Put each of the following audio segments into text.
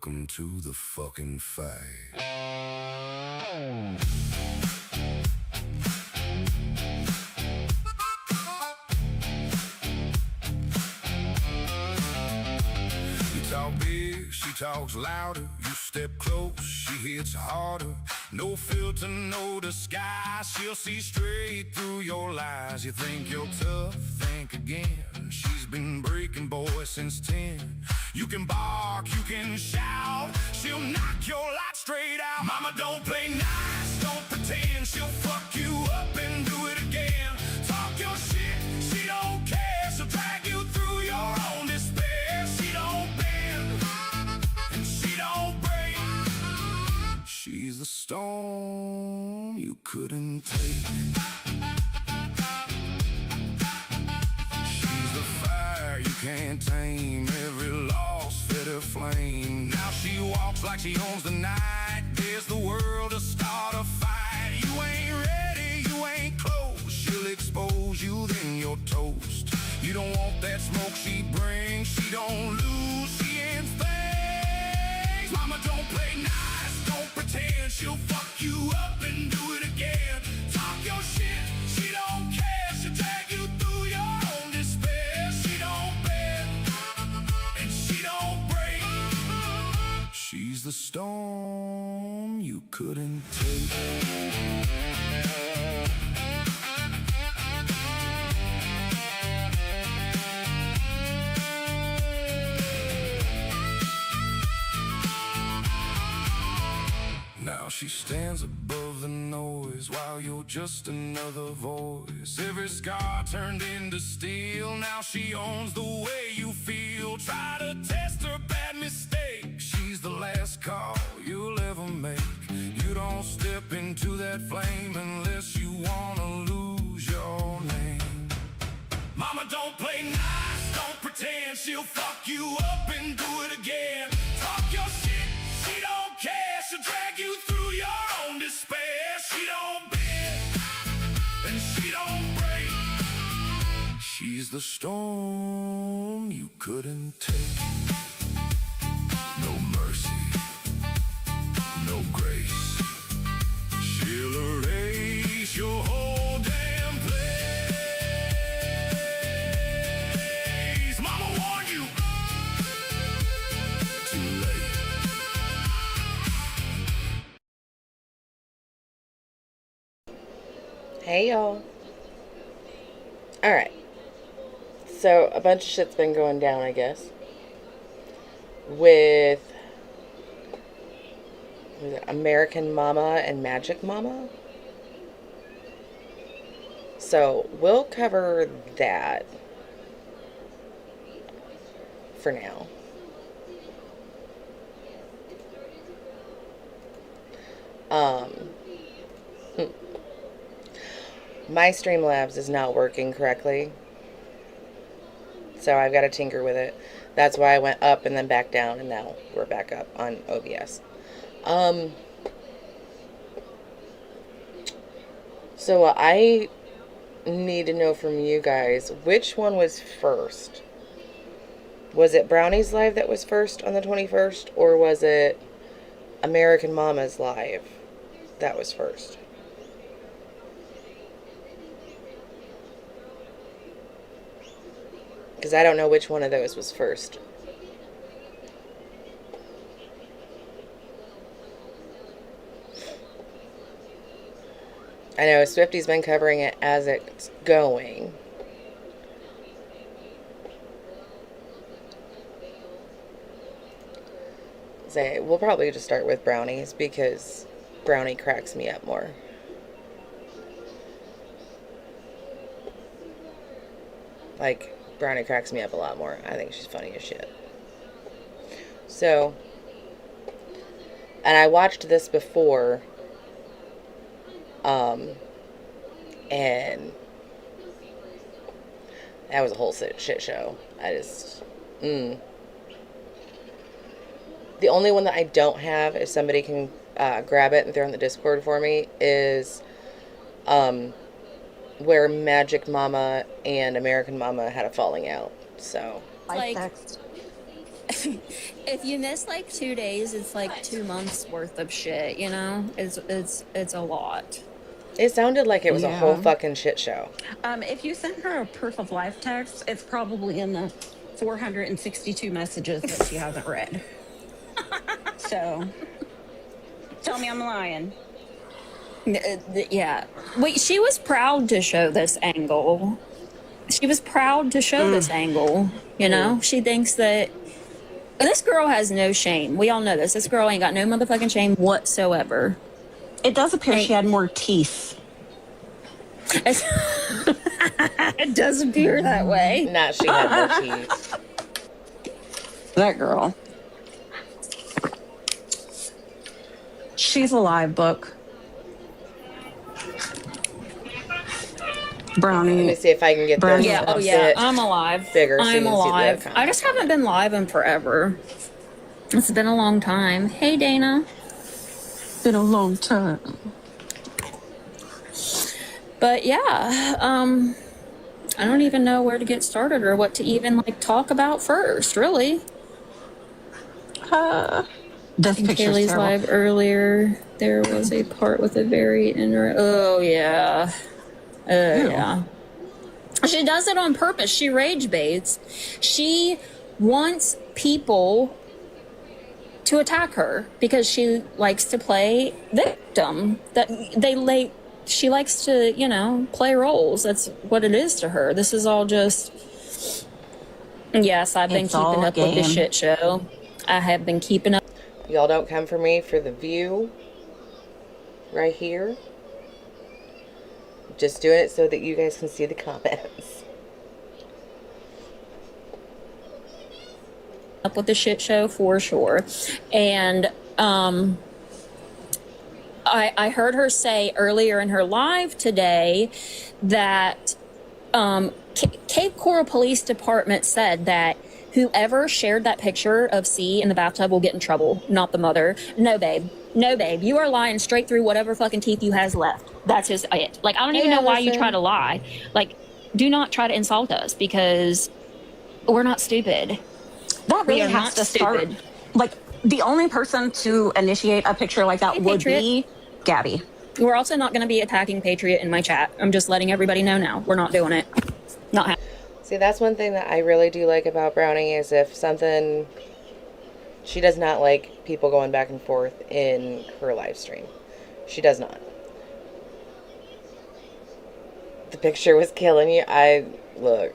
Welcome to the fucking fight. You talk big, she talks louder. You step close, she hits harder. No filter, no disguise. She'll see straight through your lies. You think you're tough, think again. She's been breaking boys since 10. You can bark, you can shout. She'll knock your light straight out. Mama, don't play nice, don't pretend. She'll fuck you up and do it again. Talk your shit, she don't care. She'll drag you through your own despair. She don't bend, and she don't break. She's the storm you couldn't take. You can't tame. Every loss fed her flame. Now she walks like she owns the night. Dares the world to start a fight. You ain't ready, you ain't close. She'll expose you, then you're toast. You don't want that smoke she brings. She don't lose, she ain't fakes. Mama, don't play nice, don't pretend. She'll fuck you up and do it again. Talk your shit, she don't care. She'll drag you through your own despair. She don't bend, and she don't break. She's the storm you couldn't take. Now she stands above the noise while you're just another voice. Every scar turned into steel. Now she owns the way you feel. Try to test her bad mistake. She's the last call you'll ever make. You don't step into that flame unless you wanna lose your name. Mama, don't play nice, don't pretend. She'll fuck you up and do it again. Talk your shit, she don't care. She'll drag you through your own despair. She don't bend, and she don't break. She's the storm you couldn't take. No mercy, no grace. She'll erase your whole damn place. Mama warned you. Too late. Hey y'all. Alright. So a bunch of shit's been going down, I guess. With was it American Mama and Magic Mama. So we'll cover that for now. My Streamlabs is not working correctly, so I've got to tinker with it. That's why I went up and then back down, and now we're back up on OBS. So I need to know from you guys, which one was first? Was it Brownie's live that was first on the 21st, or was it American Mama's live that was first? Because I don't know which one of those was first. I know Swifty's been covering it as it's going. Say, we'll probably just start with Brownies because Brownie cracks me up more. Like, Brownie cracks me up a lot more. I think she's funny as shit. So, and I watched this before, and that was a whole shit show. I just, The only one that I don't have, if somebody can grab it and throw in the Discord for me, is where Magic Mama and American Mama had a falling out. So I text. if you miss like 2 days, it's like 2 months worth of shit, you know? It's a lot. It sounded like it was a whole Yeah. fucking shit show. If you sent her a proof of life text, it's probably in the 462 messages that she hasn't read. So, tell me I'm lying. Yeah. Wait, she was proud to show this angle. She was proud to show this angle, you know? She thinks that this girl has no shame. We all know this. This girl ain't got no motherfucking shame whatsoever. It does appear Hey. she had more teeth. It does appear that way. Not she had no teeth. That girl. She's alive, book. Brownie. Let me see if I can get Brownie. this. Yeah, a oh yeah, bit I'm alive. bigger so you I'm can see the alive. comment. I just haven't been live in forever. It's been a long time. Hey, Dana. Been a long time. But yeah, I don't even know where to get started or what to even like talk about first, really. This In picture's Kaylee's terrible. live earlier, there was a part with a very oh yeah. Yeah. She does it on purpose. She rage baits. She wants people to attack her because she likes to play victim. She likes to, you know, play roles. That's what it is to her. This is all just. Yes, I've been It's all keeping a up with the game. shit show. I have been keeping up. Y'all don't come for me for the view right here. Just doing it so that you guys can see the comments. Up with the shit show for sure. And I heard her say earlier in her live today that Cape Coral Police Department said that whoever shared that picture of C in the bathtub will get in trouble, not the mother. No, babe. No, babe. You are lying straight through whatever fucking teeth you has left. That's just it. Like, I don't even Yeah, know why you listen. try to lie. Like, do not try to insult us because we're not stupid. That We really are has not to start. stupid. Like, the only person to initiate a picture like that Hey, would Patriot. be Gabby. We're also not going to be attacking Patriot in my chat. I'm just letting everybody know now. We're not doing it. Not happening. See, that's one thing that I really do like about Brownie is if something... She does not like people going back and forth in her live stream. She does not. The picture was killing you. Look.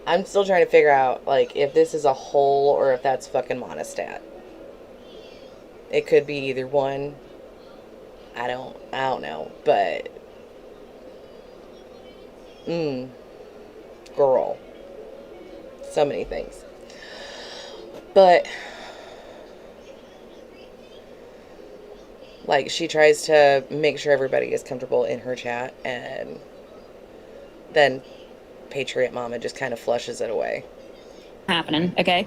I'm still trying to figure out, like, if this is a hole or if that's fucking monostat. It could be either one. I don't know. But... Girl. So many things. But... Like, she tries to make sure everybody is comfortable in her chat, and then Patriot Mama just kind of flushes it away. Happening. Okay.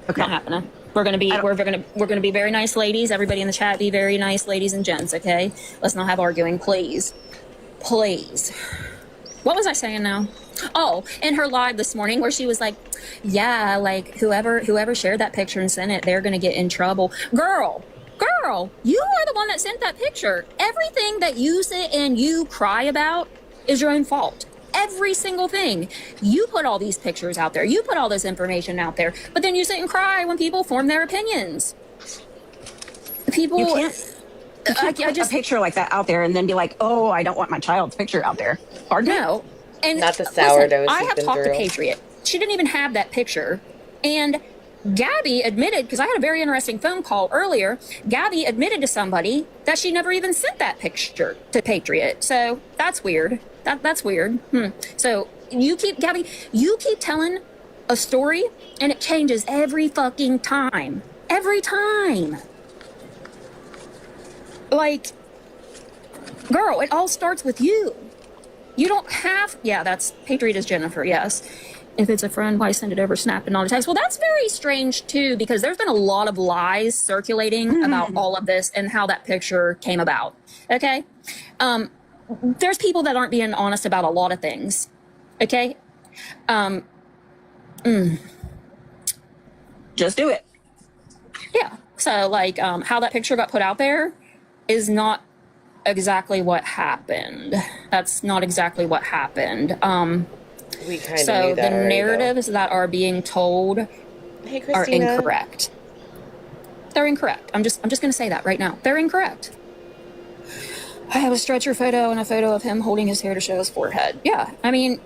Okay. Not happening. We're gonna be very nice ladies. Everybody in the chat, be very nice ladies and gents. Okay. Let's not have arguing, please. Please. What was I saying now? Oh, in her live this morning where she was like, yeah, like whoever shared that picture and sent it, they're gonna get in trouble. Girl, you are the one that sent that picture. Everything that you sit and you cry about is your own fault. Every single thing. You put all these pictures out there. You put all this information out there. But then you sit and cry when people form their opinions. People... You can't put a picture like that out there and then be like, oh, I don't want my child's picture out there. Pardon me? No. And Not the sourdough I she's have been talked through. to Patriot. She didn't even have that picture. And Gabby admitted, because I had a very interesting phone call earlier, Gabby admitted to somebody that she never even sent that picture to Patriot. So that's weird. That's weird. So Gabby, you keep telling a story and it changes every fucking time. Every time. Like, girl, it all starts with you. You don't have... Yeah, that's... Patriot is Jennifer, yes. If it's a friend, why send it over Snap and not a text? Well, that's very strange, too, because there's been a lot of lies circulating about all of this and how that picture came about. Okay? There's people that aren't being honest about a lot of things. Okay? Just do it. Yeah. So, like, how that picture got put out there is not exactly what happened. That's not exactly what happened. We kind of So knew the that already, narratives that are being told Hey, are Christina. incorrect. They're incorrect. I'm just going to say that right now. They're incorrect. I have a stretcher photo and a photo of him holding his hair to show his forehead. Yeah, I mean,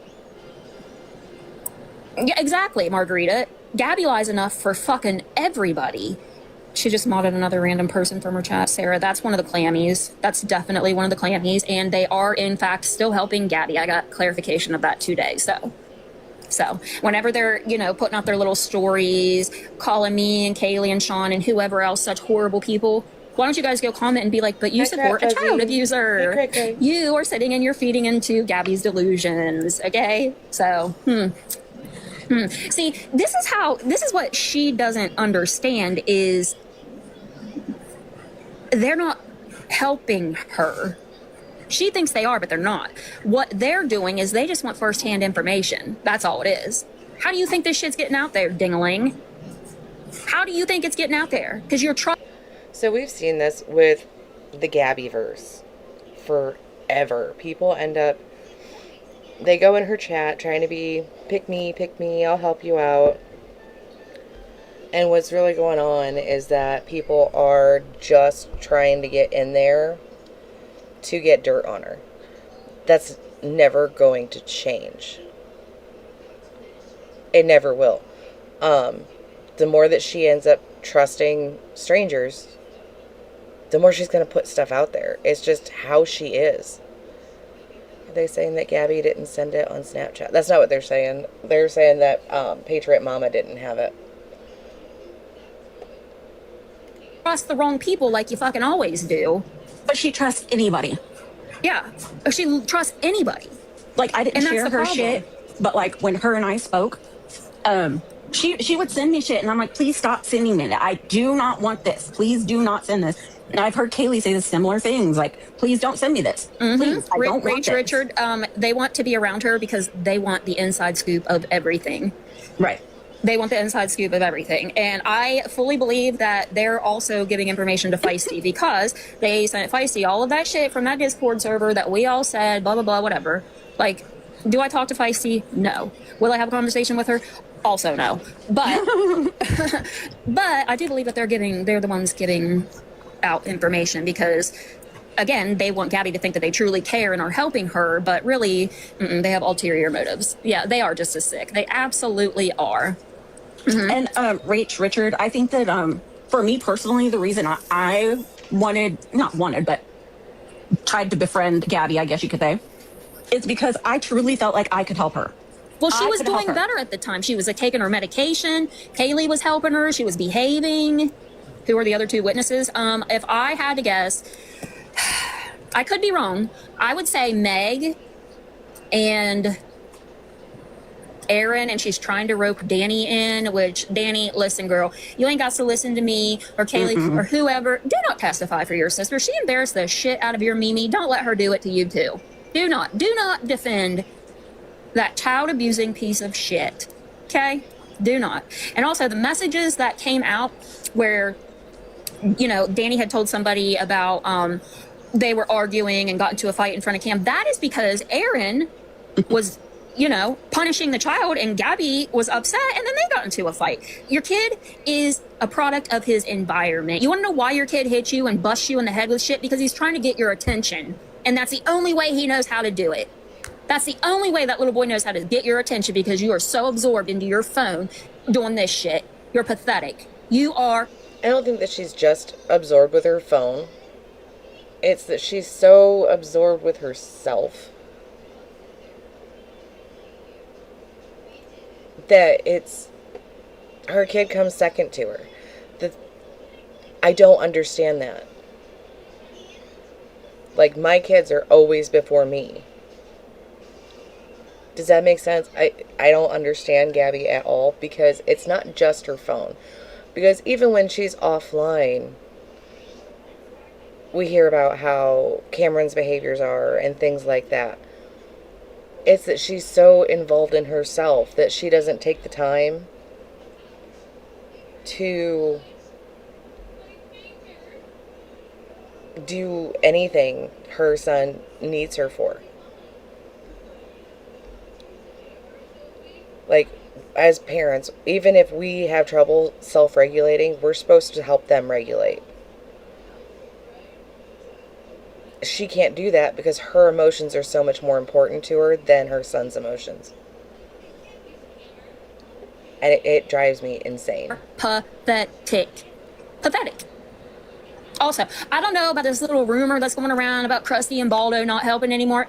yeah, exactly, Margarita. Gabby lies enough for fucking everybody. She just modded another random person from her chat. Sarah, that's one of the clammies. That's definitely one of the clammies. And they are, in fact, still helping Gabby. I got clarification of that today. So whenever they're, you know, putting out their little stories, calling me and Kaylee and Sean and whoever else such horrible people, why don't you guys go comment and be like, but you Hi, support a Crap child Fuzzy. abuser. Hey, Cray Cray. You are sitting and you're feeding into Gabby's delusions. Okay? So, See, this is what she doesn't understand is they're not helping her. She thinks they are, but they're not. What they're doing is they just want firsthand information. That's all it is. How do you think this shit's getting out there, ding-a-ling? How do you think it's getting out there? Because you're trying. So we've seen this with the Gabbyverse forever. People end up, they go in her chat trying to be, pick me, I'll help you out. And what's really going on is that people are just trying to get in there to get dirt on her. That's never going to change. It never will. The more that she ends up trusting strangers, the more she's going to put stuff out there. It's just how she is. Are they saying that Gabby didn't send it on Snapchat? That's not what they're saying. They're saying that Patriot Mama didn't have it. Trust the wrong people like you fucking always do. But she trusts anybody. Yeah. She trusts anybody. Like, I didn't And that's share the her problem. shit, but like when her and I spoke, she would send me shit, and I'm like, please stop sending me that. I do not want this. Please do not send this. And I've heard Kaylee say the similar things, like, please don't send me this. Please, I don't want this. Richard, they want to be around her because they want the inside scoop of everything. Right. They want the inside scoop of everything. And I fully believe that they're also giving information to Feisty because they sent Feisty all of that shit from that Discord server that we all said, blah, blah, blah, whatever. Like, do I talk to Feisty? No. Will I have a conversation with her? Also no. But but I do believe that they're the ones giving out information because, again, they want Gabby to think that they truly care and are helping her, but really, they have ulterior motives. Yeah, they are just as sick. They absolutely are. And Richard, I think that for me personally, the reason I but tried to befriend Gabby, I guess you could say, is because I truly felt like I could help her. Well, she I was could help doing her. better at the time. She was taking her medication. Kaylee was helping her. She was behaving. Who are the other two witnesses? If I had to guess, I could be wrong. I would say Meg and Aaron, and she's trying to rope Danny in, which, Danny, listen, girl, you ain't got to listen to me or Kaylee or whoever. Do not testify for your sister. She embarrassed the shit out of your Mimi. Don't let her do it to you, too. Do not defend that child-abusing piece of shit. Okay? Do not. And also, the messages that came out where, you know, Danny had told somebody about they were arguing and got into a fight in front of Cam, that is because Aaron was, you know, punishing the child and Gabby was upset and then they got into a fight. Your kid is a product of his environment. You want to know why your kid hits you and busts you in the head with shit? Because he's trying to get your attention. And that's the only way he knows how to do it. That's the only way that little boy knows how to get your attention because you are so absorbed into your phone doing this shit. You're pathetic. You are. I don't think that she's just absorbed with her phone. It's that she's so absorbed with herself that it's her kid comes second to her. I don't understand that. Like, my kids are always before me. Does that make sense? I don't understand Gabby at all because it's not just her phone. Because even when she's offline, we hear about how Cameron's behaviors are and things like that. It's that she's so involved in herself that she doesn't take the time to do anything her son needs her for. Like, as parents, even if we have trouble self-regulating, we're supposed to help them regulate. She can't do that because her emotions are so much more important to her than her son's emotions. And it drives me insane. Pathetic. Pathetic. Also, I don't know about this little rumor that's going around about Krusty and Baldo not helping anymore.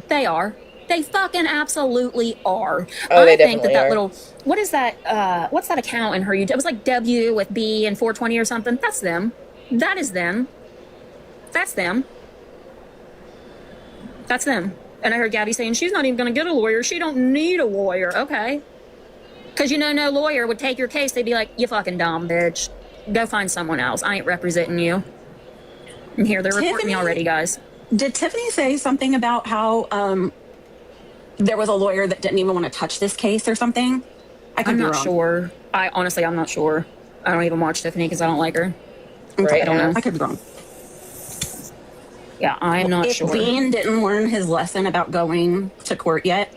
They are. They fucking absolutely are. Oh, they I think definitely that are. little, what is that, what's that account in her YouTube? It was like W with B and 420 or something. That's them. That is them. That's them. That's them. And I heard Gabby saying she's not even going to get a lawyer. She don't need a lawyer. Okay. Because, no lawyer would take your case. They'd be like, you fucking dumb bitch. Go find someone else. I ain't representing you. And here, they're reporting me already, guys. Did Tiffany say something about how there was a lawyer that didn't even want to touch this case or something? I'm not sure. I'm not sure. I don't even watch Tiffany because I don't like her. Right, I don't know. I could be wrong. Yeah, I'm not If sure. Bean didn't learn his lesson about going to court yet,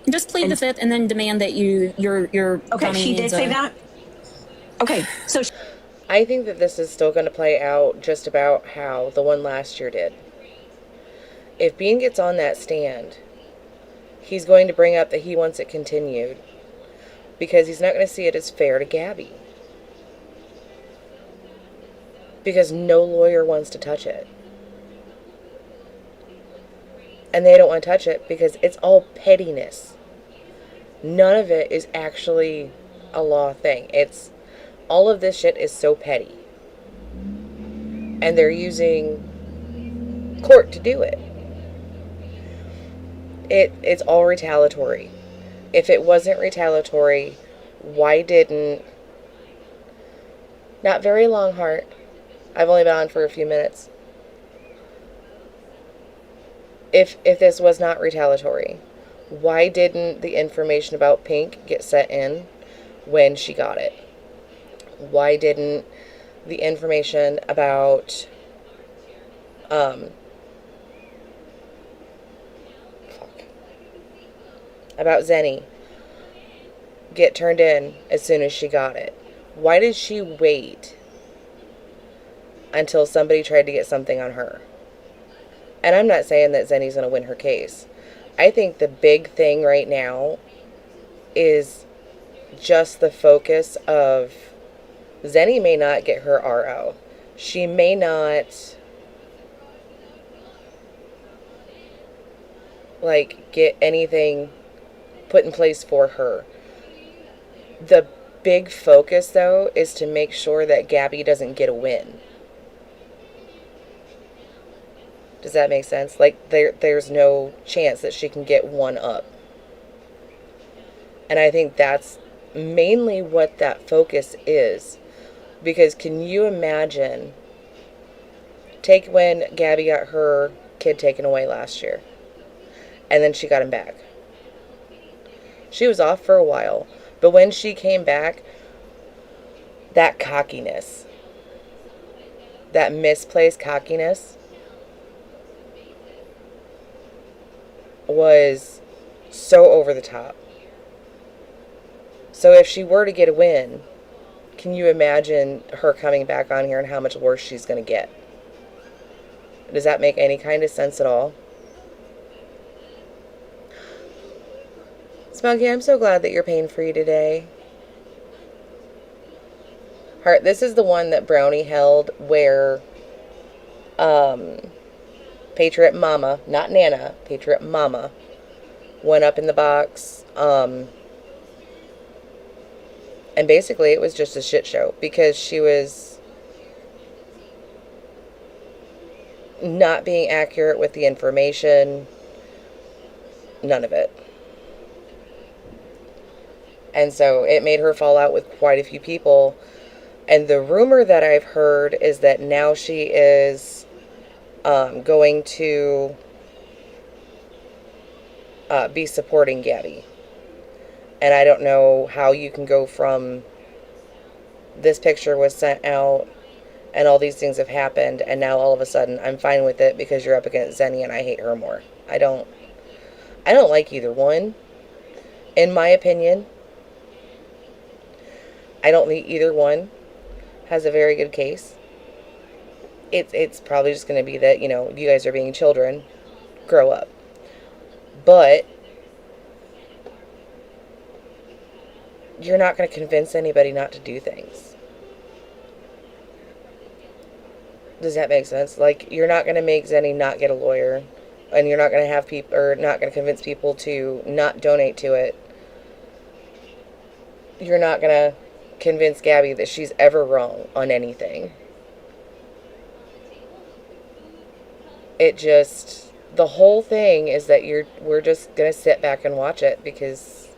just plead the fifth and then demand that you're okay, she did say that. Okay, so I think that this is still going to play out just about how the one last year did. If Bean gets on that stand, he's going to bring up that he wants it continued because he's not going to see it as fair to Gabby. Because no lawyer wants to touch it. And they don't want to touch it because it's all pettiness. None of it is actually a law thing. All of this shit is so petty. And they're using court to do it. It's all retaliatory. If it wasn't retaliatory, why didn't... Not very long, Heart. I've only been on for a few minutes. If this was not retaliatory, why didn't the information about Pink get sent in when she got it? Why didn't the information about about Zenny get turned in as soon as she got it? Why did she wait until somebody tried to get something on her? And I'm not saying that Zenny's going to win her case. I think the big thing right now is just the focus of Zenny may not get her RO. She may not get anything put in place for her. The big focus though is to make sure that Gabby doesn't get a win. Does that make sense? There's no chance that she can get one up. And I think that's mainly what that focus is. Because can you imagine, take when Gabby got her kid taken away last year. And then she got him back. She was off for a while. But when she came back, that cockiness, that misplaced cockiness, was so over the top. So if she were to get a win, can you imagine her coming back on here and how much worse she's going to get? Does that make any kind of sense at all? Spunky, I'm so glad that you're pain-free today. Heart, this is the one that Brownie held where Patriot Mama, not Nana, Patriot Mama, went up in the box. And basically it was just a shit show because she was not being accurate with the information. None of it. And so it made her fall out with quite a few people. And the rumor that I've heard is that now she is going to be supporting Gabby. And I don't know how you can go from this picture was sent out and all these things have happened, and now all of a sudden I'm fine with it because you're up against Zenny and I hate her more. I don't like either one. In my opinion, I don't think either one has a very good case. It's probably just going to be that, you know, you guys are being children. Grow up. But you're not going to convince anybody not to do things. Does that make sense? Like, you're not going to make Zenny not get a lawyer, and you're not going to have people, or not going to convince people to not donate to it. You're not going to convince Gabby that she's ever wrong on anything. It just, the whole thing is that we're just going to sit back and watch it because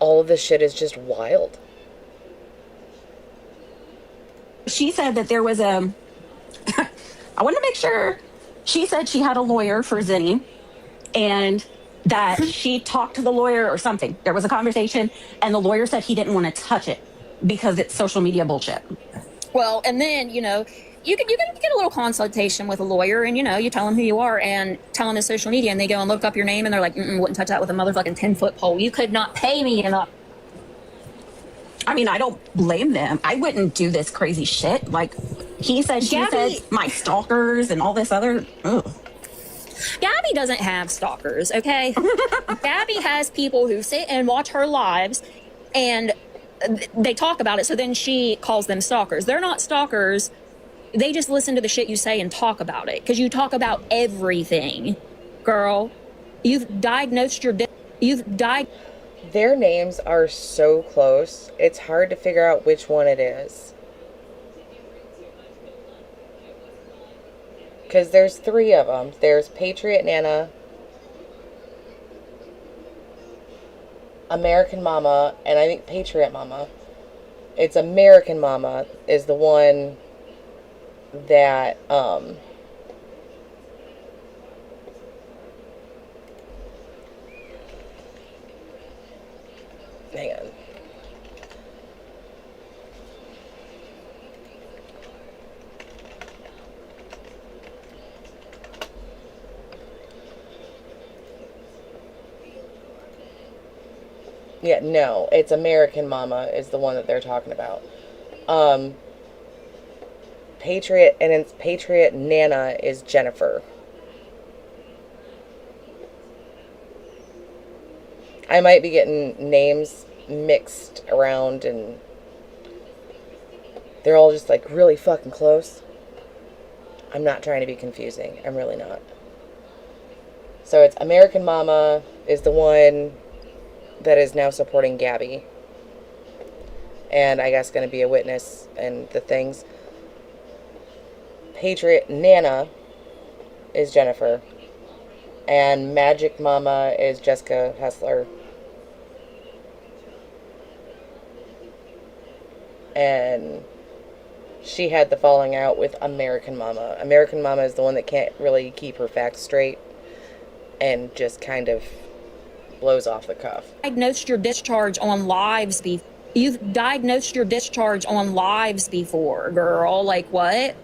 all of this shit is just wild. She said that there was I want to make sure. She said she had a lawyer for Zinni and that she talked to the lawyer or something. There was a conversation and the lawyer said he didn't want to touch it because it's social media bullshit. Well, and then, you know, you can get a little consultation with a lawyer and, you know, you tell them who you are and tell them it's social media and they go and look up your name and they're like, wouldn't touch that with a motherfucking 10-foot pole. You could not pay me enough. I mean, I don't blame them. I wouldn't do this crazy shit. Like, he said, she Gabby, said, my stalkers and all this other. Ugh. Gabby doesn't have stalkers, okay? Gabby has people who sit and watch her lives and they talk about it, so then she calls them stalkers. They're not stalkers. They just listen to the shit you say and talk about it because you talk about everything, girl. You've diagnosed your... Their names are so close, it's hard to figure out which one it is. Because there's 3 of them. There's Patriot Nana, American Mama, and I think Patriot Mama. It's American Mama is the one that, hang on. Yeah, no, it's American Mama is the one that they're talking about. Patriot, and it's Patriot Nana is Jennifer. I might be getting names mixed around and they're all just like really fucking close. I'm not trying to be confusing. I'm really not. So it's American Mama is the one that is now supporting Gabby. And I guess going to be a witness and the things. Patriot Nana is Jennifer. And Magic Mama is Jessica Hessler. And she had the falling out with American Mama. American Mama is the one that can't really keep her facts straight and just kind of blows off the cuff. Diagnosed your discharge on lives before. You've diagnosed your discharge on lives before, girl. Like, what?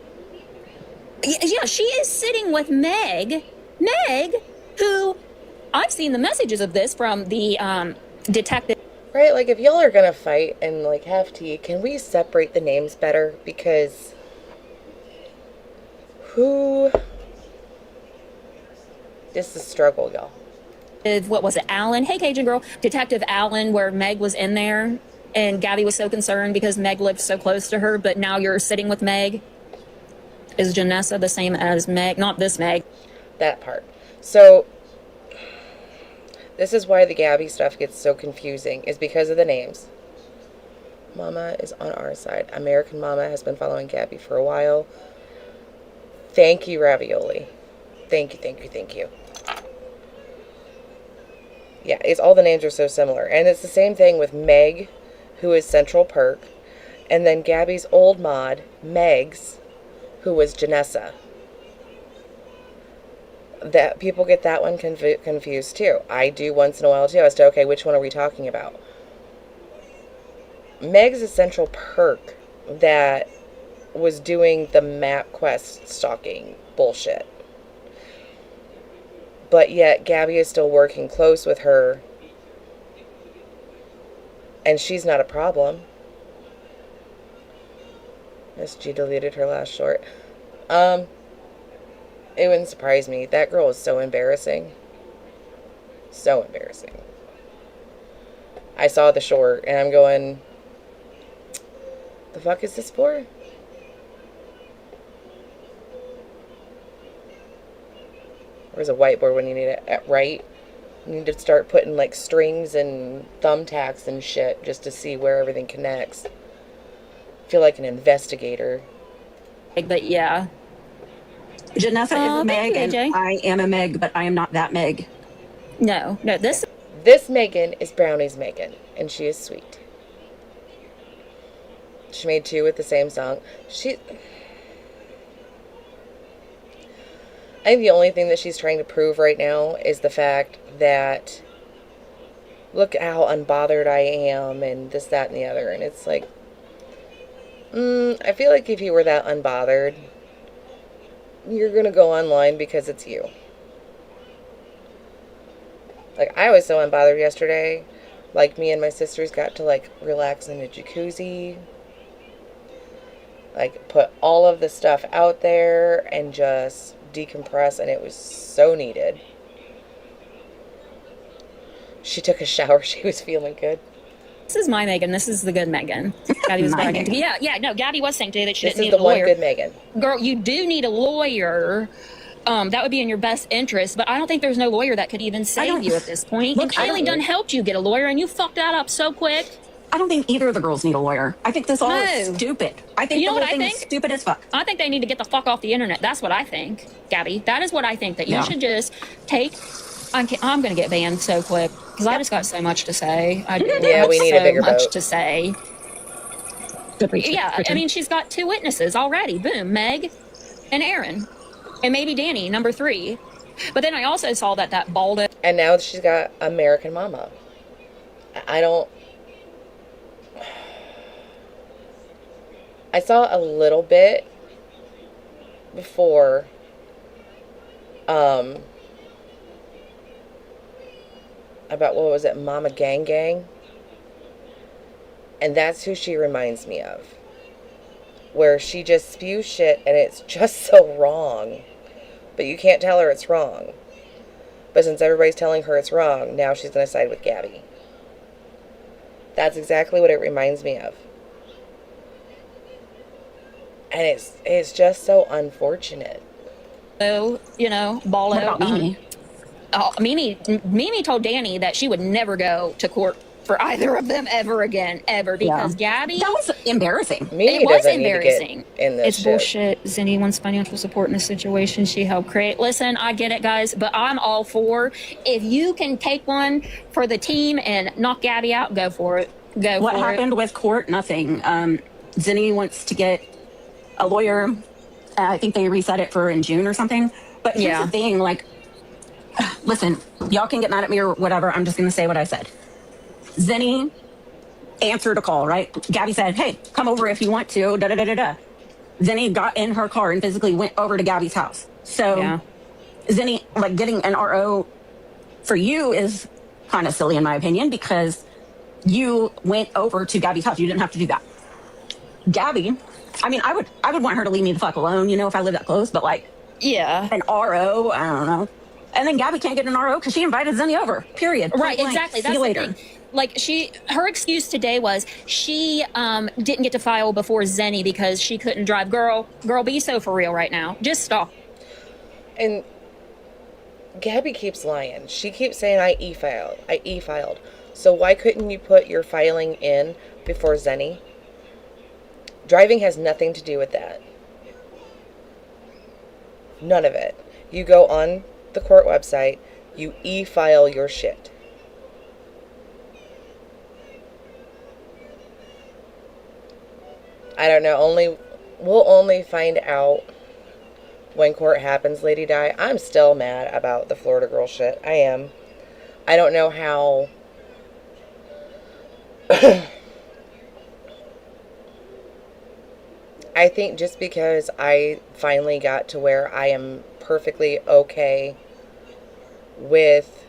Yeah, she is sitting with Meg, who I've seen the messages of this from the detective. Right, like if y'all are gonna fight and like have tea, can we separate the names better? Because this is a struggle, y'all. What was it, Allen? Hey, Cajun girl. Detective Allen, where Meg was in there and Gabby was so concerned because Meg lived so close to her, but now you're sitting with Meg. Is Janessa the same as Meg? Not this Meg. That part. So this is why the Gabby stuff gets so confusing, is because of the names. Mama is on our side. American Mama has been following Gabby for a while. Thank you, Ravioli. Thank you. Yeah, it's all the names are so similar. And it's the same thing with Meg, who is Central Perk, and then Gabby's old mod, Megs, who was Janessa. That people get that one confused too. I do once in a while too as to, okay, which one are we talking about? Meg's a central perk that was doing the map quest stalking bullshit. But yet Gabby is still working close with her, and she's not a problem. SG deleted her last short. It wouldn't surprise me. That girl is so embarrassing. So embarrassing. I saw the short and I'm going, the fuck is this for? Where's a whiteboard when you need it? Right? You need to start putting like strings and thumbtacks and shit just to see where everything connects. I feel like an investigator. But yeah. Janessa is a Meg, thank you, and AJ. I am a Meg, but I am not that Meg. No, this This Megan is Brownie's Megan, and she is sweet. She made 2 with the same song. I think the only thing that she's trying to prove right now is the fact that look how unbothered I am and this, that, and the other. And it's like, I feel like if you were that unbothered, you're going to go online because it's you. Like, I was so unbothered yesterday. Like, me and my sisters got to, like, relax in a jacuzzi. Like, put all of the stuff out there and just decompress, and it was so needed. She took a shower. She was feeling good. is my Megan. This is the good Megan. Gabby was My bragging. Megan. Yeah. No, Gabby was saying today that she This didn't is need the a one lawyer. good Megan. Girl, you do need a lawyer. That would be in your best interest, but I don't think there's no lawyer that could even save don't- you at this point. Look, And I Kaylee don't- done helped you get a lawyer, and you fucked that up so quick. I don't think either of the girls need a lawyer. I think this all is No. stupid. I think You know the what whole I thing is think? stupid as fuck. I think they need to get the fuck off the internet. That's what I think, Gabby. That is what I think. That you Yeah. should just take. I'm going to get banned so quick because I just got so much to say. I do. Yeah, we need a so bigger much boat. to say. Yeah, I mean, she's got 2 witnesses already. Boom, Meg and Aaron, and maybe Danny, number 3. But then I also saw that Baldo. And now she's got American Mama. I saw a little bit before about, what was it, Mama Gang Gang? And that's who she reminds me of. Where she just spews shit and it's just so wrong. But you can't tell her it's wrong. But since everybody's telling her it's wrong, now she's going to side with Gabby. That's exactly what it reminds me of. And it's just so unfortunate. Baldo. What about Mimi? Mimi told Danny that she would never go to court for either of them ever again, because Gabby. That was embarrassing. Mimi It was doesn't need to embarrassing. get in this It's shit. bullshit. Zinni wants financial support in this situation. She helped create. Listen, I get it, guys, but I'm all for if you can take one for the team and knock Gabby out, go for it. What happened with court? Nothing. Zinni wants to get a lawyer. I think they reset it for in June or something. But here's Yeah. the thing, like, listen, y'all can get mad at me or whatever. I'm just going to say what I said. Zinni answered a call, right? Gabby said, hey, come over if you want to, da-da-da-da-da. Zinni got in her car and physically went over to Gabby's house. So Yeah. Zinni, like, getting an RO for you is kind of silly in my opinion because you went over to Gabby's house. You didn't have to do that. Gabby, I mean, I would want her to leave me the fuck alone, if I live that close, but like Yeah. an RO, I don't know. And then Gabby can't get an RO because she invited Zinni over, period. Right, Point blank. exactly. See That's you the later. thing. Like her excuse today was she didn't get to file before Zenny because she couldn't drive. Girl, be so for real right now. Just stop. And Gabby keeps lying. She keeps saying, I e-filed. So why couldn't you put your filing in before Zenny? Driving has nothing to do with that. None of it. You go on the court website, you e-file your shit. I don't know. We'll only find out when court happens, Lady Di. I'm still mad about the Florida girl shit. I am. I don't know how I think just because I finally got to where I am perfectly okay with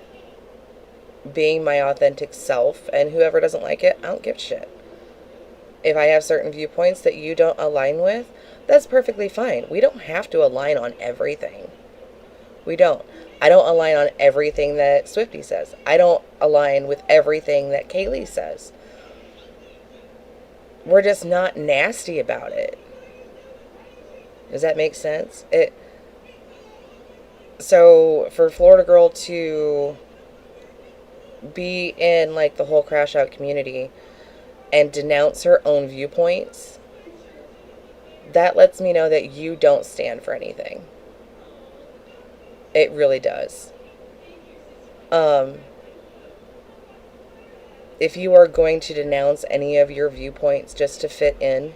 being my authentic self, and whoever doesn't like it, I don't give a shit. If I have certain viewpoints that you don't align with, that's perfectly fine. We don't have to align on everything. We don't. I don't align on everything that Swifty says. I don't align with everything that Kaylee says. We're just not nasty about it. Does that make sense? So for Florida Girl to be in like the whole crash out community and denounce her own viewpoints, that lets me know that you don't stand for anything. It really does. If you are going to denounce any of your viewpoints just to fit in,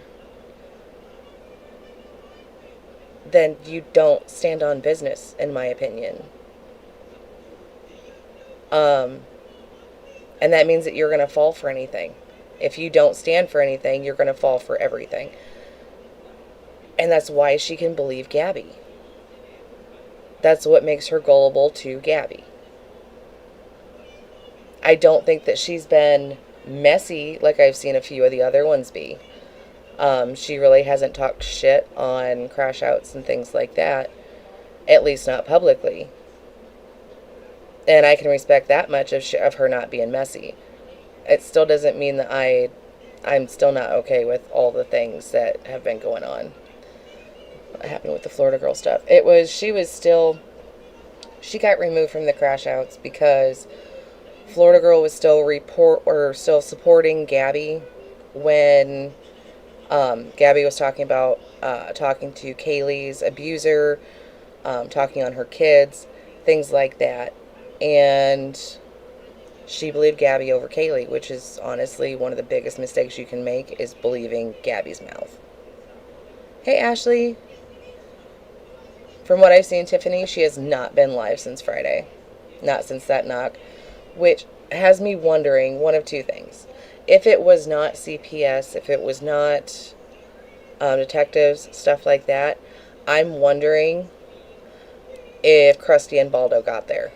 then you don't stand on business, in my opinion. And that means that you're going to fall for anything. If you don't stand for anything, you're going to fall for everything. And that's why she can believe Gabby. That's what makes her gullible to Gabby. I don't think that she's been messy like I've seen a few of the other ones be. She really hasn't talked shit on crash outs and things like that. At least not publicly. And I can respect that much of her not being messy. It still doesn't mean that I'm still not okay with all the things that have been going on. What happened with the Florida Girl stuff? She got removed from the crash outs because Florida Girl was still supporting Gabby when Gabby was talking about talking to Kaylee's abuser, talking on her kids, things like that. And she believed Gabby over Kaylee, which is honestly one of the biggest mistakes you can make, is believing Gabby's mouth. Hey, Ashley. From what I've seen, Tiffany, she has not been live since Friday. Not since that knock. Which has me wondering one of two things. If it was not CPS, if it was not detectives, stuff like that, I'm wondering if Krusty and Baldo got there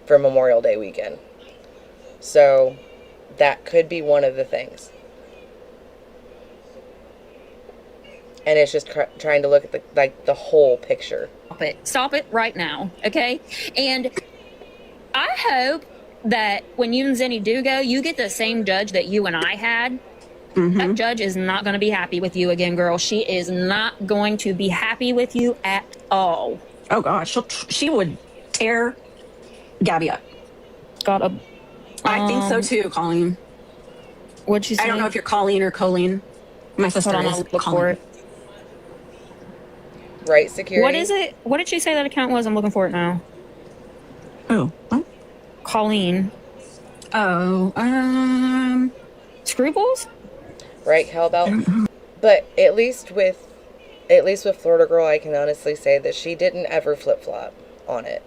for Memorial Day weekend. So that could be one of the things. And it's just trying to look at the whole picture. Stop it right now, okay? And I hope that when you and Zenny do go, you get the same judge that you and I had. Mm-hmm. That judge is not going to be happy with you again, girl. She is not going to be happy with you at all. Oh gosh, she would tear Gabby up. I think so too, Colleen. What'd you say? I don't know if you're Colleen or Colleen. My sister Hold on, is I'll look Colleen. for it. Right, security? What is it? What did she say that account was? I'm looking for it now. Oh, what? Colleen. Oh, Scruples? Right, cowbell? But at least with Florida Girl, I can honestly say that she didn't ever flip-flop on it.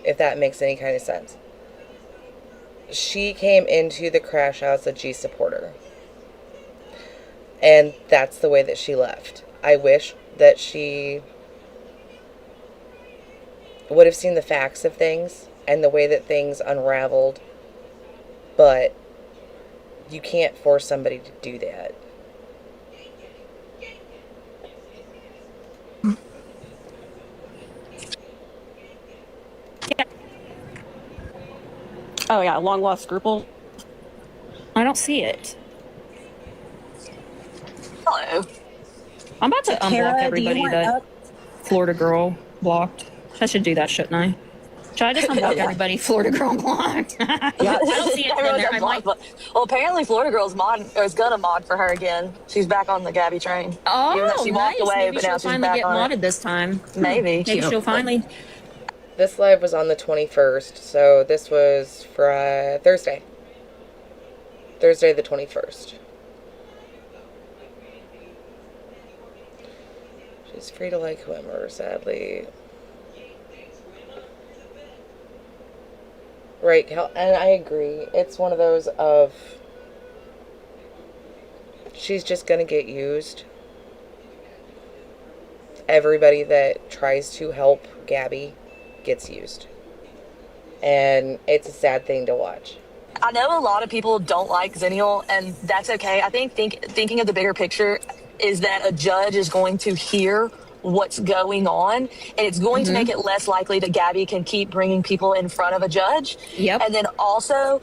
If that makes any kind of sense. She came into the crash house a G supporter. And that's the way that she left. I wish that she would have seen the facts of things and the way that things unraveled. But you can't force somebody to do that. oh yeah, long lost scruple. I don't see it. Hello. I'm about to Tara, unblock do you everybody want that up? Florida Girl blocked. I should do that, shouldn't I? Should I just unblock everybody Florida Girl blocked? I don't see it in Everyone's there. I'm like, unblocked. Well, apparently Florida Girl's is gonna mod for her again. She's back on the Gabby train. Even though oh, she nice. walked away, Maybe but she'll now she's finally back get on modded it. this time. Maybe. Maybe she'll finally. This live was on the 21st, so this was for Thursday. Thursday the 21st. She's free to like whoever, sadly. Right, and I agree. It's one of those of she's just going to get used. Everybody that tries to help Gabby gets used. And it's a sad thing to watch. I know a lot of people don't like Xennial, and that's okay. I think thinking of the bigger picture is that a judge is going to hear what's going on, and it's going to make it less likely that Gabby can keep bringing people in front of a judge. Yep. And then also,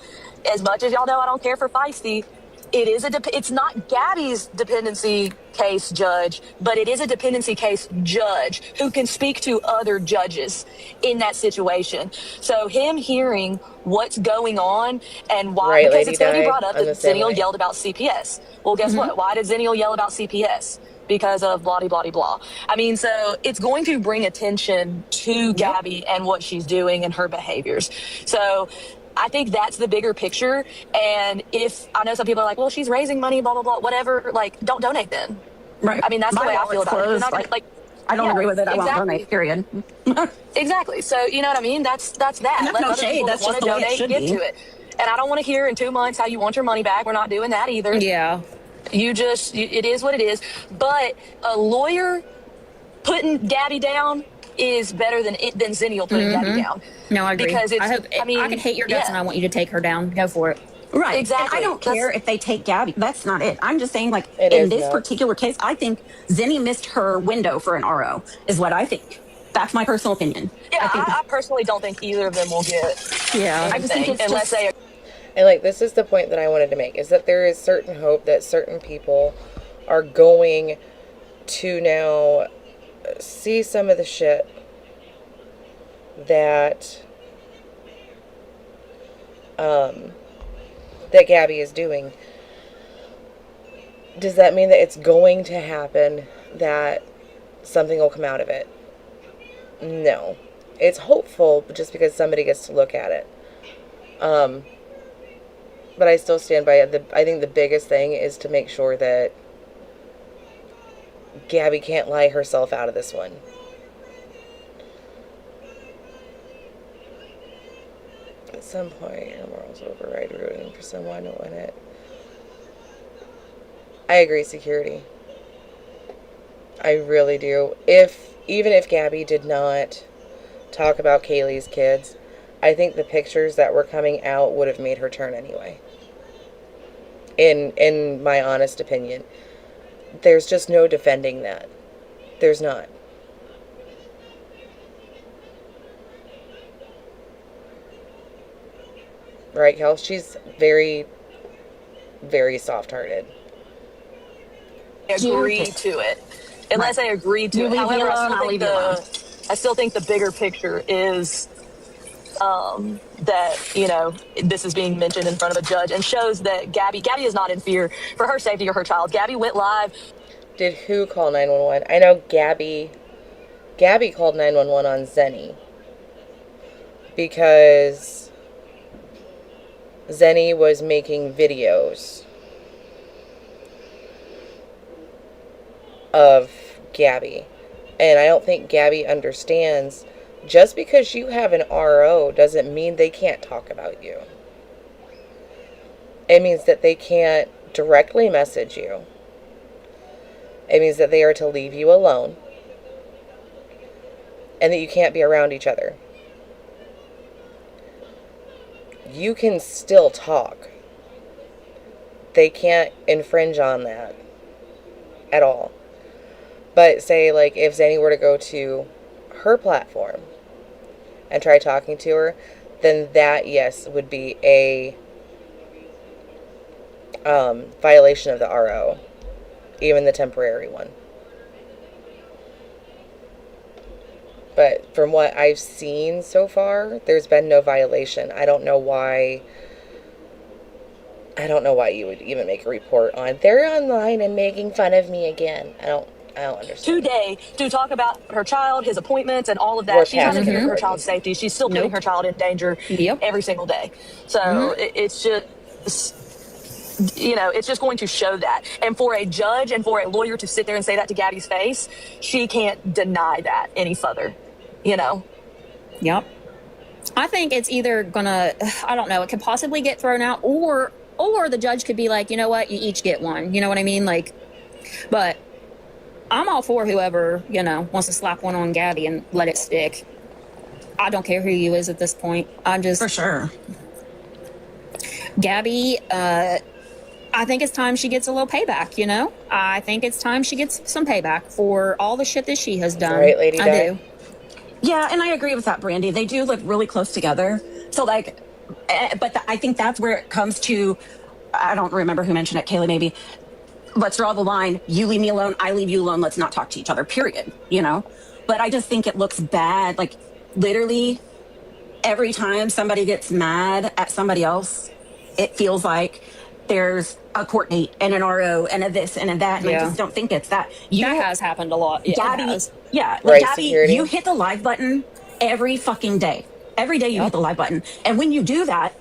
as much as y'all know I don't care for feisty, it is it's not Gabby's dependency case judge, but it is a dependency case judge who can speak to other judges in that situation. So him hearing what's going on and why, Right, because Lady it's going to be Di, brought up I'm that the same Xennial way. yelled about CPS. Well, guess what? Why did Xennial yell about CPS? Because of blah, blah, blah. I mean, so it's going to bring attention to Gabby and what she's doing and her behaviors. So I think that's the bigger picture. And if I know some people are like, well, she's raising money, blah, blah, blah, whatever, like, don't donate then. Right. I mean, that's My the way I wallet's feel about it. You're not closed. gonna, like, I don't agree with it. I won't exactly. donate, period. Exactly. So, you know what I mean? That's that. And that's Let no other shade. people That's that want just to the way it donate should give be. to it. And I don't want to hear in 2 months how you want your money back. We're not doing that either. Yeah. It is what it is. But a lawyer putting Gabby down is better than Xennial putting Gabby down. No, I agree. Because it's, I mean, I could hate your guts and I want you to take her down. Go for it. Right. Exactly. And I don't care if they take Gabby. That's not it. I'm just saying, like, It in is this not. particular case, I think Zenny missed her window for an RO, is what I think. That's my personal opinion. Yeah, I think, I personally don't think either of them will get Yeah. I just think anything it's unless just, they. And like, this is the point that I wanted to make, is that there is certain hope that certain people are going to now see some of the shit that that Gabby is doing. Does that mean that it's going to happen, that something will come out of it? No. It's hopeful, just because somebody gets to look at it. But I still stand by it. I think the biggest thing is to make sure that Gabby can't lie herself out of this one. At some point, your morals override rooting for someone to win it. I agree, security. I really do. Even if Gabby did not talk about Kaylee's kids, I think the pictures that were coming out would have made her turn anyway. In my honest opinion. There's just no defending that. There's not. Right, Kel? She's very, very soft-hearted. Agree to it. Unless they agree to You it. leave me However, alone, I'll leave you alone. I still think the bigger picture is that, you know, this is being mentioned in front of a judge and shows that Gabby is not in fear for her safety or her child. Gabby went live. Did who call 911? I know Gabby called 911 on Zenny. Because Zenny was making videos of Gabby. And I don't think Gabby understands, just because you have an RO doesn't mean they can't talk about you. It means that they can't directly message you. It means that they are to leave you alone. And that you can't be around each other. You can still talk. They can't infringe on that at all. But say, like, if Zenny were to go to her platform and try talking to her, then that, yes, would be a violation of the RO. Even the temporary one. But from what I've seen so far, there's been no violation. I don't know why you would even make a report on, they're online and making fun of me again. I don't understand. Today to talk about her child, his appointments, and all of that. We're She's not in past fear of her it. child's safety. She's still putting her child in danger every single day. So it's just, you know, it's just going to show that. And for a judge and for a lawyer to sit there and say that to Gabby's face, she can't deny that any further, you know? Yep. I think it's either gonna, I don't know, it could possibly get thrown out, or Or the judge could be like, you know what, you each get one. You know what I mean? Like, but I'm all for whoever, wants to slap one on Gabby and let it stick. I don't care who you is at this point. I'm just For sure. Gabby, I think it's time she gets a little payback, I think it's time she gets some payback for all the shit that she has done. Right, Lady I Di? do. Yeah, and I agree with that, Brandy. They do live really close together. So, like, but I think that's where it comes to. I don't remember who mentioned it, Kaylee, maybe. Let's draw the line. You leave me alone. I leave you alone. Let's not talk to each other, period. But I just think it looks bad. Like, literally, every time somebody gets mad at somebody else, it feels like there's a court date and an RO and a this and a that. And I just don't think it's that. That has happened a lot. Yeah, Gabby, it has. yeah, like Right, Gabby, security. you hit the live button every fucking day. Every day you hit the live button. And when you do that,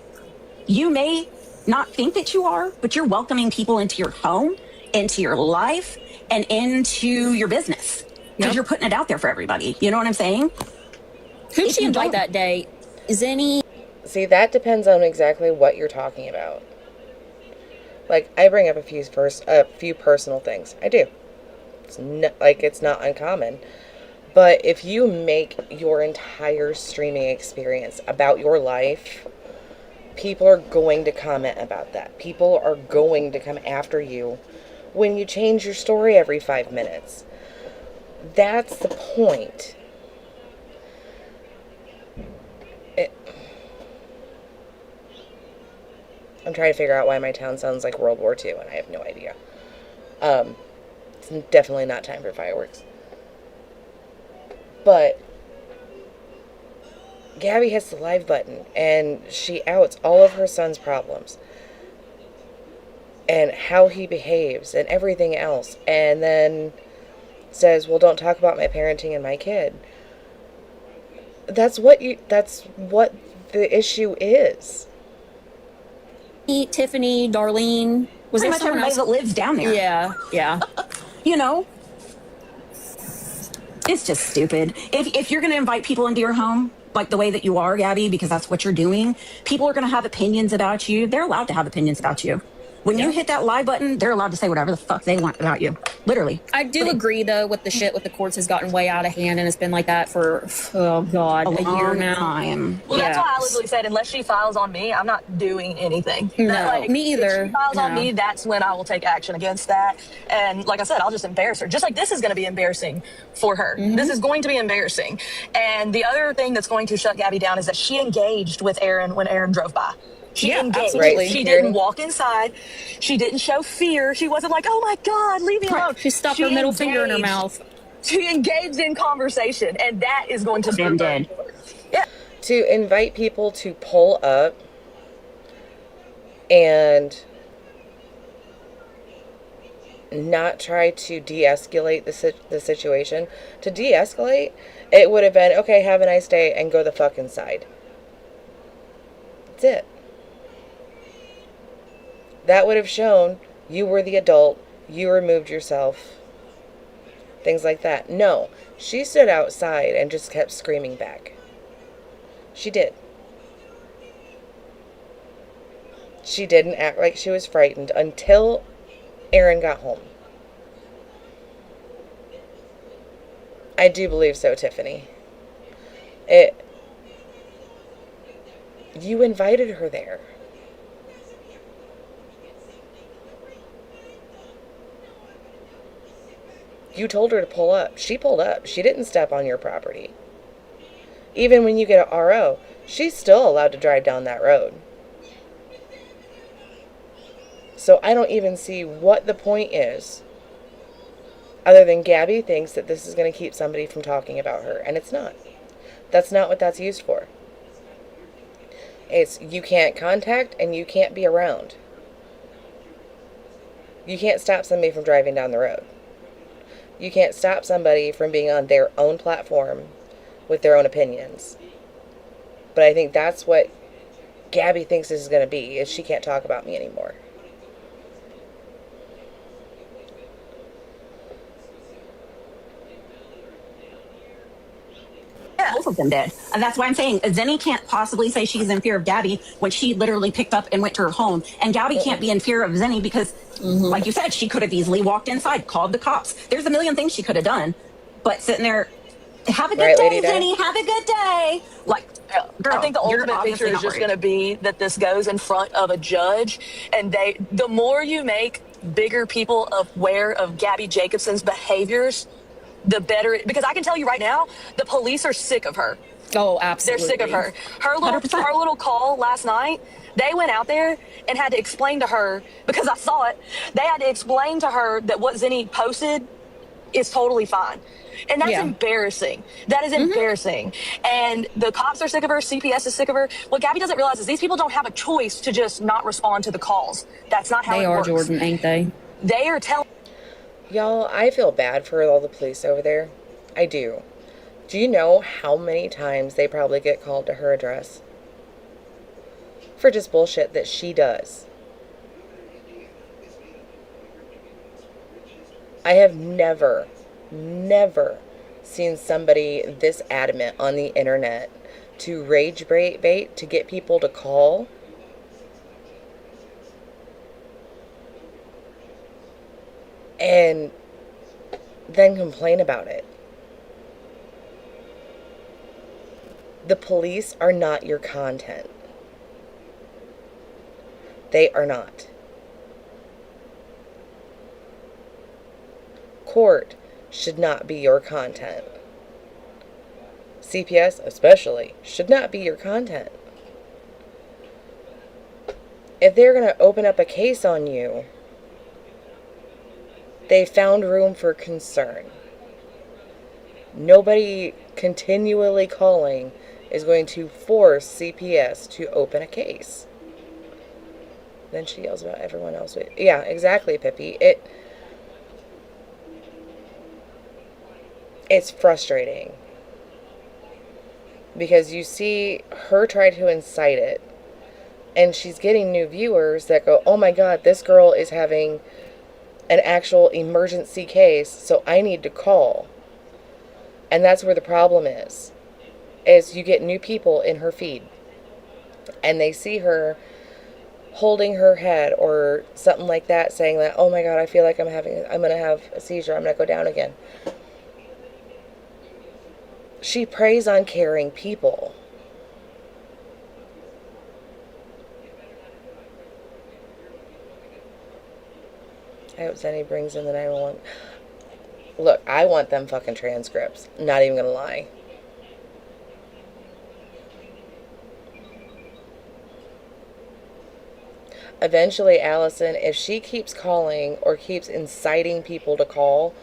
you may not think that you are, but you're welcoming people into your home, into your life, and into your business. Because you're putting it out there for everybody. You know what I'm saying? Who'd If she you invite don't- that day? Is any See, that depends on exactly what you're talking about. Like, I bring up a few personal things. I do. It's not uncommon. But if you make your entire streaming experience about your life, people are going to comment about that. People are going to come after you when you change your story every 5 minutes. That's the point. I'm trying to figure out why my town sounds like World War II, and I have no idea. It's definitely not time for fireworks. But Gabby hits the live button, and she outs all of her son's problems. And how he behaves, and everything else. And then says, well, don't talk about my parenting and my kid. That's what the issue is. Tiffany, Darlene, was Pretty there much someone everybody else? that lives down there. Yeah. You know? It's just stupid. If you're going to invite people into your home, like the way that you are, Gabby, because that's what you're doing, people are going to have opinions about you. They're allowed to have opinions about you. When you hit that live button, they're allowed to say whatever the fuck they want about you. Literally. I do agree, though, with the shit with the courts has gotten way out of hand, and it's been like that for, oh, God, a year Long now. time. Well, that's why I literally said, unless she files on me, I'm not doing anything. No, me either. If she files on No. me, that's when I will take action against that. And like I said, I'll just embarrass her. Just like this is going to be embarrassing for her. This is going to be embarrassing. And the other thing that's going to shut Gabby down is that she engaged with Aaron when Aaron drove by. She engaged. absolutely. She didn't walk inside. She didn't show fear. She wasn't like, oh my God, leave me alone. She stuffed her middle finger in her engaged. mouth. She engaged in conversation, and that is going to be Did. Yeah. To invite people to pull up and not try to de-escalate the situation. To de-escalate, it would have been, okay, have a nice day and go the fuck inside. That's it. That would have shown you were the adult, you removed yourself, things like that. No, she stood outside and just kept screaming back. She did. She didn't act like she was frightened until Aaron got home. I do believe so, Tiffany. You invited her there. You told her to pull up. She pulled up. She didn't step on your property. Even when you get an RO, she's still allowed to drive down that road. So I don't even see what the point is, other than Gabby thinks that this is going to keep somebody from talking about her, and it's not. That's not what that's used for. It's you can't contact and you can't be around. You can't stop somebody from driving down the road. You can't stop somebody from being on their own platform with their own opinions. But I think that's what Gabby thinks this is going to be, is she can't talk about me anymore. both of them did. And that's why I'm saying Zenny can't possibly say she's in fear of Gabby when she literally picked up and went to her home. And Gabby can't be in fear of Zenny because, like you said, she could have easily walked inside, called the cops. There's a million things she could have done. But sitting there, have a good day, Zenny. Have a good day. Like, girl, I think the ultimate picture is just going to be that this goes in front of a judge, and the more you make bigger people aware of Gabby Jacobson's behaviors, the better. Because I can tell you right now, the police are sick of her. Oh, absolutely. They're sick of her. Her little call last night, they went out there and had to explain to her, because I saw it, they had to explain to her that what Zenny posted is totally fine. And that's embarrassing. That is embarrassing. And the cops are sick of her. CPS is sick of her. What Gabby doesn't realize is these people don't have a choice to just not respond to the calls. That's not how it works. They are, Jordan, ain't they? They are telling... Y'all, I feel bad for all the police over there. I do. Do you know how many times they probably get called to her address? For just bullshit that she does. I have never seen somebody this adamant on the internet to rage bait to get people to call. And then complain about it. The police are not your content. They are not. Court should not be your content. CPS, especially, should not be your content. If they're going to open up a case on you, they found room for concern. Nobody continually calling is going to force CPS to open a case. Then she yells about everyone else. Yeah, exactly, Pippi. It's frustrating. Because you see her try to incite it. And she's getting new viewers that go, oh my God, this girl is having an actual emergency case, so I need to call. And that's where the problem is you get new people in her feed. And they see her holding her head or something like that, saying that, oh my God, I feel like I'm going to have a seizure. I'm going to go down again. She preys on caring people. I hope Zenny brings in the 911. Look, I want them fucking transcripts. Not even gonna lie. Eventually, Allison, if she keeps calling or keeps inciting people to call,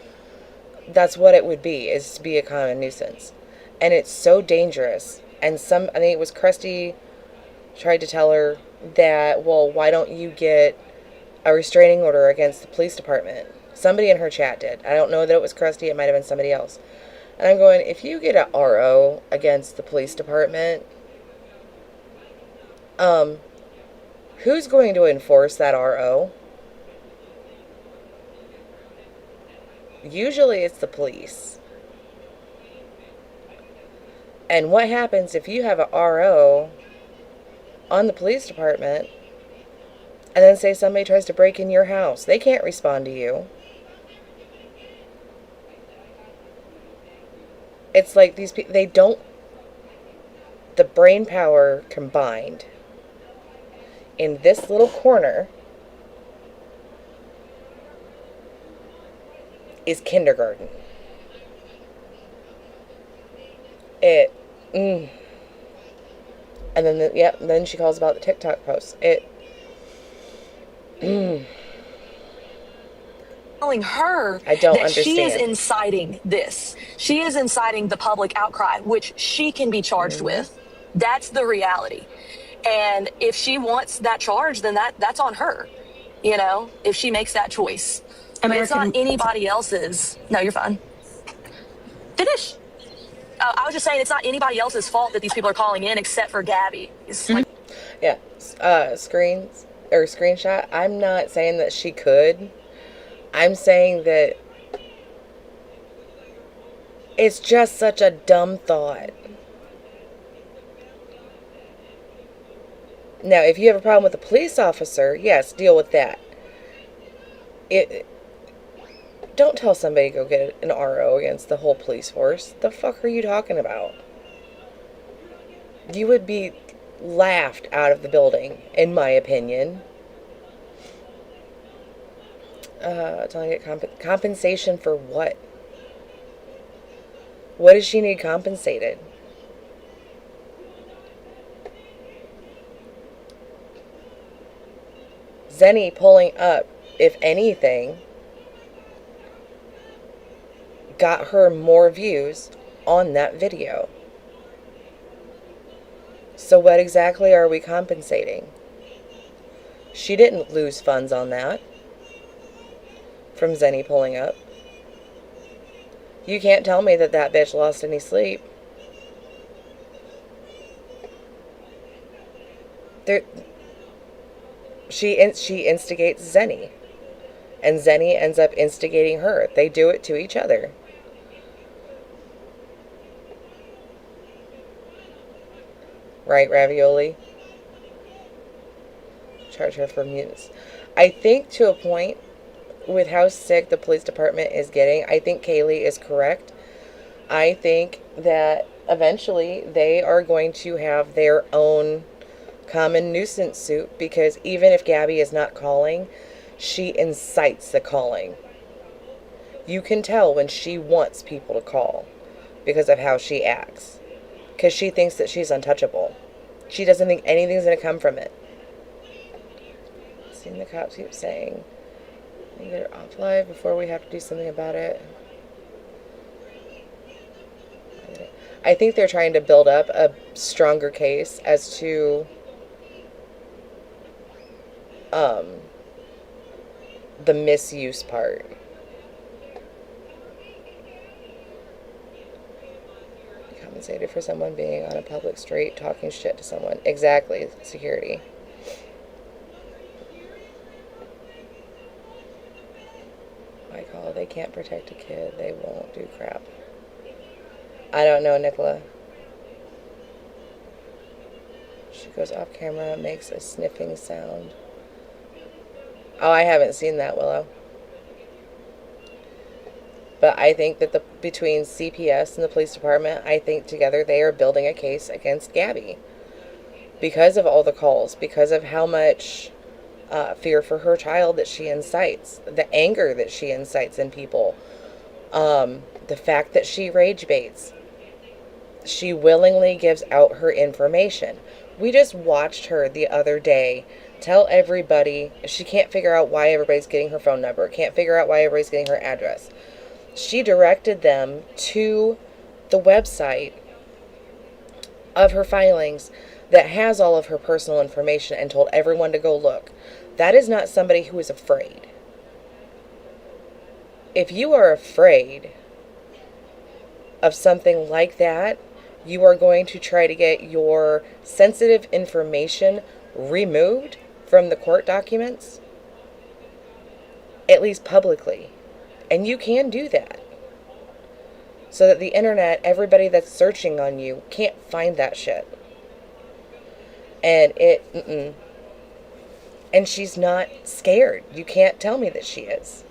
that's what it would be, is to be a kind of nuisance. And it's so dangerous. And I think it was Krusty tried to tell her that, well, why don't you get a restraining order against the police department? Somebody in her chat did. I don't know that it was Krusty. It might have been somebody else. And I'm going, if you get a RO against the police department, who's going to enforce that RO? Usually it's the police. And what happens if you have a RO on the police department and then say somebody tries to break in your house? They can't respond to you. It's like these people, they don't, the brain power combined in this little corner is kindergarten. And then, then she calls about the TikTok post. Telling her I don't that understand. she is inciting this. She is inciting the public outcry, which she can be charged with. That's the reality. And if she wants that charge, then that's on her. You know, if she makes that choice. But it's not anybody else's. No, you're fine. Finish. I was just saying it's not anybody else's fault that these people are calling in except for Gabby's. Yeah. Screenshot. I'm not saying that she could. I'm saying that it's just such a dumb thought Now, if you have a problem with a police officer, yes, deal with that. Don't tell somebody to go get an RO against the whole police force. The fuck are you talking about? You would be laughed out of the building, in my opinion. Telling it compensation for what? What does she need compensated? Zenny pulling up, if anything, got her more views on that video. So what exactly are we compensating? She didn't lose funds on that from Zenny pulling up. You can't tell me that that bitch lost any sleep. She instigates Zenny, and Zenny ends up instigating her. They do it to each other. Right, Ravioli? Charge her for mutants. I think to a point, with how sick the police department is getting, I think Kaylee is correct. I think that eventually they are going to have their own common nuisance suit, because even if Gabby is not calling, she incites the calling. You can tell when she wants people to call because of how she acts. Because she thinks that she's untouchable. She doesn't think anything's going to come from it. Seeing the cops keep saying, get her off live before we have to do something about it. I think they're trying to build up a stronger case as to the misuse part. Compensated for someone being on a public street talking shit to someone. Exactly, security. I call, they can't protect a kid. They won't do crap. I don't know, Nicola. She goes off camera, makes a sniffing sound. Oh, I haven't seen that, Willow. But I think that between CPS and the police department, I think together they are building a case against Gabby. Because of all the calls, because of how much fear for her child that she incites, the anger that she incites in people, the fact that she rage baits. She willingly gives out her information. We just watched her the other day tell everybody she can't figure out why everybody's getting her phone number, can't figure out why everybody's getting her address. She directed them to the website of her filings that has all of her personal information and told everyone to go look. That is not somebody who is afraid. If you are afraid of something like that, you are going to try to get your sensitive information removed from the court documents, at least publicly. And you can do that. So that the internet, everybody that's searching on you, can't find that shit. And and she's not scared. You can't tell me that she is.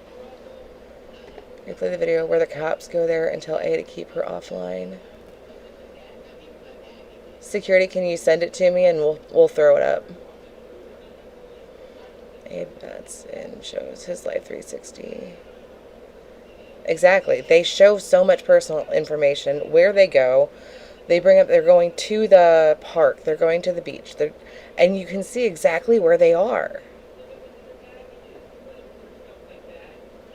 Replay the video where the cops go there and tell A to keep her offline. Security, can you send it to me and we'll throw it up. Abe that's in shows his life 360. Exactly. They show so much personal information, where they go. They bring up, they're going to the park, they're going to the beach, and you can see exactly where they are.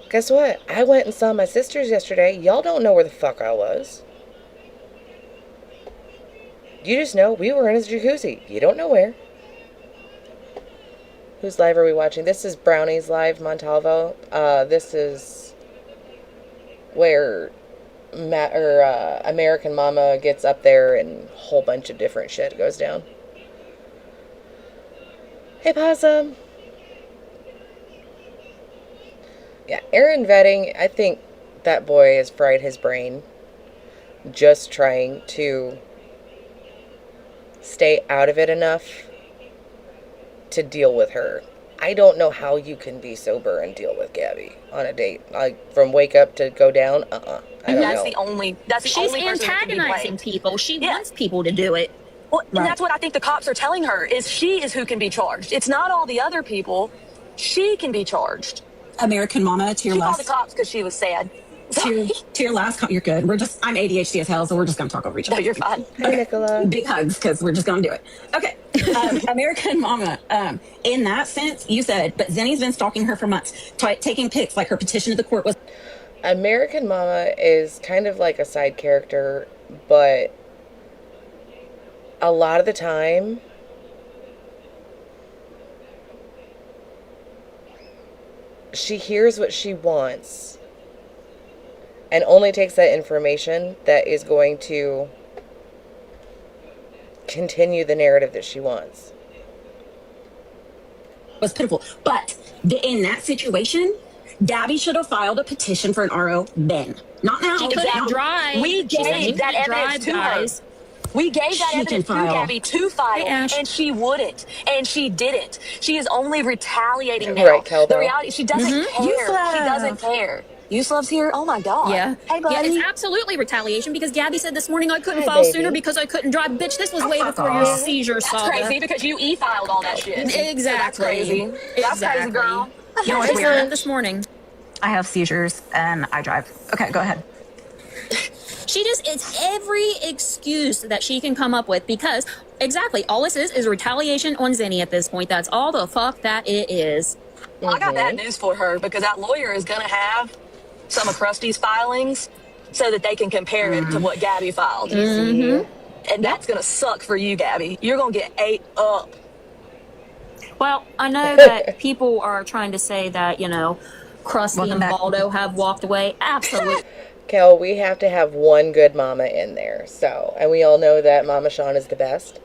Guess what? I went and saw my sisters yesterday. Y'all don't know where the fuck I was. You just know we were in a jacuzzi. You don't know where. Whose live are we watching? This is Brownie's live, Montalvo. This is where American Mama gets up there and a whole bunch of different shit goes down. Hey, Possum. Yeah, Aaron Vetting, I think that boy has fried his brain just trying to stay out of it enough to deal with her. I don't know how you can be sober and deal with Gabby on a date. Like, from wake up to go down, I don't That's know. the only. That's the She's only person that can be antagonizing blamed. people. She Yeah. wants people to do it. Well, and Right. that's what I think the cops are telling her is she is who can be charged. It's not all the other people. She can be charged. American Mama, to your She called the last, cops because she was sad. to your last, you're good. I'm ADHD as hell, so we're just gonna talk over each No, other. you're fine. Hey, Nicola. Big hugs, because we're just gonna do it. Okay. American Mama, in that sense, you said, but Zenny's been stalking her for months, taking pics, like her petition to the court was. American Mama is kind of like a side character, but a lot of the time, she hears what she wants and only takes that information that is going to continue the narrative that she wants. Was pitiful. But in that situation, Gabby should have filed a petition for an RO then. Not now. She couldn't drive. We She said she gave that couldn't evidence drive, to guys. her. We gave that She evidence to can file. Gabby to file, Hey, Ash. and she wouldn't, and she didn't. She is only retaliating now. Right, Kelbo. The reality, she doesn't care. Yusuf. She doesn't care. Yusuf's here. Oh my god. Yeah. Hey, buddy. Yeah, it's absolutely retaliation because Gabby said this morning I couldn't Hi, file baby. sooner because I couldn't drive. Bitch, this was way fuck before your off. seizure That's saga. crazy because you e-filed all that shit. Exactly. So that's crazy. That's crazy, girl. You know what's what's weird? this morning? I have seizures and I drive. Okay, go ahead. It's every excuse that she can come up with because, exactly, all this is retaliation on Zenny at this point. That's all the fuck that it is. Well, I got bad news for her because that lawyer is going to have some of Krusty's filings so that they can compare it to what Gabby filed. And that's going to suck for you, Gabby. You're going to get ate up. Well, I know that people are trying to say that, Krusty Welcome and back. Baldo have walked away. Absolutely. Kel, we have to have one good mama in there. So, and we all know that Mama Sean is the best.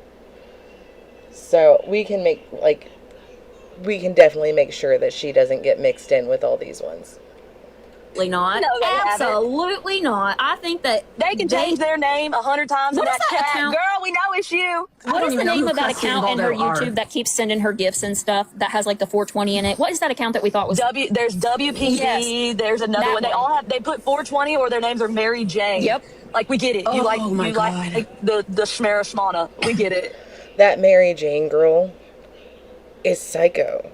So we can we can definitely make sure that she doesn't get mixed in with all these ones. Not. No, they haven't. Absolutely not. I think that They can change their name 100 times in What is that that chat. account? Girl, we know it's you. What is the even know name who of that Krusty and account in her Baldo are. YouTube that keeps sending her gifts and stuff that has like the 420 in it? What is that account that we thought was? There's WPD. Yes. There's another That one. They one. all have. They put 420 or their names are Mary Jane. Yep. Like we get it. Oh, You like my you God. like the Shmera Shmana. We get it. That Mary Jane girl is psycho.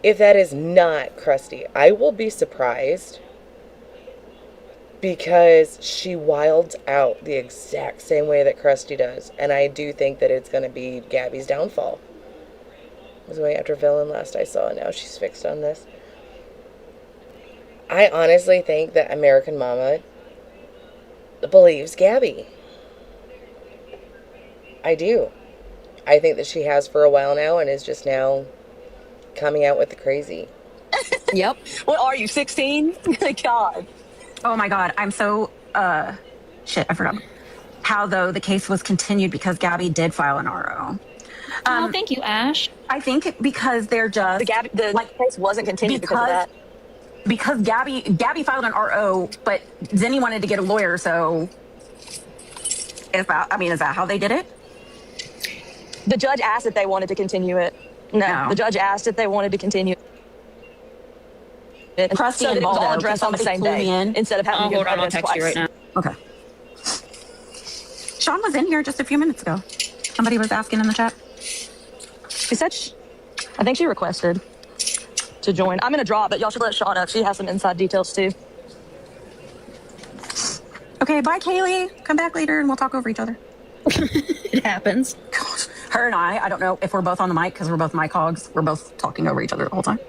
If that is not Krusty, I will be surprised because she wilds out the exact same way that Krusty does. And I do think that it's going to be Gabby's downfall. It was way after Villain last I saw, and now she's fixed on this. I honestly think that American Mama believes Gabby. I do. I think that she has for a while now and is just now coming out with the crazy. Yep. What are you, 16? God. Oh my God, I'm so, shit, I forgot. How, though, the case was continued because Gabby did file an RO. Oh, thank you, Ash. I think because they're just... The case wasn't continued because of that. Because Gabby filed an RO, but Zenny wanted to get a lawyer, so... Is that how they did it? The judge asked if they wanted to continue it. No. The judge asked if they wanted to continue it. Krusty so that and it was all Baldo, addressed can on the same somebody clue me day in? instead of having Oh, to give hold on, I'll evidence text you twice. right now. Okay. Sean was in here just a few minutes ago. Somebody was asking in the chat. She said, I think she requested to join. I'm going to drop, but y'all should let Sean up. She has some inside details too. Okay, bye, Kaylee. Come back later and we'll talk over each other. It happens. God. Her and I don't know if we're both on the mic because we're both mic hogs. We're both talking over each other the whole time.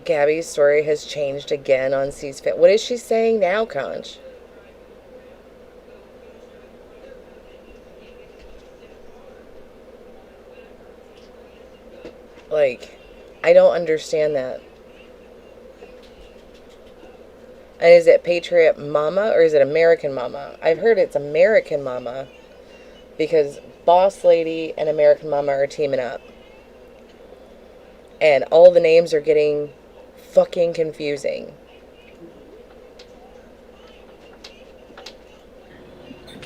Gabby's story has changed again on C's Fit. What is she saying now, Conch? Like, I don't understand that. And is it Patriot Mama or is it American Mama? I've heard it's American Mama because Boss Lady and American Mama are teaming up. And all the names are getting fucking confusing.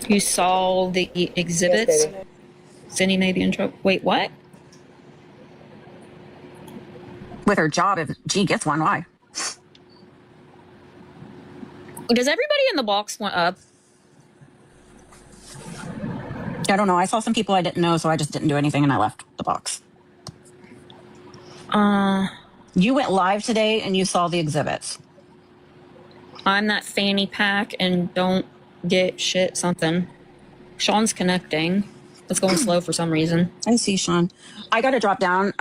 You saw the exhibits? Yes, baby. Zinni may be in trouble. Wait, what? With her job, if G gets one, why? Does everybody in the box want up? I don't know. I saw some people I didn't know, so I just didn't do anything and I left the box. You went live today and you saw the exhibits. I'm that fanny pack and don't get shit something. Sean's connecting. It's going slow for some reason. I see, Sean. I got to drop down.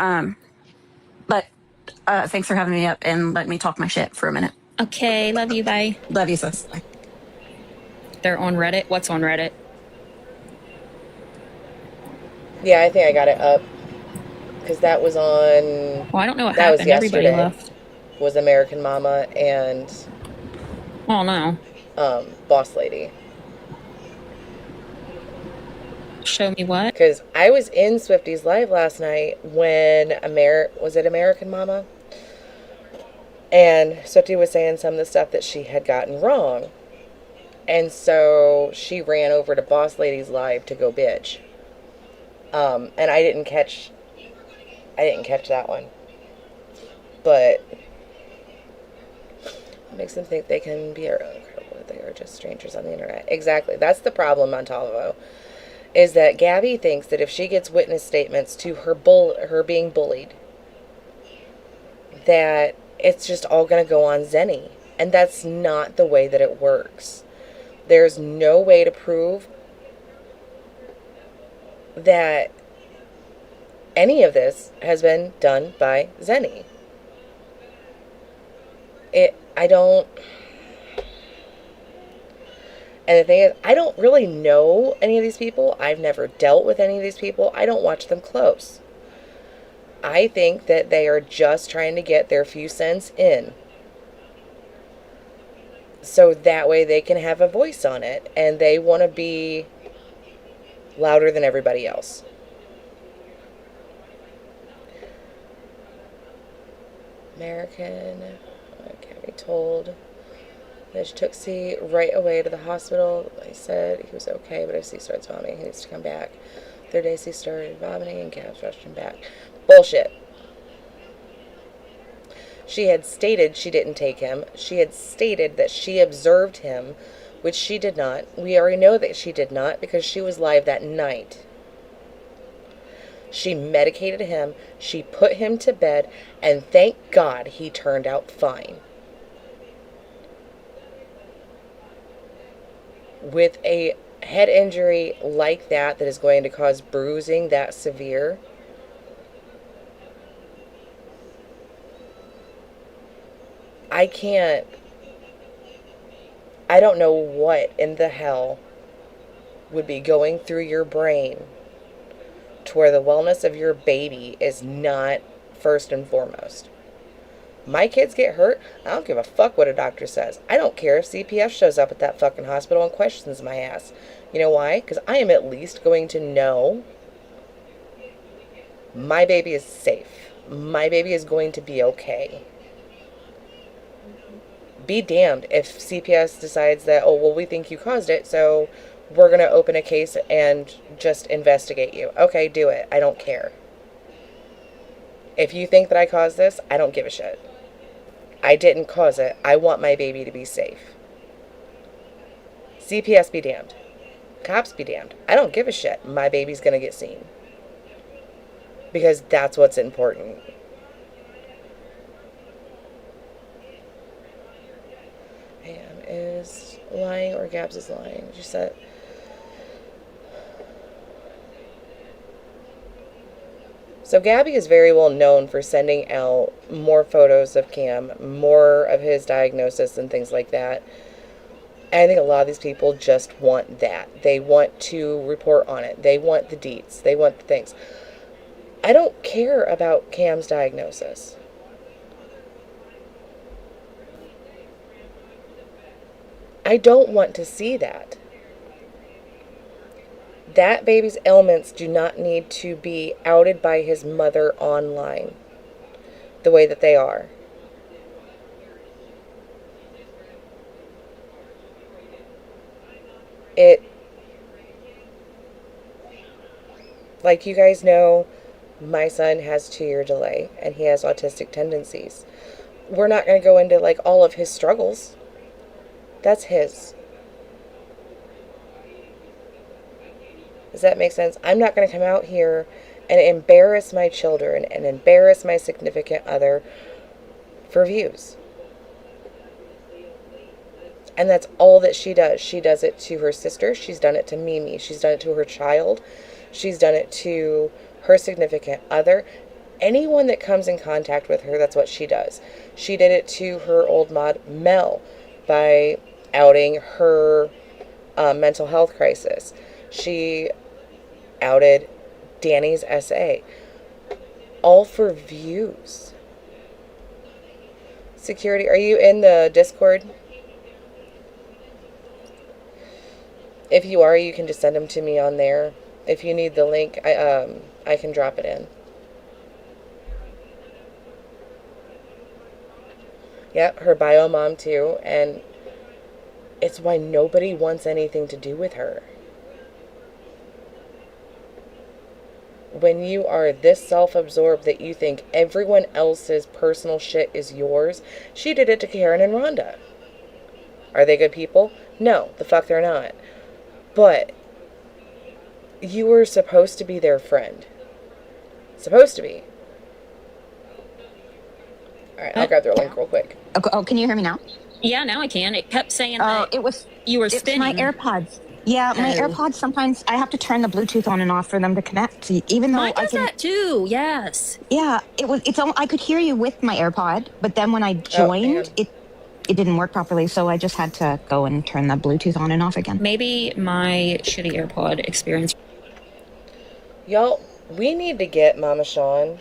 But thanks for having me up and let me talk my shit for a minute. Okay, love you, bye. Love you, sis. Bye. They're on Reddit. What's on Reddit? Yeah, I think I got it up. Because that was on... Well, I don't know what that was happened. Everybody yesterday. left. Was American Mama and Oh no. Boss Lady. Show me what? Because I was in Swifty's live last night when was it American Mama? And Swifty was saying some of the stuff that she had gotten wrong. And so she ran over to Boss Lady's live to go bitch. And I didn't catch that one. But it makes them think they can be our own incredible. They are just strangers on the internet. Exactly. That's the problem, Montalvo. Is that Gabby thinks that if she gets witness statements to her being bullied, that it's just all going to go on Zenny. And that's not the way that it works. There's no way to prove that any of this has been done by Zenny. And the thing is, I don't really know any of these people. I've never dealt with any of these people. I don't watch them close. I think that they are just trying to get their few cents in. So that way they can have a voice on it. And they want to be louder than everybody else. American, can't be told. She took C right away to the hospital. I said he was okay, but if C starts vomiting, he needs to come back. Third day, C started vomiting, and Gabs rushed him back. Bullshit. She had stated she didn't take him. She had stated that she observed him, which she did not. We already know that she did not because she was live that night. She medicated him. She put him to bed, and thank God he turned out fine. With a head injury like that is going to cause bruising that severe, I don't know what in the hell would be going through your brain to where the wellness of your baby is not first and foremost. My kids get hurt, I don't give a fuck what a doctor says. I don't care if CPS shows up at that fucking hospital and questions my ass. You know why? Because I am at least going to know my baby is safe. My baby is going to be okay. Be damned if CPS decides that, oh, well, we think you caused it, so we're going to open a case and just investigate you. Okay, do it. I don't care. If you think that I caused this, I don't give a shit. I didn't cause it. I want my baby to be safe. CPS be damned. Cops be damned. I don't give a shit. My baby's going to get seen. Because that's what's important. Pam is lying or Gabs is lying. She said... So Gabby is very well known for sending out more photos of Cam, more of his diagnosis and things like that. And I think a lot of these people just want that. They want to report on it. They want the deets. They want the things. I don't care about Cam's diagnosis. I don't want to see that. That baby's ailments do not need to be outed by his mother online the way that they are. Like, you guys know, my son has 2-year delay and he has autistic tendencies. We're not going to go into like all of his struggles. That's his. Does that make sense? I'm not going to come out here and embarrass my children and embarrass my significant other for views. And that's all that she does. She does it to her sister. She's done it to Mimi. She's done it to her child. She's done it to her significant other. Anyone that comes in contact with her, that's what she does. She did it to her old mod, Mel, by outing her mental health crisis. She outed Danny's SA. All for views. Security, are you in the Discord? If you are, you can just send them to me on there. If you need the link, I can drop it in. Yep, her bio mom too, and it's why nobody wants anything to do with her. When you are this self-absorbed that you think everyone else's personal shit is yours, she did it to Karen and Rhonda. Are they good people? No, the fuck they're not. But you were supposed to be their friend. Supposed to be. Alright, I'll grab their link real quick. Oh, can you hear me now? Yeah, now I can. It kept saying that you were it's spinning. my AirPods. Yeah, my AirPods, sometimes I have to turn the Bluetooth on and off for them to connect. Even though Mine does that too, yes. Yeah, I could hear you with my AirPod, but then when I joined, it didn't work properly, so I just had to go and turn the Bluetooth on and off again. Maybe my shitty AirPod experience. Y'all, we need to get Mama Sean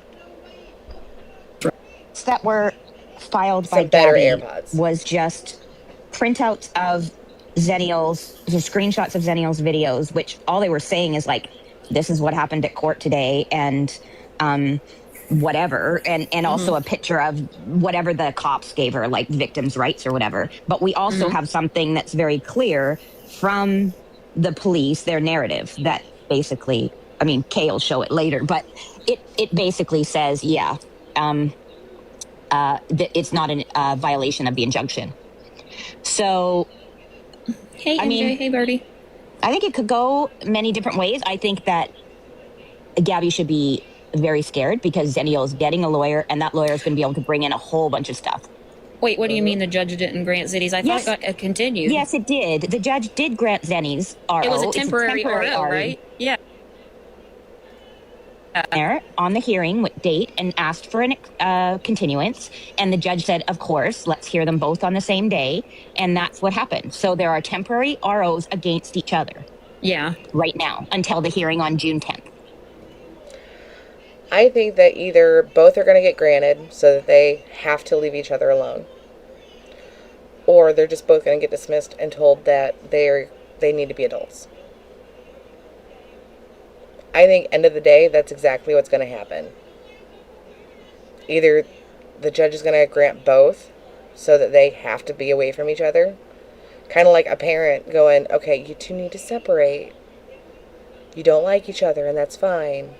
That were filed by some better Gabby AirPods. was just printouts of Zennial's, just screenshots of Zennial's videos, which all they were saying is like, this is what happened at court today, and whatever, and also a picture of whatever the cops gave her, like victims' rights or whatever. But we also have something that's very clear from the police, their narrative, that basically, I mean, Kay will show it later, but it basically says, that it's not a violation of the injunction. So, Hey, MJ, hey, Birdie. I think it could go many different ways. I think that Gabby should be very scared because Zennial is getting a lawyer, and that lawyer is going to be able to bring in a whole bunch of stuff. Wait, what do you mean the judge didn't grant Zitties? I thought it got continued. Yes, it did. The judge did grant Zenny's RO. It was a temporary RO, right? Yeah. There on the hearing with date and asked for a continuance, and the judge said, of course, let's hear them both on the same day, and that's what happened. So there are temporary ROs against each other. Yeah. Right now, until the hearing on June 10th. I think that either both are going to get granted so that they have to leave each other alone, or they're just both going to get dismissed and told that they need to be adults. I think end of the day, that's exactly what's going to happen. Either the judge is going to grant both so that they have to be away from each other. Kind of like a parent going, okay, you two need to separate. You don't like each other, and that's fine.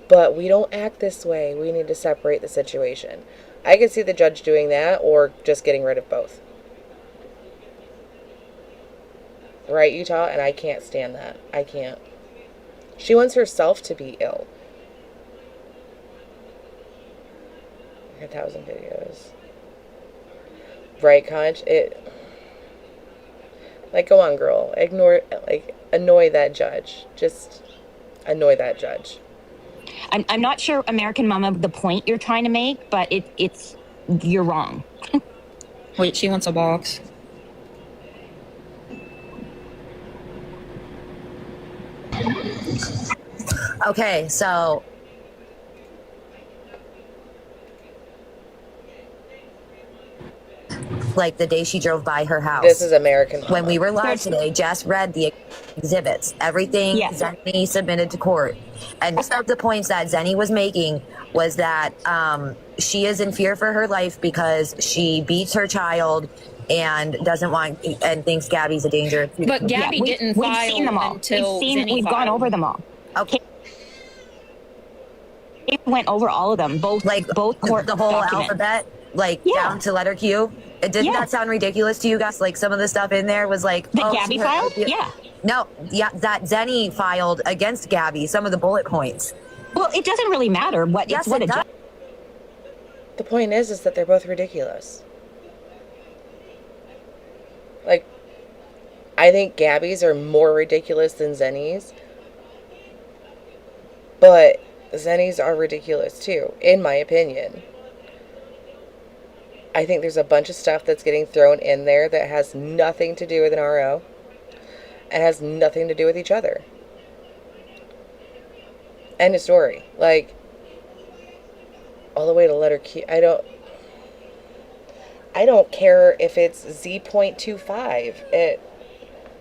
But we don't act this way. We need to separate the situation. I could see the judge doing that, or just getting rid of both. Right, Utah? And I can't stand that. I can't. She wants herself to be ill. 1,000 videos. Right, Conch? Like, go on, girl. Annoy that judge. Just annoy that judge. I'm not sure, American Mama, the point you're trying to make, but you're wrong. Wait, she wants a box. Okay, so like the day she drove by her house. This is American Mama. When we were live today, Jess read the exhibits, everything Zenny submitted to court. And most of the points that Zenny was making was that she is in fear for her life because she beats her child and doesn't want and thinks Gabby's a danger. But Gabby didn't file we've seen them all. until We've gone over them all. Okay. went over all of them, both court the whole documents. alphabet, like Yeah. down to letter Q. Didn't Yeah. that sound ridiculous to you guys? Like some of the stuff in there was like, That oh, Gabby she had- filed? Yeah. No, yeah, that Zenny filed against Gabby. Some of the bullet points. Well, it doesn't really matter what Yes, it's what it a does. judge. The point is that they're both ridiculous. Like, I think Gabby's are more ridiculous than Zenny's. But Zenny's are ridiculous too, in my opinion. I think there's a bunch of stuff that's getting thrown in there that has nothing to do with an RO and has nothing to do with each other. End of story. Like, all the way to letter Q. I don't care if it's Z.25.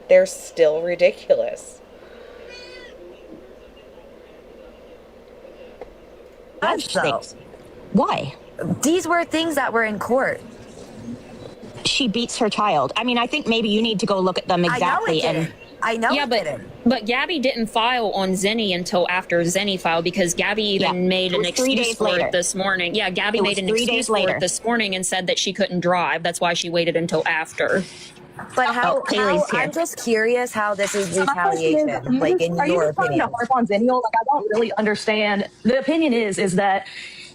They're still ridiculous. Things. Why? These were things that were in court. She beats her child. I mean, I think maybe you need to go look at them exactly. I know Yeah, it but didn't. but Gabby didn't file on Zenny until after Zenny filed because Gabby even made It an was 3 excuse days for later. it this morning. Yeah, Gabby It made was an 3 excuse days for later. it this morning and said that she couldn't drive. That's why she waited until after. But how Kaylee's here. I'm just curious how this is retaliation, like in Are you your just trying opinion. to harp on Zennial? Like, I don't really understand. The opinion is that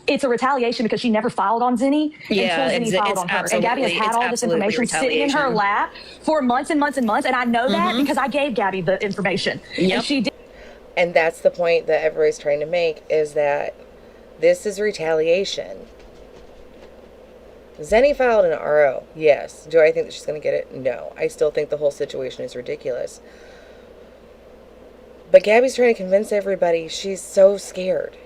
it's a retaliation because she never filed on Zenny Yeah, until Zenny it's filed on her. And Gabby has absolutely- had it's all this absolutely information sitting in her retaliation. lap for months and months and months. And I know that because I gave Gabby the information. Yep. And she did. And that's the point that everybody's trying to make, is that this is retaliation. Zenny filed an RO. Yes. Do I think that she's going to get it? No. I still think the whole situation is ridiculous. But Gabby's trying to convince everybody she's so scared.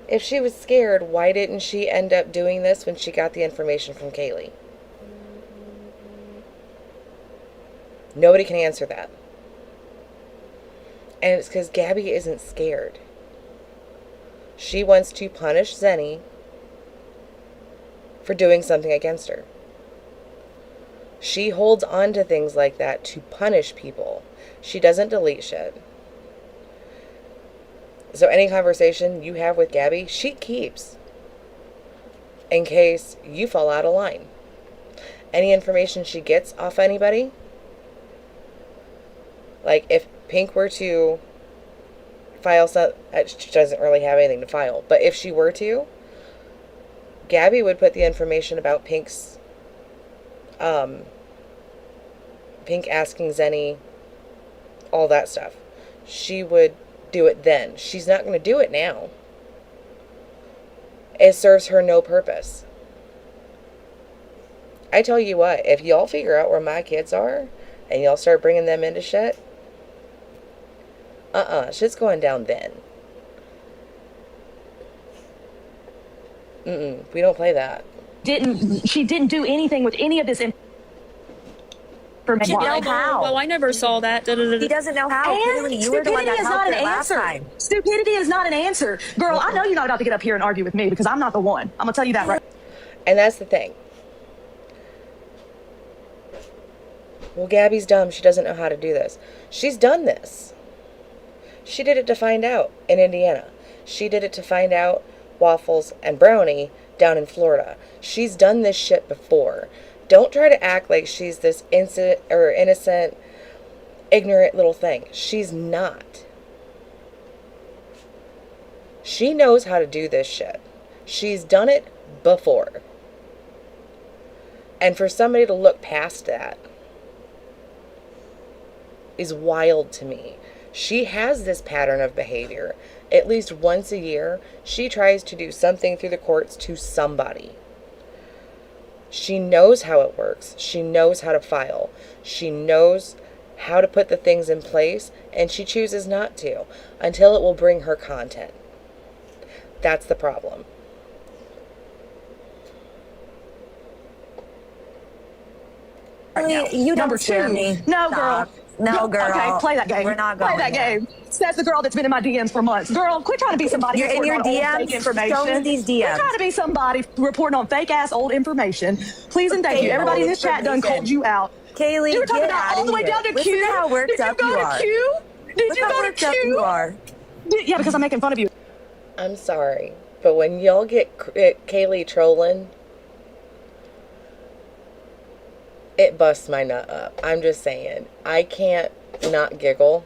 If she was scared, why didn't she end up doing this when she got the information from Kaylee? Nobody can answer that. And it's because Gabby isn't scared. She wants to punish Zenny for doing something against her. She holds on to things like that to punish people. She doesn't delete shit. So any conversation you have with Gabby, she keeps. In case you fall out of line. Any information she gets off anybody, like if Pink were to file some, she doesn't really have anything to file, but if she were to, Gabby would put the information about Pink's, Pink asking Zenny, all that stuff. She would do it then. She's not going to do it now. It serves her no purpose. I tell you what, if y'all figure out where my kids are, and y'all start bringing them into shit, shit's going down then. We don't play that. She didn't do anything with any of this information. She know how. Well, I never saw that. He doesn't know how. And Kaylee, you were the one stupidity that is not helped an her last answer. time. Stupidity is not an answer. Girl, I know you're not about to get up here and argue with me because I'm not the one. I'm going to tell you that right. And that's the thing. Well, Gabby's dumb. She doesn't know how to do this. She's done this. She did it to find out in Indiana. She did it to find out Waffles and Brownie down in Florida. She's done this shit before. Don't try to act like she's this innocent, ignorant little thing. She's not. She knows how to do this shit. She's done it before. And for somebody to look past that is wild to me. She has this pattern of behavior. At least once a year, she tries to do something through the courts to somebody. She knows how it works. She knows how to file. She knows how to put the things in place, and she chooses not to until it will bring her content. That's the problem. You Number don't scare two. me. No, girl. Stop. No, girl. Okay, play that game. We're not play going that there. game. Says the girl that's been in my DMs for months. Girl, quit trying to be somebody You're in reporting your on old DMs? fake information. Show me these DMs. Quit trying to be somebody reporting on fake ass old information. Please and thank you. Fake Everybody in old this chat done information. called you out. Kaylee, You were talking get about out all of the way here. down to Listen Q. to how worked Did you up go you to are. Q? Did Look you how go worked to up Q? you are. Yeah, because I'm making fun of you. I'm sorry. But when y'all get Kaylee trolling, it busts my nut up. I'm just saying. I can't not giggle.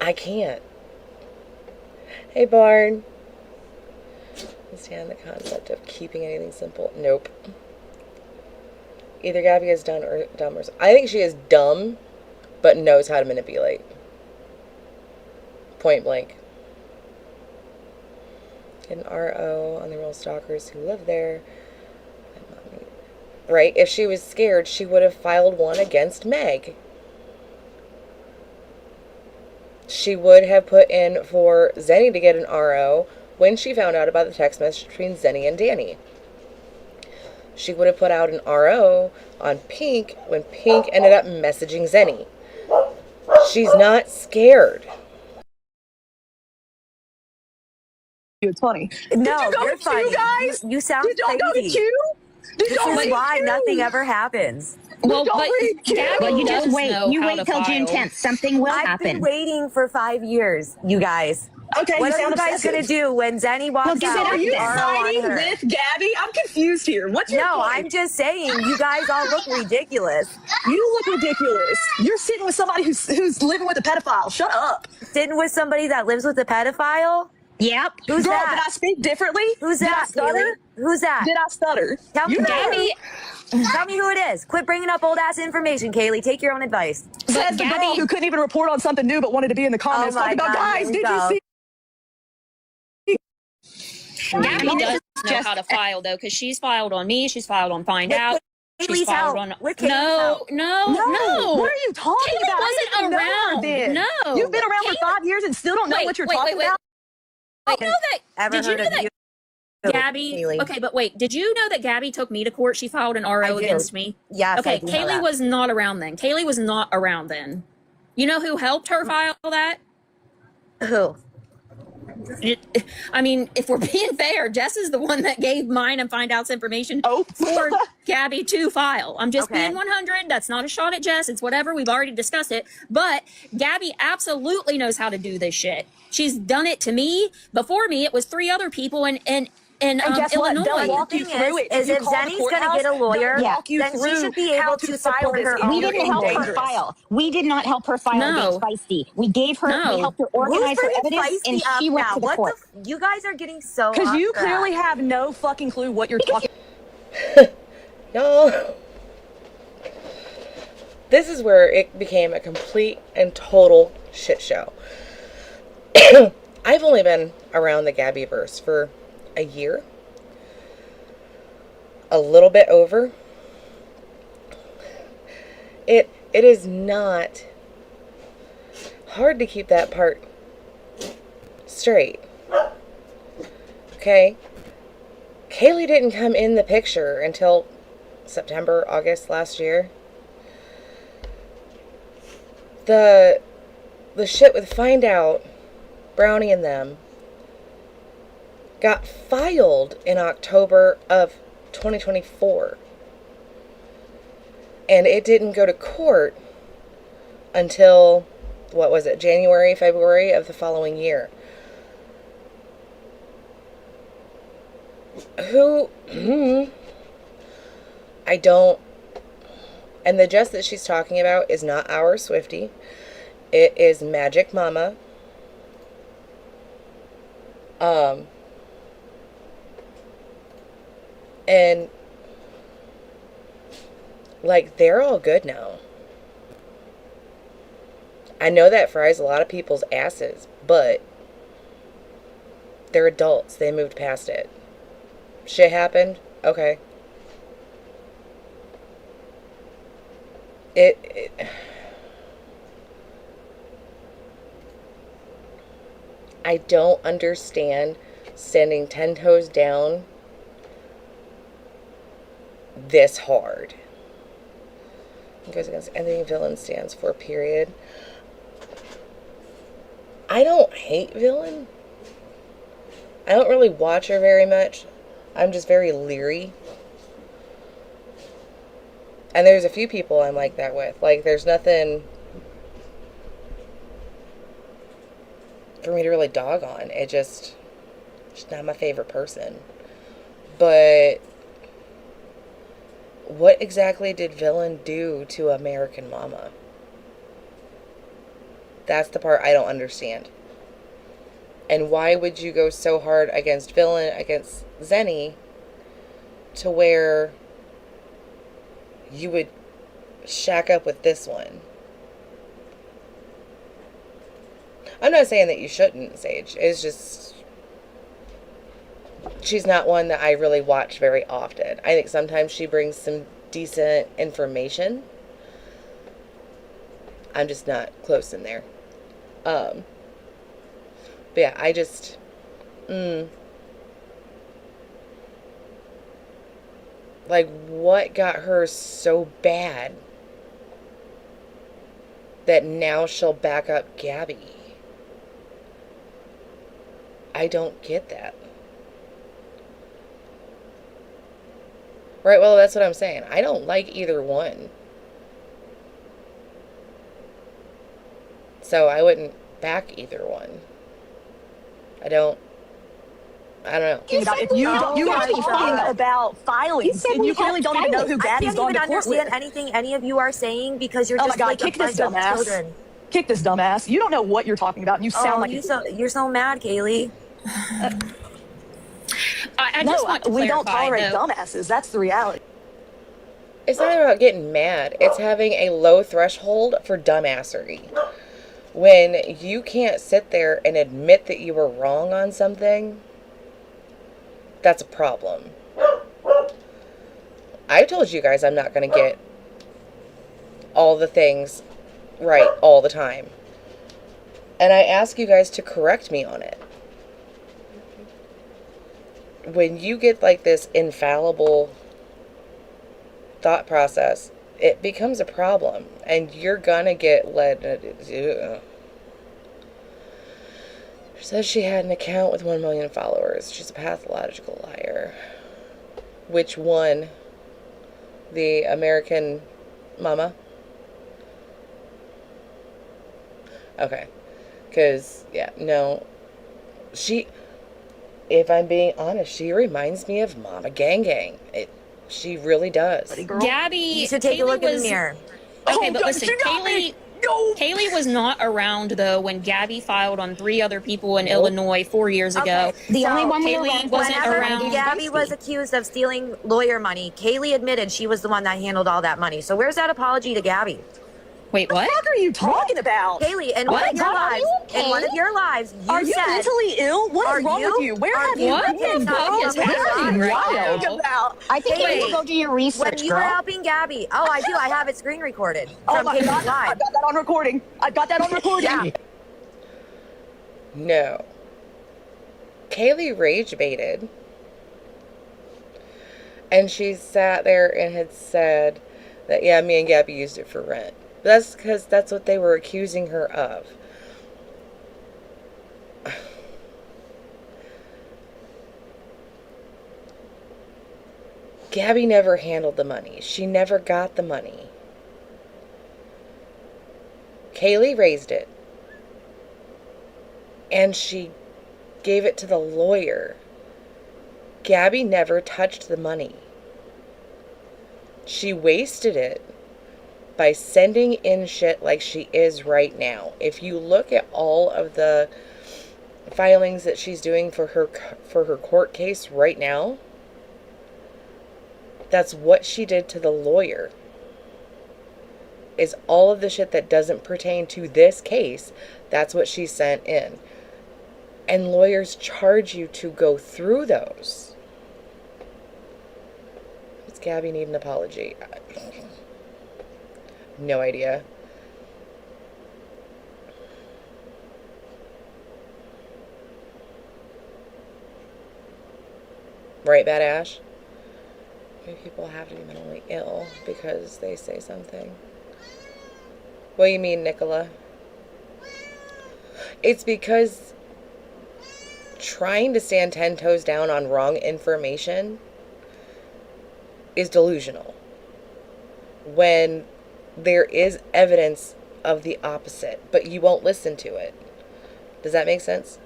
I can't. Hey, Barn. Understand the concept of keeping anything simple. Nope. Either Gabby is dumb or I think she is dumb, but knows how to manipulate. Point blank. Get an RO on the real stalkers who live there. Right? If she was scared, she would have filed one against Meg. She would have put in for Zenny to get an RO when she found out about the text message between Zenny and Danny. She would have put out an RO on Pink when Pink ended up messaging Zenny. She's not scared. It's funny. No, Did you go you're to funny. Q, guys? You sound Did y'all go to crazy. Q? Did This y'all is read why Q? nothing ever happens. Well, Don't but read Q. Gabby Well, you just does wait. know You how wait to till June file. 10th. Something will I've been happen. waiting for 5 years, you guys. Okay, What you are you sound guys obsessive. going to do when Zenny walks give it out up with Are you the then. RO on siding her? with Gabby? I'm confused here. What's your No, point? I'm just saying, you guys all look ridiculous. You look ridiculous. You're sitting with somebody who's living with a pedophile. Shut up. Sitting with somebody that lives with a pedophile? Yep. Who's Girl, that? did I speak differently? Who's Did I that, stutter? Kaylee? Who's that? Did I stutter? Tell me You who know it Gabby, is. Tell me who it is. Quit bringing up old ass information, Kaylee. Take your own advice. says the girl Gabby- who couldn't even report on something new but wanted to be in the comments Oh my talking about, God, guys, here we did you go. see? Gabby This does is know just- how to file though, because she's filed on me. She's filed on Find With Out. Kaylee's She's filed help. on. With Kaylee's No, help. no. What are you talking Kaylee about? I didn't even wasn't know her around. then. No. You've been around for Kaylee- 5 years and still don't know what you're talking about? Wait, you know that? Ever Did you heard know of that you, Gabby? Kaylee? Okay, but wait. Did you know that Gabby took me to court? She filed an I RO do. against me. Yes, Okay, I do know Kaylee that. was not around then. Kaylee was not around then. You know who helped her file that? Who? I mean, if we're being fair, Jess is the one that gave mine and Find Out's information for Gabby to file. I'm just Okay. being 100. That's not a shot at Jess. It's whatever. We've already discussed it. But Gabby absolutely knows how to do this shit. She's done it to me. Before me, it was 3 other people in guess what? Illinois. They'll walk The you thing through it. is you if call the Zenny's going to courthouse, get a lawyer, they'll walk you then she through should be how able to file support her this if own We you're didn't help her dangerous. file. We did not help her file No. against Feisty. We gave her, No. we helped her Who's organize her bringing evidence, and Feisty up she went now? to the What court. the? You guys are getting so Because you off track. clearly have no fucking clue what you're talking Y'all. This is where it became a complete and total shit show. I've only been around the Gabbyverse for a year. A little bit over. It is not hard to keep that part straight. Okay? Kaylee didn't come in the picture until September, August last year. The shit with Find Out, Brownie and them, got filed in October of 2024. And it didn't go to court until, what was it, January, February of the following year. I don't, and the Jess that she's talking about is not our Swiftie. It is Magic Mama. And like, they're all good now. I know that fries a lot of people's asses, but they're adults. They moved past it. Shit happened. Okay. It I don't understand standing 10 toes down this hard. It goes against anything villain stands for, period. I don't hate Villain. I don't really watch her very much. I'm just very leery. And there's a few people I'm like that with. Like, there's nothing... for me to really dog on. She's not my favorite person. But what exactly did Villain do to American Mama? That's the part I don't understand. And why would you go so hard against Villain, against Zenny, to where you would shack up with this one? I'm not saying that you shouldn't, Sage. It's just, she's not one that I really watch very often. I think sometimes she brings some decent information. I'm just not close in there. But yeah, I just, like, what got her so bad that now she'll back up Gabby? I don't get that. Right, well, that's what I'm saying. I don't like either one. So I wouldn't back either one. I don't know. If you are talking about filings, and you clearly don't even know who Gabby's gone to court with. I can't even understand anything any of you are saying because you're Oh just my God, like kick a this bunch of dumbass. children. Kick this dumbass. You don't know what you're talking about, and you sound like you're so mad, Kaylee. I just want to we don't clarify, tolerate dumbasses. That's the reality. It's not about getting mad. It's having a low threshold for dumbassery. When you can't sit there and admit that you were wrong on something, that's a problem. I've told you guys I'm not going to get all the things right all the time. And I ask you guys to correct me on it. When you get like this infallible thought process, it becomes a problem. And you're gonna get led. She says she had an account with 1 million followers. She's a pathological liar. Which one? The American Mama? Okay. Because, yeah, no. If I'm being honest, she reminds me of Mama Gang Gang. She really does. Gabby, You should take a look in the mirror. Okay, but listen, Kaylee was not around, though, when Gabby filed on 3 other people in Illinois 4 years ago. The only one Kaylee wasn't around. Gabby was accused of stealing lawyer money. Kaylee admitted she was the one that handled all that money. So where's that apology to Gabby? Wait, what? What the fuck are you talking about? Kaylee, in one of your lives, Are you you said, mentally ill? What is wrong with you? Where have you What been? the fuck is happening right What now? about? I think you Wait. need to go do your research, when you were helping Gabby. Oh, I do. I have it screen recorded Oh from my Kaylee's God, live. I've got that on recording. I've got that on recording. Yeah. No. Kaylee rage baited. And she sat there and had said that, yeah, me and Gabby used it for rent. That's because that's what they were accusing her of. Gabby never handled the money. She never got the money. Kaylee raised it. And she gave it to the lawyer. Gabby never touched the money. She wasted it by sending in shit like she is right now. If you look at all of the filings that she's doing for her court case right now, that's what she did to the lawyer. Is all of the shit that doesn't pertain to this case, that's what she sent in. And lawyers charge you to go through those. Does Gabby need an apology? No idea. Right, Bad Ash? Maybe people have to be mentally ill because they say something. What do you mean, Nicola? It's because trying to stand 10 toes down on wrong information is delusional. When there is evidence of the opposite, but you won't listen to it Does that make sense?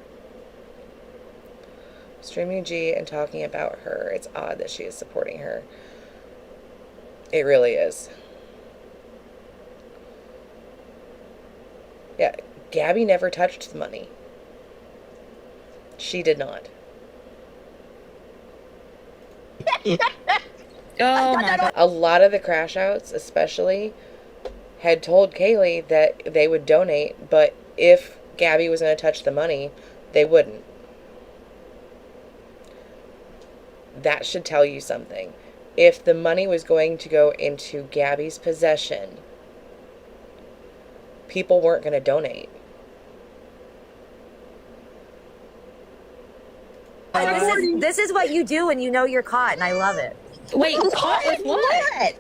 Streaming G and talking about her. It's odd that she is supporting her. It really is. Yeah, Gabby never touched the money. She did not. Oh my god. A lot of the crash outs, especially, had told Kaylee that they would donate, but if Gabby was going to touch the money, they wouldn't. That should tell you something. If the money was going to go into Gabby's possession, people weren't going to donate. This is what you do when you know you're caught, and I love it. Wait, caught with what?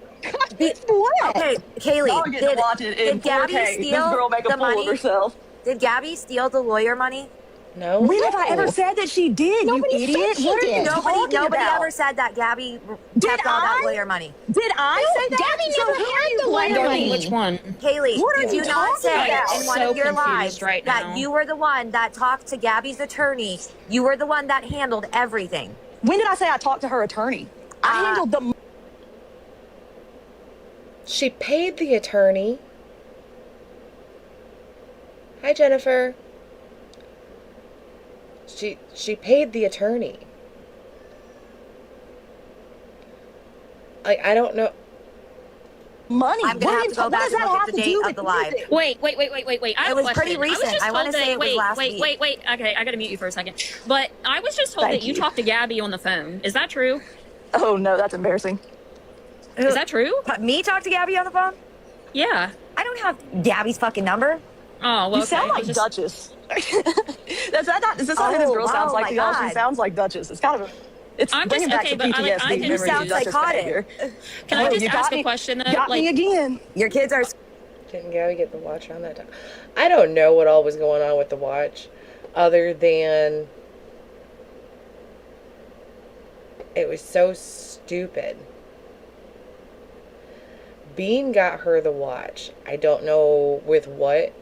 What? Okay, Kaylee, Y'all get to watch it in did Gabby 4K. steal This girl make a the fool money? of herself. Did Gabby steal the lawyer money? No. When have I ever said that she did, Nobody you said idiot? she What are did. you talking Nobody about? ever said that Gabby Did kept all that I? lawyer money. Did I say that? Gabby So never who are had you the lawyer blaming? money. Which one? Kaylee, What are did you you not talking say about? that I'm in one so of your confused lives right that now. you were the one that talked to Gabby's attorney? You were the one that handled everything. When did I say I talked to her attorney? I handled the She paid the attorney. Hi, Jennifer. She paid the attorney. I don't know. money. I'm gonna have to go What back does and that look at have the to date do of with the live. anything? Wait. I have It was a pretty question. recent. just I wanna told say that- it was last week. Wait. Okay, I gotta mute you for a second. But I was just told Thank that you you. talked to Gabby on the phone. Is that true? Oh no, that's embarrassing. Is that true? Me talk to Gabby on the phone? Yeah. I don't have Gabby's fucking number. Oh, well, You okay. sound I like was Duchess. Is that not who this girl sounds like my to y'all? She God. sounds like Duchess. It's kind of it's I'm bringing just- back okay, the but I PTSD can- You memories sound of Duchess psychotic. behavior. Can I Oh, just you got ask a me- question though? Got me again. Your kids are Didn't Gabby get the watch around that time? I don't know what all was going on with the watch, other than it was so stupid. Bean got her the watch. I don't know with what.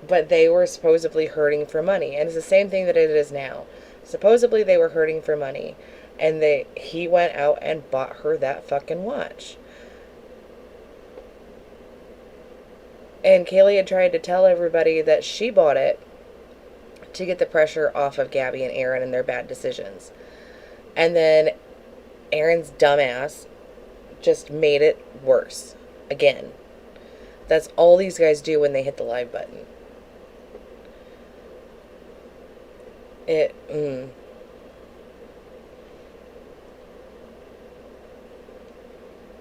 But they were supposedly hurting for money, and it's the same thing that it is now. Supposedly they were hurting for money, and he went out and bought her that fucking watch. And Kaylee had tried to tell everybody that she bought it to get the pressure off of Gabby and Aaron and their bad decisions. And then Aaron's dumbass just made it worse. Again. That's all these guys do when they hit the live button.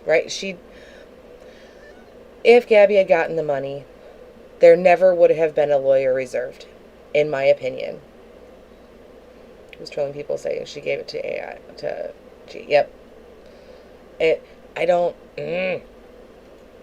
Right? If Gabby had gotten the money, there never would have been a lawyer reserved, in my opinion. I was trolling people saying she gave it to AI, yep. I don't,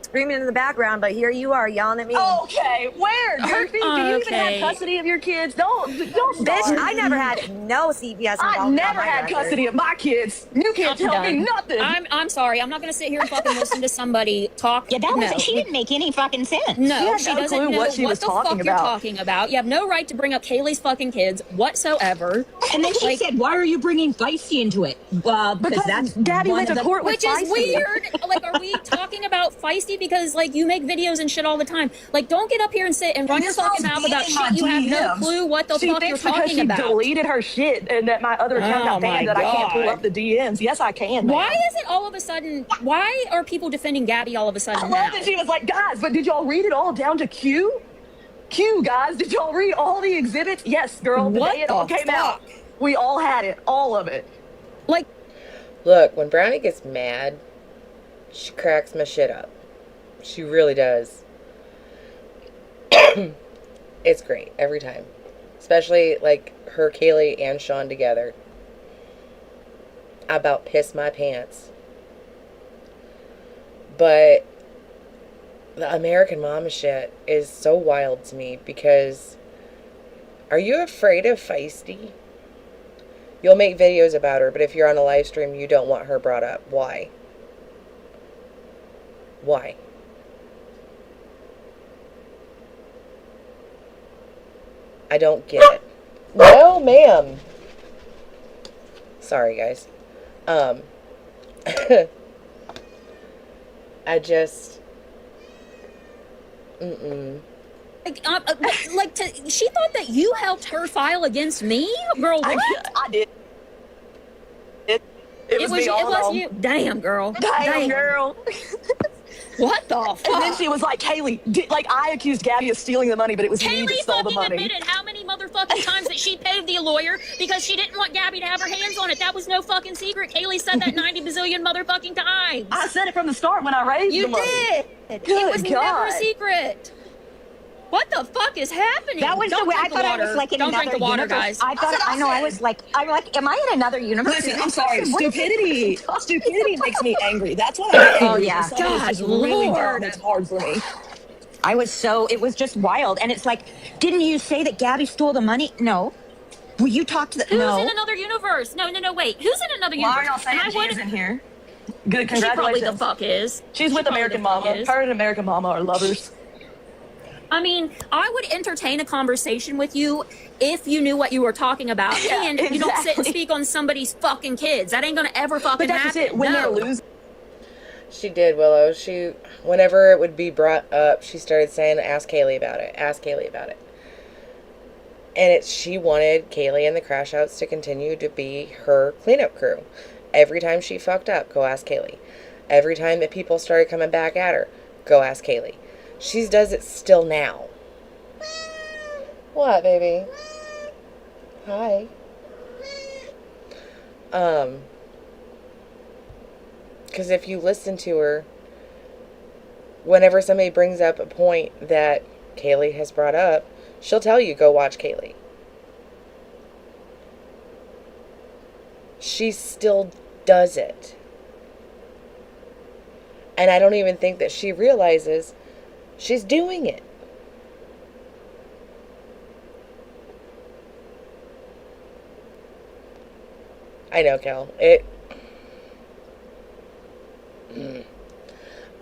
screaming in the background, but here you are yelling at me. Okay, where, Durfee? Do you even have Okay. custody of your kids? Don't Bitch, start. I never had no CPS I involved never on my had record. custody of my kids. You can't tell me done. nothing. I'm sorry. I'm not going to sit here and fucking listen to somebody talk. Yeah, that no. wasn't. She didn't make any fucking sense. No, had she no doesn't clue know what she was the talking fuck you're about. talking about. You have no right to bring up Kaylee's fucking kids whatsoever. And then she Like- said, "Why are you bringing Feisty into it?" Because that's Gabby one went of to the- court with Which is Feisty. weird. Like, are we talking about Feisty because, like, you make videos and shit all the time? Like, don't get up here and sit and run your This fucking girl's mouth about reading my shit you have no DMs. clue what the She fuck you're thinks because talking she about. deleted her shit and that my other account Oh got banned my that I can't pull God. up the DMs. Yes, I can. Why ma'am. is it all of a sudden? Why are people defending Gabby all of a sudden I now? love that she was like, guys, but did y'all read it all down to Q? Q, guys, did y'all read all the exhibits? Yes, girl. The What day it all the came out, fuck? we all had it, all of it. Like, look, when Brownie gets mad, she cracks my shit up. She really does. It's great every time. Especially like her, Kaylee, and Sean together. I about piss my pants. But the American Mama shit is so wild to me because are you afraid of Feisty? You'll make videos about her, but if you're on a live stream, you don't want her brought up. Why? Why? I don't get it. No, ma'am. Sorry, guys. I just... She thought that you helped her file against me? Girl, what? I did. It was me all It was along. you. Damn, girl. Damn, girl. What the fuck? And then she was like, Kaylee, I accused Gabby of stealing the money, but it was me that Kaylee stole the fucking money. admitted how many motherfucking times that she paid the lawyer because she didn't want Gabby to have her hands on it. That was no fucking secret. Kaylee said that 90 bazillion motherfucking times. I said it from the start when I raised the money. You did. It was never a secret. What the fuck is happening? That was Don't the way I drink thought water. I was like in Don't another drink the water, universe. guys. I thought I know. I was like, I'm like, am I in another universe? Listen, I'm sorry. What is Stupidity. Stupidity makes me angry. That's what I get angry. yeah. When someone is just really dumb. It's hard for me. I was so, it was just wild. And it's like, didn't you say that Gabby stole the money? No. Will you talk to the, Who's in another universe? No, wait. Who's in another universe? Why are y'all saying she's in here? Good, She probably congratulations. the fuck is. She's with American Mama. Her and American Mama are lovers. I mean, I would entertain a conversation with you if you knew what you were talking about, Yeah, and you don't sit and exactly. speak on somebody's fucking kids. That ain't gonna ever fucking But that's happen. just it. When No. they're losing. She did, Willow. Whenever it would be brought up, she started saying, ask Kaylee about it. Ask Kaylee about it. And she wanted Kaylee and the Crash Outs to continue to be her cleanup crew. Every time she fucked up, go ask Kaylee. Every time that people started coming back at her, go ask Kaylee. She does it still now. What, baby? Hi. Because if you listen to her, whenever somebody brings up a point that Kaylee has brought up, she'll tell you, go watch Kaylee. She still does it. And I don't even think that she realizes she's doing it. I know, Kel.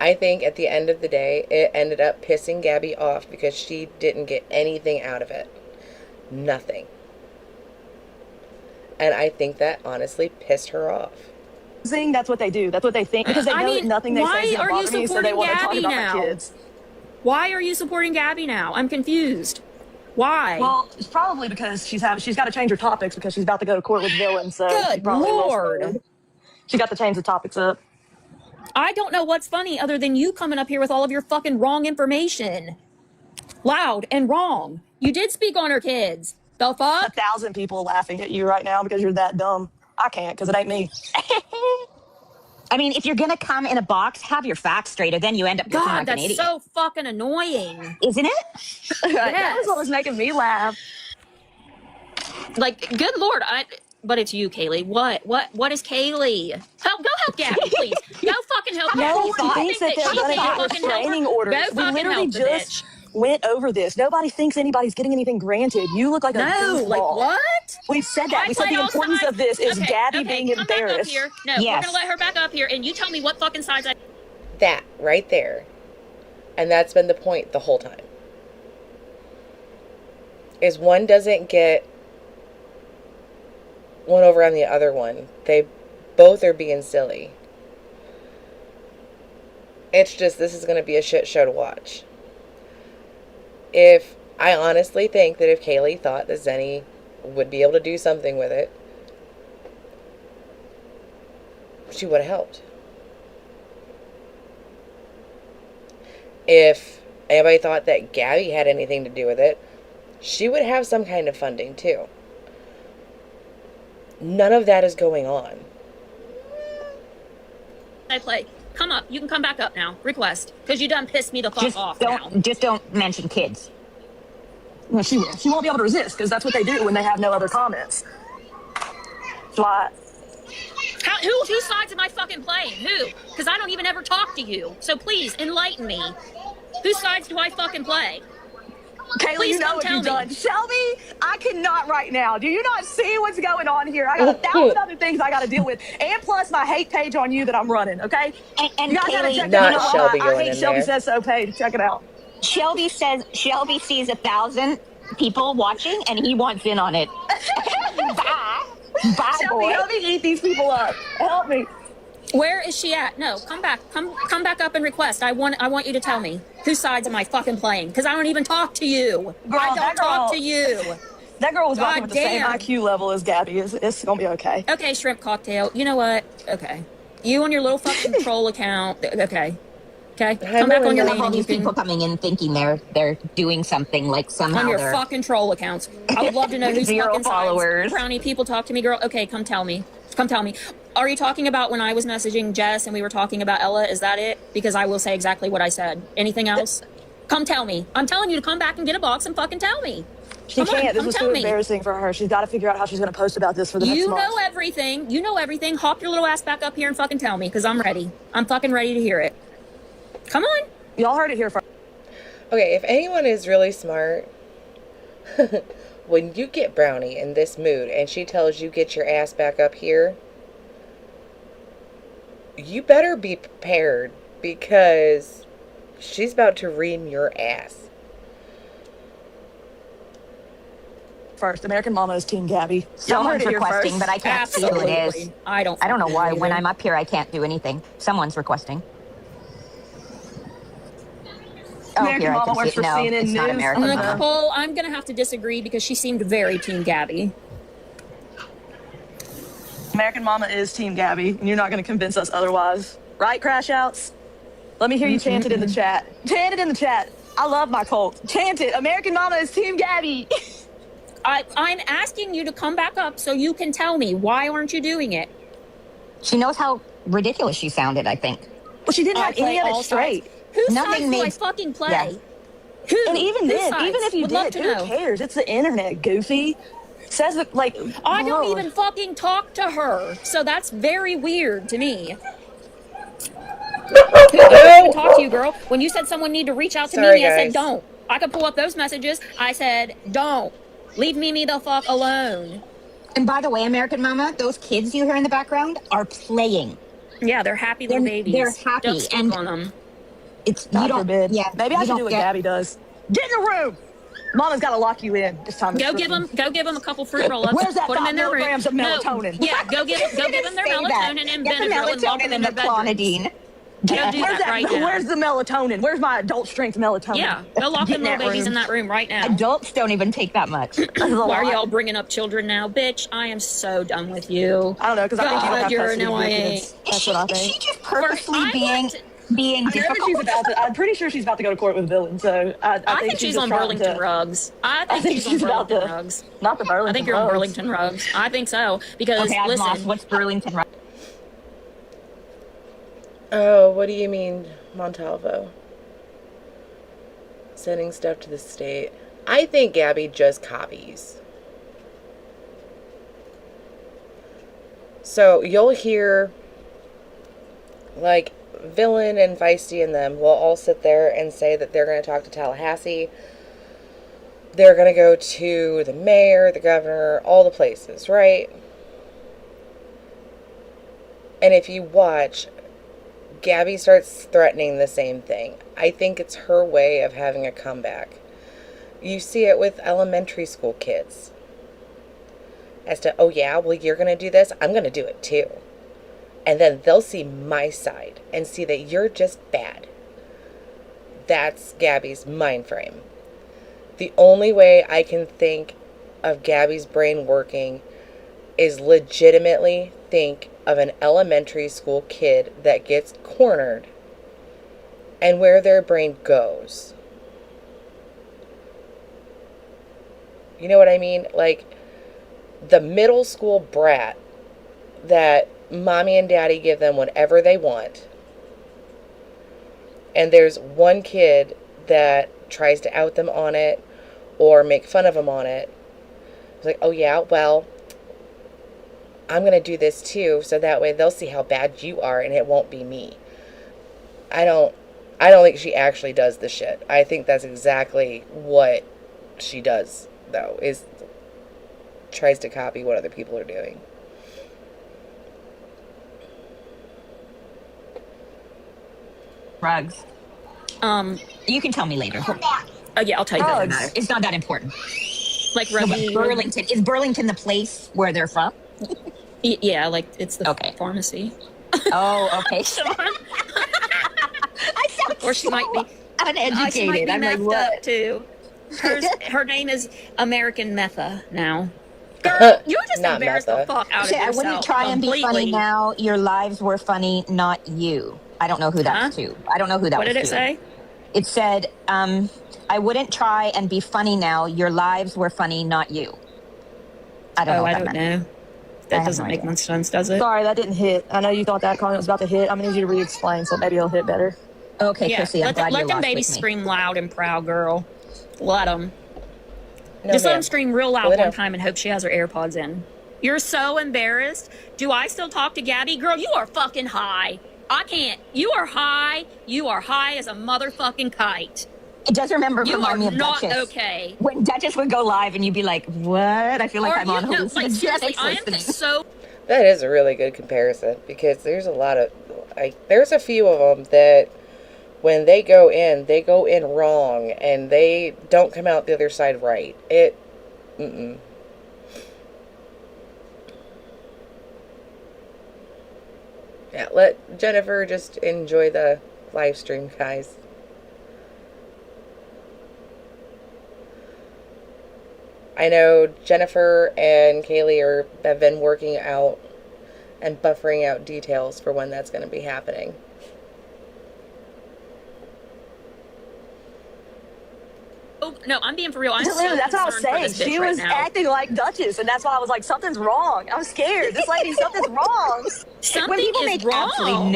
I think at the end of the day, it ended up pissing Gabby off because she didn't get anything out of it. Nothing. And I think that honestly pissed her off. That's what they do. That's what they think. Because they know that nothing they say is going to bother me, so they want to talk about my kids. Why are you supporting Gabby now? I'm confused. Why? Well, it's probably because she's got to change her topics because she's about to go to court with villains. So Good Lord. She got to change the topics up. I don't know what's funny other than you coming up here with all of your fucking wrong information. Loud and wrong. You did speak on her kids. The fuck? 1,000 people laughing at you right now because you're that dumb. I can't because it ain't me. I mean, if you're going to come in a box, have your facts straight, or then you end up looking God, like an that's idiot. so fucking annoying. Isn't it? That was what was making me laugh. Like, good Lord, but it's you, Kaylee. What is Kaylee? Go help Gabby, please. Go fucking help Gabby. Nobody thinks that they're going to get restraining orders. We literally just went over this. Nobody thinks anybody's getting anything granted. You look like a goofball. Like what? We've said that. We said the importance of this is Gabby being embarrassed. Back up here. No, we're gonna let her back up here, and you tell me what fucking size I. That right there, and that's been the point the whole time. Is one doesn't get one over on the other one. They both are being silly. It's just, this is going to be a shit show to watch. I honestly think that if Kaylee thought that Zenny would be able to do something with it, she would have helped. If anybody thought that Gabby had anything to do with it, she would have some kind of funding too. None of that is going on. I play. Come up. You can come back up now. Request. Because you done pissed me the fuck off now. Just don't mention kids. Well, she will. She won't be able to resist because that's what they do when they have no other comments. That's why. Whose sides am I fucking playing? Who? Because I don't even ever talk to you. So please, enlighten me. Whose sides do I fucking play? Kaylee, Please you know come what tell you've me. done. Shelby, I cannot right now. Do you not see what's going on here? I got 1,000 other things I got to deal with. And plus my hate page on you that I'm running, okay? And you guys gotta Kaylee, check Not that out. Shelby I going hate in Shelby there. Says So page. Check it out. Shelby sees 1,000 people watching, and he wants in on it. Bye. Bye, Shelby, boy. help me eat these people up. Help me. Where is she at? No, come back. Come back up and request. I want you to tell me whose sides am I fucking playing? Because I don't even talk to you. Girl, I don't that talk girl- to you. That girl was walking God with the same damn. IQ level as Gabby. It's gonna be okay. Okay, shrimp cocktail. You know what? Okay. You on your little fucking troll account. Okay. Okay. Come back on your I main have all and you these people can coming in thinking they're doing something, like somehow on your they're fucking troll accounts. I would love to know who's Zero fucking followers. sides. Brownie people talk to me, girl. Okay, come tell me. Come tell me. Are you talking about when I was messaging Jess and we were talking about Ella? Is that it? Because I will say exactly what I said. Anything else? Come tell me. I'm telling you to come back and get a box and fucking tell me. She Come on, can't. This come is tell too me. embarrassing for her. She's got to figure out how she's gonna post about this for the next You month. know everything. You know everything. Hop your little ass back up here and fucking tell me because I'm ready. I'm fucking ready to hear it. Come on. Y'all heard it here first. Okay, if anyone is really smart, when you get Brownie in this mood and she tells you get your ass back up here, you better be prepared because she's about to ream your ass. First, American Mama is Team Gabby. Y'all heard someone's it here requesting, first. but I can't see who it Absolutely. is. I don't I don't know fucking why. either. When I'm up here, I can't do anything. Someone's requesting. Oh, American here I Mama can works see for it. No, CNN it's not News. American Mama. Nicole, I'm gonna have to disagree because she seemed very Team Gabby. American Mama is Team Gabby, and you're not gonna convince us otherwise, right? Crash outs. Let me hear you chant it in the chat. Chant it in the chat. I love my cult. Chant it. American Mama is Team Gabby. I'm asking you to come back up so you can tell me why aren't you doing it? She knows how ridiculous she sounded, I think. Well, she didn't I have any play of it all straight. sides. Whose Nothing sides do I made- fucking play? Yeah. Who? And even Whose then, sides? even if you Would love did, to who know. cares? It's the internet, goofy. Says that, like, I don't bro. even fucking talk to her, so that's very weird to me. I don't even talk to you, girl. When you said someone need to reach out to Sorry, Mimi, I said guys. don't. I could pull up those messages. I said don't. Leave Mimi the fuck alone. And by the way, American Mama, those kids you hear in the background are playing. Yeah, they're happy little babies. They're happy, Don't sleep and- on them. It's God you don't. forbid. Yeah, Maybe I you should don't do what get- Gabby does. Get in the room. Mama's got to lock you in this time. Go give them a couple fruit roll-ups. Where's that Put them 5 in their room. milligrams of melatonin? No, yeah, go give them their Say that. melatonin and Get the Benadryl and lock melatonin them in and their the bedrooms. clonidine. Go do Where's that right now. Where's the melatonin? Where's my adult strength melatonin? Yeah, go lock Get them little babies in that room right now. Adults don't even take that much. Why are y'all bringing up children now? Bitch, I am so done with you. I don't know, because I think you don't God, have you're custody an of your annoying. kids. That's what I Is think. she just purposely I being want- being I know that she's about to, I'm pretty sure she's about to go to court with a villain, so I I think she's just on trying Burlington to, rugs. I I think she's on about Burlington to, rugs. not the Burlington I think you're on Rugs. Burlington rugs. I think so. Because, Okay, I'm lost. listen, What's Burlington? Oh, what do you mean, Montalvo? Sending stuff to the state. I think Gabby just copies. So you'll hear, like, Villain and Feisty and them will all sit there and say that they're going to talk to Tallahassee. They're going to go to the mayor, the governor, all the places, right? And if you watch, Gabby starts threatening the same thing. I think it's her way of having a comeback. You see it with elementary school kids. As to, oh yeah, well you're going to do this, I'm going to do it too. And then they'll see my side and see that you're just bad. That's Gabby's mind frame. The only way I can think of Gabby's brain working is legitimately think of an elementary school kid that gets cornered and where their brain goes. You know what I mean? Like the middle school brat that mommy and daddy give them whatever they want. And there's one kid that tries to out them on it or make fun of them on it. It's like, oh yeah, well, I'm going to do this too, so that way they'll see how bad you are and it won't be me. I don't think she actually does the shit. I think that's exactly what she does, though, is tries to copy what other people are doing. Rugs. You can tell me later. Oh yeah, I'll tell you Oh, that. it's not that important. Like No, but Rugby. Burlington, is Burlington the place where they're from? Yeah, like it's the Okay. pharmacy. Oh, okay. Come on. I sound Or she so might be. uneducated. She might be I'm like, methed what? up too. Her name is American Metha now. Girl, you just Not embarrassed the Metha. fuck out of Say, I yourself. wouldn't try and be funny completely. now. Your lives were funny, not you. I don't know who that's Huh? to. I don't know who that What was did it to. say? It said, I wouldn't try and be funny now. Your lives were funny, not you. I don't know what I that don't meant. know. I That have doesn't no make idea. much sense, does it? Sorry, that didn't hit. I know you thought that comment was about to hit. I'm gonna need you to re-explain, so maybe it'll hit better. Okay, Yeah, Chrissy, I'm glad let you're them lost babies with me. scream loud and proud, girl. Let them. No, Just let ma'am. them scream real loud Let one her- time and hope she has her AirPods in. You're so embarrassed. Do I still talk to Gabby? Girl, you are fucking high. I can't. You are high. You are high as a motherfucking kite. It does You are remind me of not Duchess. okay. When Duchess would go live and you'd be like, what? I feel like Or I'm on no, like seriously, hallucinogenics I listening. am so That is a really good comparison because there's a lot of, there's a few of them that when they go in wrong and they don't come out the other side right. Yeah, let Jennifer just enjoy the live stream, guys. I know Jennifer and Kaylee have been working out and buffering out details for when that's going to be happening. no, I'm being for real. I'm so Literally, that's what I was concerned for saying. this bitch She right was now. acting like Duchess, and that's why I was like, something's wrong. I'm scared. This lady, something's wrong. When Something people is make wrong. absolutely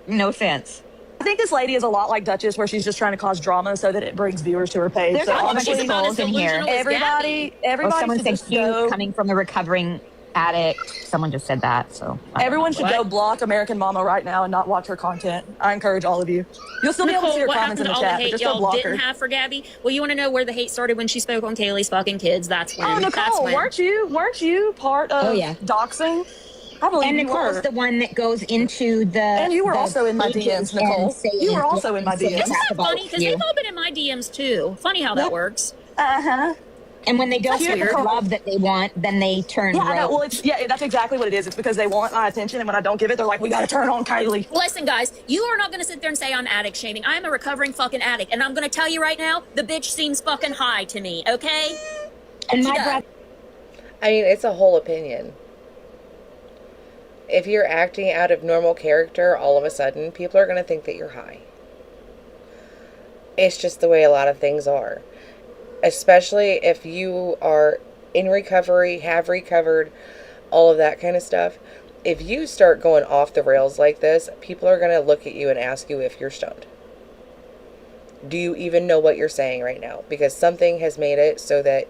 no sense. I think this lady is a lot like Duchess, where she's just trying to cause drama so that it brings viewers to her page. There's So a whole bunch of She's honestly, about as trolls in here. delusional as everybody Oh, someone should said just Hugh go. coming from the recovering addict. Someone just said that. So I don't Everyone know. should What? go block American Mama right now and not watch her content. I encourage all of you. You'll still be able to see her what comments happened in to the all the chat, but hate just go y'all block didn't her. have for Gabby? Well, you want to know where the hate started when she spoke on Kaylee's fucking kids? That's when. Oh, That's Nicole, when. weren't you part of Oh, yeah. doxing? I believe And you Nicole's were. the one that goes into the And you were the also in my pages DMs, Nicole. and saying, You were also in my saying DMs. Isn't crap that about funny? Because you. they've all been in my DMs too. Funny how that Yep. works. Uh-huh. And when they don't That's get the weird. love that they want, then they turn Yeah, I know. rogue. Well, that's exactly what it is. It's because they want my attention, and when I don't give it, they're like, we got to turn on Kylie. Listen, guys, you are not going to sit there and say I'm addict shaming. I am a recovering fucking addict. And I'm going to tell you right now, the bitch seems fucking high to me, okay? And She my does. brother, I mean, it's a whole opinion. If you're acting out of normal character, all of a sudden, people are going to think that you're high. It's just the way a lot of things are. Especially if you are in recovery, have recovered, all of that kind of stuff. If you start going off the rails like this, people are going to look at you and ask you if you're stoned. Do you even know what you're saying right now? Because something has made it so that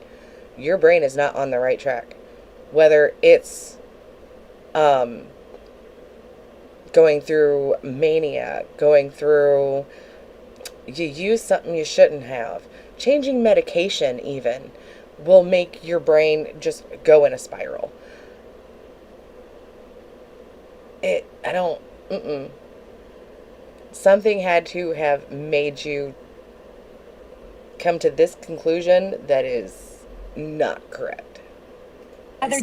your brain is not on the right track. Whether it's going through mania, going through you use something you shouldn't have, changing medication even will make your brain just go in a spiral. Something had to have made you come to this conclusion that is not correct.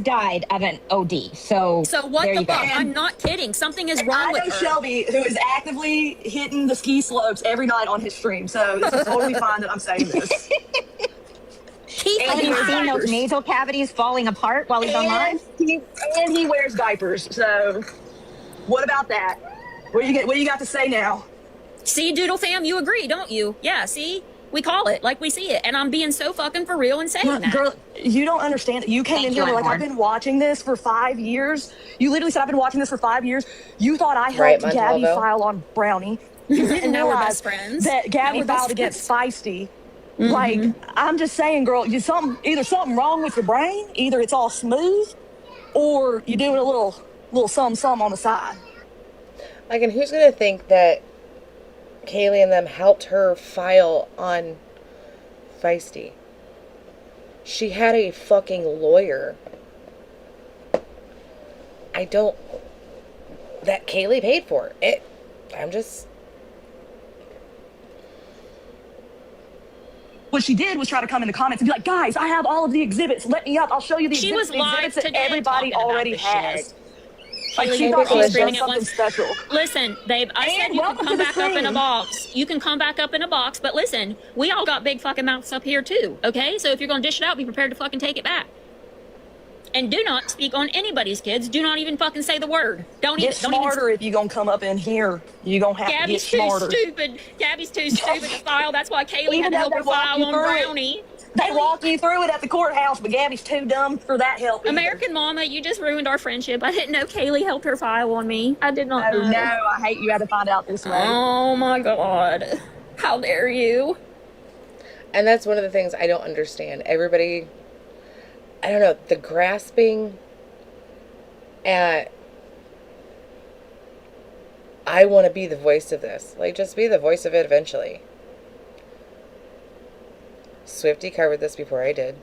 died of an OD. So what there the you go. fuck? I'm not kidding. Something is wrong I with know her. Shelby, who is actively hitting the ski slopes every night on his stream, so this is totally fine that I'm saying this. Have you seen those nasal cavities falling apart while he's on live? And he wears diapers, so what about that? What do you got to say now? See, Doodle fam, you agree, don't you? Yeah, see? We call it like we see it. And I'm being so fucking for real and saying that. Girl, you don't understand. You came in here like, I've been watching this for 5 years. You literally said, I've been watching this for 5 years. You thought I helped Gabby file on Brownie. You didn't And now we're realize best friends. that Gabby filed against Feisty. Like, I'm just saying, girl, either something wrong with your brain, either it's all smooth, or you're doing a little some on the side. Like, and who's going to think that Kaylee and them helped her file on Feisty? She had a fucking lawyer. That Kaylee paid for it. what she did was try to come in the comments and be like, guys, I have all of the exhibits. Let me up. I'll show you the She exhibits, was live that today everybody talking about already this has. shit. Like, Kaylee, she you thought she were was screaming doing at something once. special. Listen, babe, I said And you can welcome come to the back up in a stream. box. You can come back up in a box, but listen, we all got big fucking mouths up here too, okay? So if you're gonna dish it out, be prepared to fucking take it back. And do not speak on anybody's kids. Do not even fucking say the word. Don't Get smarter if you're going to come up in here. You're going to have Gabby's to get too smarter. stupid. Gabby's too stupid to file. That's why Kaylee Even had to though help they her walk file you on through it. Brownie. They walk you through it at the courthouse, but Gabby's too dumb for that help. American Mama, you just ruined our friendship. I didn't know Kaylee helped her file on me. I did not know. No, I hate you had to find out this way. Oh my God. How dare you? And that's one of the things I don't understand. Everybody, I don't know, the grasping at, I want to be the voice of this. Like, just be the voice of it eventually. Swifty covered this before I did.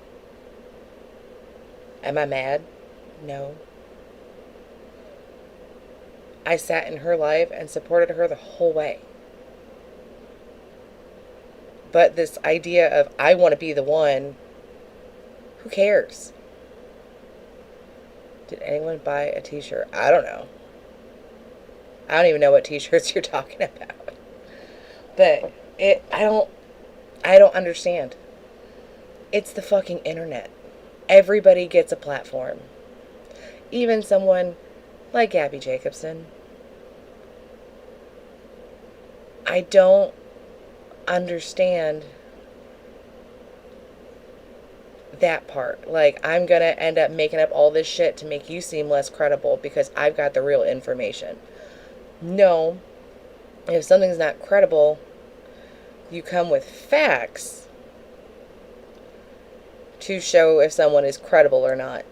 Am I mad? No. I sat in her life and supported her the whole way. But this idea of, I want to be the one, who cares? Did anyone buy a t-shirt? I don't know. I don't even know what t-shirts you're talking about. But I don't understand. It's the fucking internet. Everybody gets a platform. Even someone like Gabby Jacobson. I don't understand that part. Like, I'm gonna end up making up all this shit to make you seem less credible because I've got the real information. No. If something's not credible, you come with facts to show if someone is credible or not.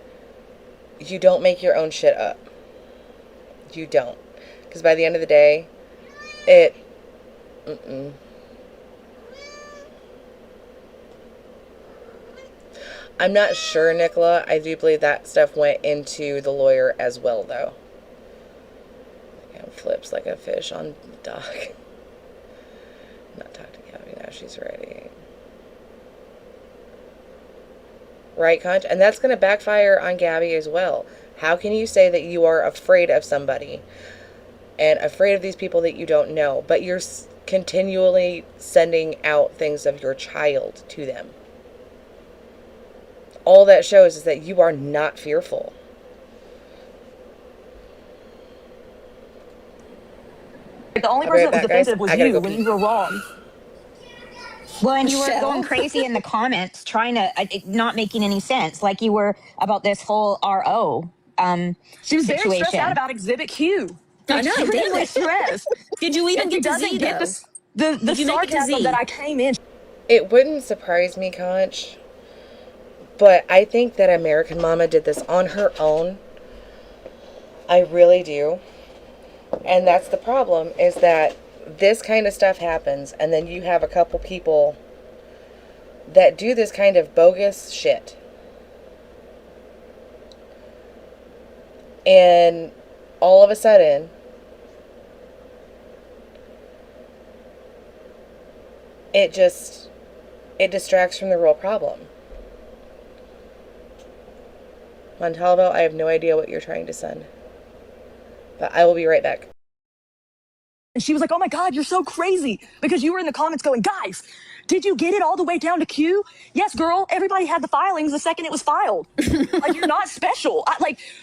You don't make your own shit up. You don't. Because by the end of the day, I'm not sure, Nicola. I do believe that stuff went into the lawyer as well, though. And flips like a fish on the dock. Not talk to Gabby now. She's ready. Right, Conch? And that's going to backfire on Gabby as well. How can you say that you are afraid of somebody and afraid of these people that you don't know, but you're continually sending out things of your child to them? All that shows is that you are not fearful. The only person that was defensive was you when you were wrong. Well, and you were going crazy in the comments, trying to not making any sense, like you were about this whole RO She was situation. very stressed out about Exhibit Q. I know, She damn really it. stressed. Did you even And get she to doesn't Z, get though? the Did you make it to sarcasm Z? that I came in. It wouldn't surprise me, Conch, but I think that American Mama did this on her own. I really do. And that's the problem, is that this kind of stuff happens, and then you have a couple people that do this kind of bogus shit. And all of a sudden, it distracts from the real problem. Montalvo, I have no idea what you're trying to send. But I will be right back. And she was like, oh my God, you're so crazy. Because you were in the comments going, guys, did you get it all the way down to Q? Yes, girl. Everybody had the filings the second it was filed. Like, you're not special.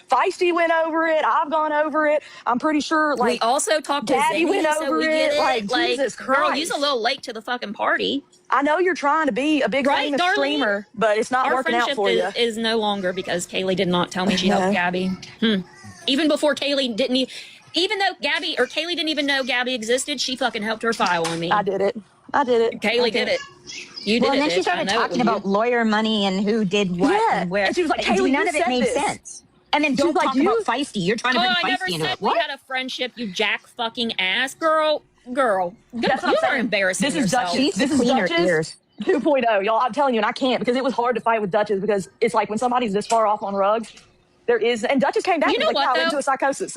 Feisty went over it. I've gone over it. I'm pretty sure, We also talked to Gabby Zenny, went so over we get it. it. Like, Jesus Christ. Girl, you's a little late to the fucking party. I know you're trying to be a big Right, famous Darlene? streamer, but it's not Our working out friendship for you. is no longer because Kaylee did not tell me she helped Gabby. Even before Kaylee didn't even though Gabby or Kaylee didn't even know Gabby existed, she fucking helped her file on me. I did it. Kaylee did it. You did Well, it, and then she bitch. started I know it talking was about you. lawyer money and who did what and where. And she was like, Kaylee, none you of it said made this. sense. And then don't like, talk about Feisty. You're trying to bring I never Feisty into said it. we What? had a friendship, you jack fucking ass. Girl. That's what You I'm are saying. embarrassing This is yourself. Duchess. She needs to This is clean her Duchess ears. 2.0, y'all. I'm telling you, and I can't because it was hard to fight with Duchess because it's like when somebody's this far off on rugs, there is, and Duchess came back You and know was like, what, yeah, I though? went into a psychosis.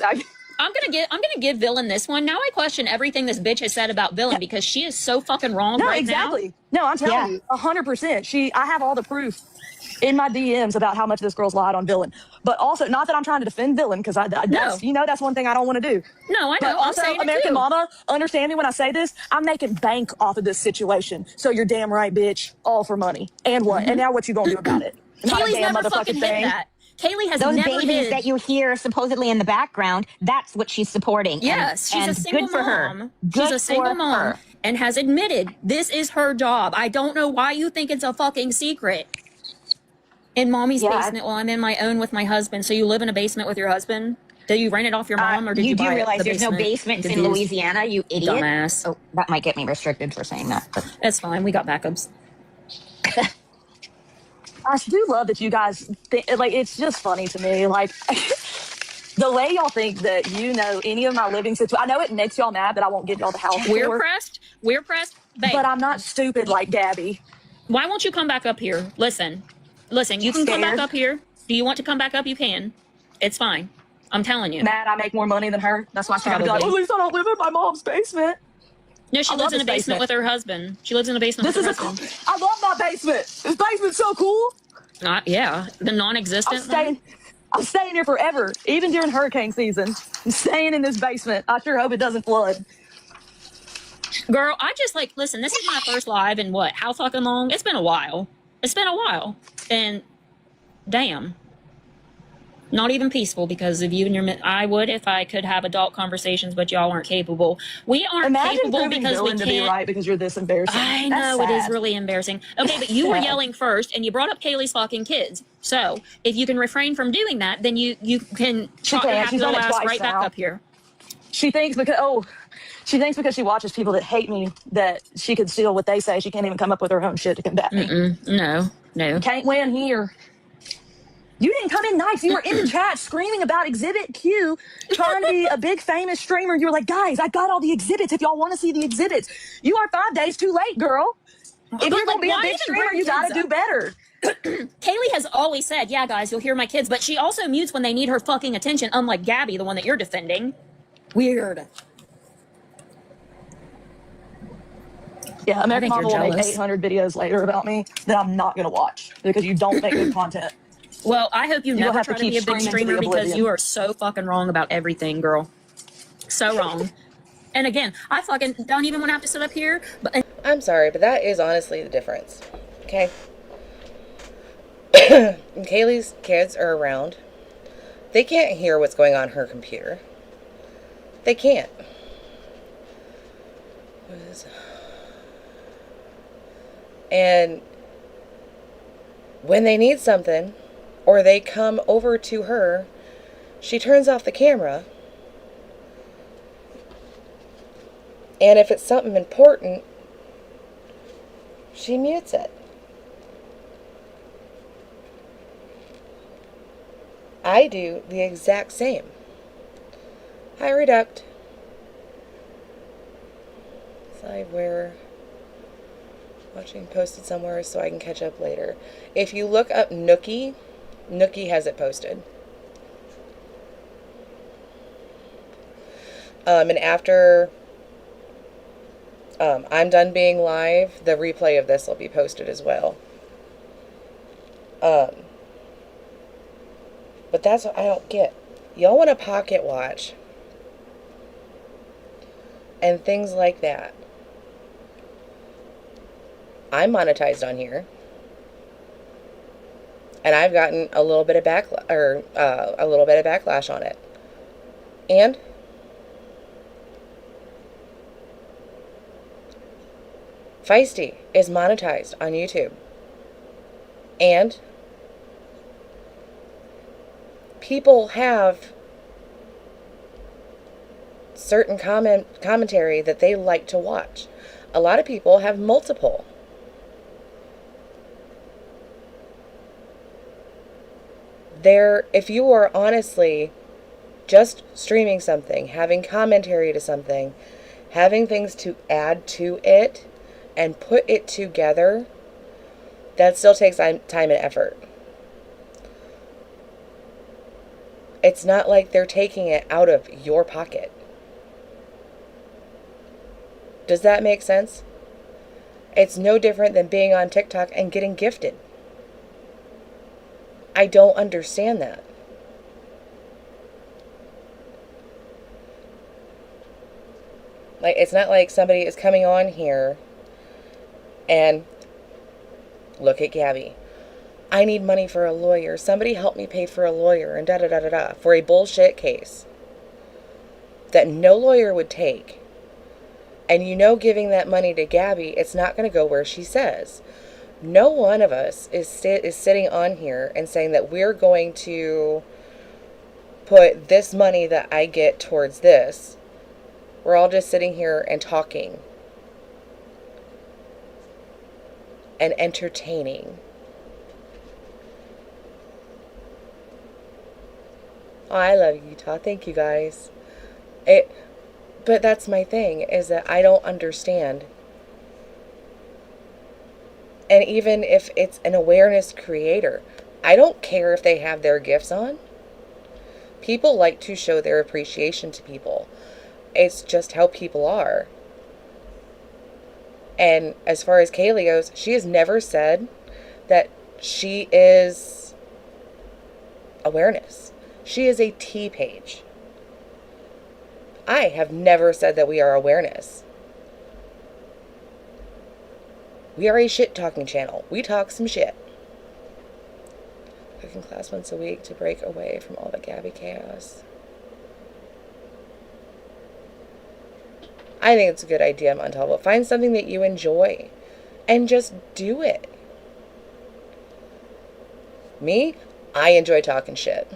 I'm gonna give Villain this one. Now I question everything this bitch has said about Villain because she is so fucking wrong No, right exactly. now. No, I'm telling you, 100%. I have all the proof in my DMs about how much this girl's lied on Villain. But also, not that I'm trying to defend Villain, because No. that's one thing I don't want to do. No, I But know. I'm also, saying it American too. Mama, understand me when I say this. I'm making bank off of this situation. So you're damn right, bitch. All for money. And what? And now what you gonna do about it? Not a Kaylee's damn never fucking motherfucking hid thing. that. Kaylee has Those never babies hid. that you hear supposedly in the background, that's what she's supporting. Yes, she's a single good for mom. her. She's Good a single for mom her. and has admitted this is her job. I don't know why you think it's a fucking secret. In mommy's Yeah. basement while I'm in my own with my husband. So you live in a basement with your husband? Did you rent it off your mom or did you do buy realize the there's no basements in Confused. Louisiana, you idiot. Dumbass. Oh, that might get me restricted for saying that. But That's fine. We got backups. I do love that you guys like. It's just funny to me, like the way y'all think that you know any of my living situation. I know it makes y'all mad that I won't give y'all the house We're tour, pressed. We're pressed. Babe, but I'm not stupid like Gabby. why won't you come back up here? Listen, you can come back Scared. up here. Do you want to come back up? You can. It's fine. I'm telling you. Mad I make more money than her. That's why she's gonna be like, Probably. at least I don't live in my mom's basement. No, she I lives love in a this basement with her husband. She lives in a basement This with is her a. husband. I love my basement. This basement's so cool. Yeah, the non-existent. I'm staying here forever, even during hurricane season. I'm staying in this basement. I sure hope it doesn't flood. Girl, I just like listen. This is my first live in what? How fucking long? It's been a while. And damn, not even peaceful because of you and your. I would if I could have adult conversations, but y'all aren't capable. We aren't Imagine capable proving because we Dylan can't. to be right because you're this embarrassing. I That's know it is sad. really embarrassing. Okay, but you were yelling first, and you brought up Kaylee's fucking kids. So if you can refrain from doing that, then you can She trot your can't. happy She's done little it ass twice right back now. up here. She thinks because she watches people that hate me that she could steal what they say. She can't even come up with her own shit to combat me. No. Can't win here. You didn't come in nice. You were in the chat screaming about Exhibit Q, trying to be a big famous streamer. You were like, guys, I got all the exhibits if y'all want to see the exhibits. You are 5 days too late, girl. If you're going to be a big streamer, you got to do better. Kaylee has always said, yeah, guys, you'll hear my kids, but she also mutes when they need her fucking attention, unlike Gabby, the one that you're defending. Weird. Yeah, American think Mama you're will make jealous. 800 videos later about me that I'm not going to watch because you don't make good content. Well, I hope you You'll never have to try to be keep a big screaming to the streamer because oblivion. you are so fucking wrong about everything, girl. So wrong. And again, I fucking don't even want to have to sit up here. But I'm sorry, but that is honestly the difference. Okay? When Kaylee's kids are around, they can't hear what's going on her computer. They can't. And when they need something, or they come over to her, she turns off the camera. And if it's something important, she mutes it. I do the exact same. Hi, Reduct. Sideware. Watching posted somewhere so I can catch up later. If you look up Nookie, Nookie has it posted. And after I'm done being live, the replay of this will be posted as well. But that's what I don't get. Y'all want to pocket watch and things like that. I'm monetized on here, and I've gotten a little bit of backlash on it. And Feisty is monetized on YouTube, and people have certain commentary that they like to watch. A lot of people have multiple. If you are honestly just streaming something, having commentary to something, having things to add to it, and put it together, that still takes time and effort. It's not like they're taking it out of your pocket. Does that make sense? It's no different than being on TikTok and getting gifted. I don't understand that. Like, it's not like somebody is coming on here and look at Gabby. I need money for a lawyer. Somebody help me pay for a lawyer and da da da da da for a bullshit case that no lawyer would take. And you know, giving that money to Gabby, it's not going to go where she says. No one of us is sitting on here and saying that we're going to put this money that I get towards this. We're all just sitting here and talking and entertaining. Oh, I love Utah. Thank you guys. But that's my thing, is that I don't understand. And even if it's an awareness creator, I don't care if they have their gifts on. People like to show their appreciation to people. It's just how people are. And as far as Kaylee goes, she has never said that she is awareness. She is a T page. I have never said that we are awareness. We are a shit talking channel. We talk some shit. Cooking class once a week to break away from all the Gabby chaos. I think it's a good idea, Montalvo. Find something that you enjoy and just do it. Me, I enjoy talking shit.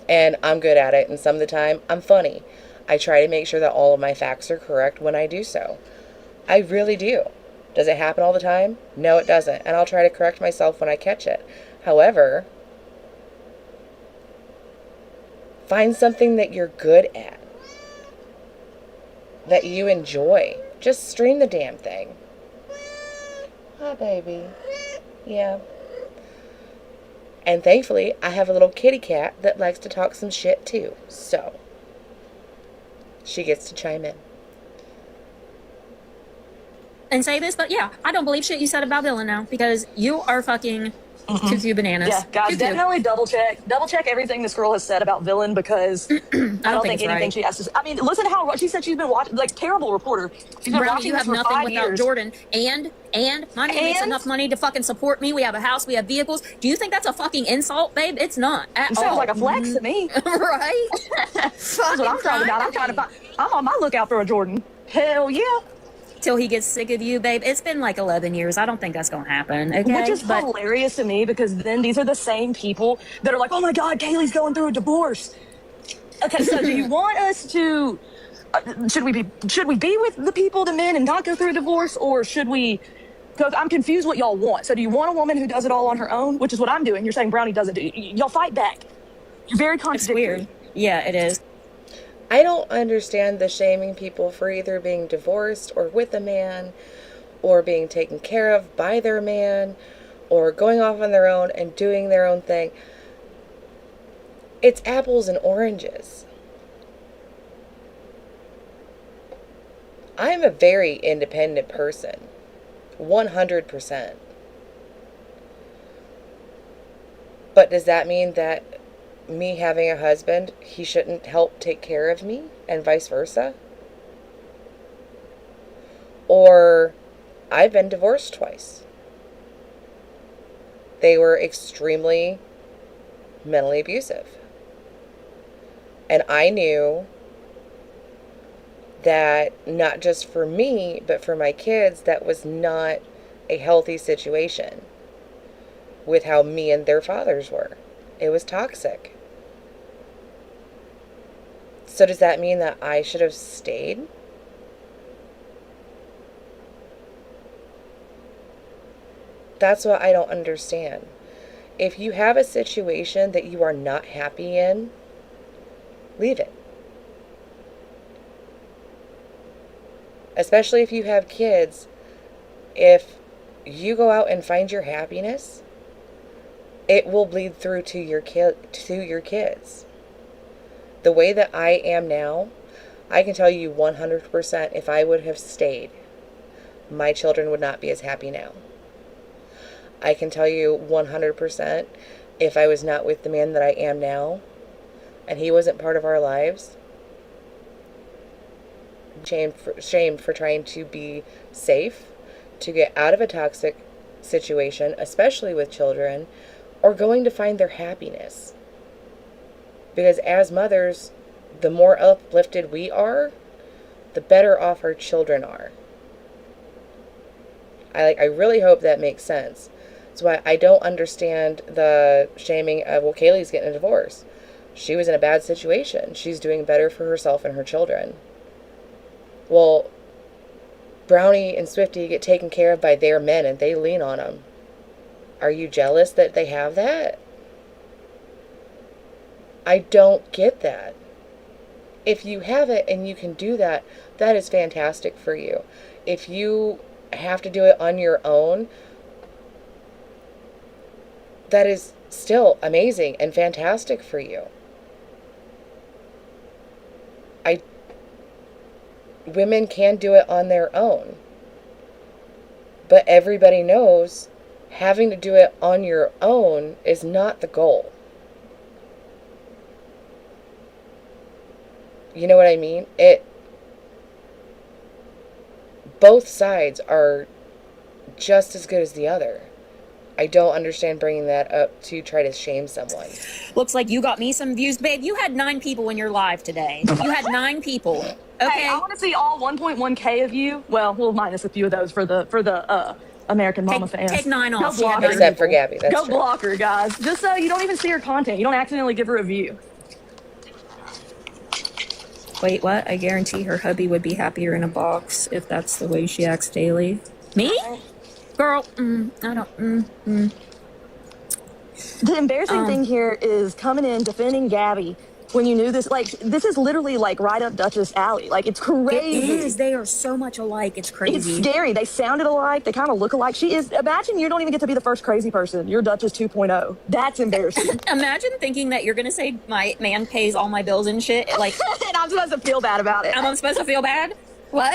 And I'm good at it, and some of the time, I'm funny. I try to make sure that all of my facts are correct when I do so. I really do. Does it happen all the time? No, it doesn't. And I'll try to correct myself when I catch it. However, find something that you're good at, that you enjoy. Just stream the damn thing. Hi, baby. Yeah. And thankfully, I have a little kitty cat that likes to talk some shit too. So, she gets to chime in. And say this, but yeah, I don't believe shit you said about Dylan now, because you are fucking cuckoo bananas. Yeah, guys, Cuckoo. definitely double check everything this girl has said about Villain, because I don't think it's anything right. she has to say. I mean, listen to how she said she's been watching, like, terrible reporter. She's been Brownie, watching you this have for nothing 5 without years. Jordan. And my man makes enough money to fucking support me. We have a house, we have vehicles. Do you think that's a fucking insult, babe? It's not at It all. sounds like a flex to me. Right? That's what I'm talking about. I'm trying to find. I'm on my lookout for a Jordan. Hell yeah. Till he gets sick of you, babe. It's been like 11 years. I don't think that's gonna happen. Okay, Which is hilarious to me, because then these are the same people that are like, oh my God, Kaylee's going through a divorce. Okay, so do you want us to, should we be with the people, the men, and not go through a divorce, or should we, because I'm confused what y'all want. So do you want a woman who does it all on her own, which is what I'm doing? You're saying Brownie doesn't do. Y'all fight back. You're very it's contradictory. weird. Yeah, it is. I don't understand the shaming people for either being divorced or with a man, or being taken care of by their man, or going off on their own and doing their own thing. It's apples and oranges. I'm a very independent person. 100%. But does that mean that me having a husband, he shouldn't help take care of me, and vice versa? Or, I've been divorced twice. They were extremely mentally abusive. And I knew that not just for me, but for my kids, that was not a healthy situation with how me and their fathers were. It was toxic. So does that mean that I should have stayed? That's what I don't understand. If you have a situation that you are not happy in, leave it. Especially if you have kids, if you go out and find your happiness, it will bleed through to your kids. The way that I am now, I can tell you 100% if I would have stayed, my children would not be as happy now. I can tell you 100% if I was not with the man that I am now, and he wasn't part of our lives, shame for trying to be safe, to get out of a toxic situation, especially with children, or going to find their happiness. Because as mothers, the more uplifted we are, the better off our children are. I really hope that makes sense. That's why I don't understand the shaming of, well, Kaylee's getting a divorce. She was in a bad situation. She's doing better for herself and her children. Well, Brownie and Swifty get taken care of by their men and they lean on them. Are you jealous that they have that? I don't get that. If you have it and you can do that, that is fantastic for you. If you have to do it on your own, that is still amazing and fantastic for you. Women can do it on their own. But everybody knows having to do it on your own is not the goal. You know what I mean? Both sides are just as good as the other. I don't understand bringing that up to try to shame someone. Looks like you got me some views, babe. You had 9 people in your live today. You had 9 people. Okay. Hey, I want to see all 1.1K of you. Well, we'll minus a few of those for the American Mama fans. Take 9 off. Go block her. Except for Gabby. That's Go true. block her, guys. Just so you don't even see her content. You don't accidentally give her a view. Wait, what? I guarantee her hubby would be happier in a box if that's the way she acts daily. Me? Girl, I don't, The embarrassing thing here is coming in defending Gabby when you knew this. Like, this is literally like right up Duchess alley. Like, it's crazy. It is. They are so much alike. It's crazy. It's scary. They sounded alike. They kind of look alike. She is. Imagine you don't even get to be the first crazy person. You're Duchess 2.0. That's embarrassing. Imagine thinking that you're going to say my man pays all my bills and shit. Like, And I'm supposed to feel bad about it. I'm supposed to feel bad? What?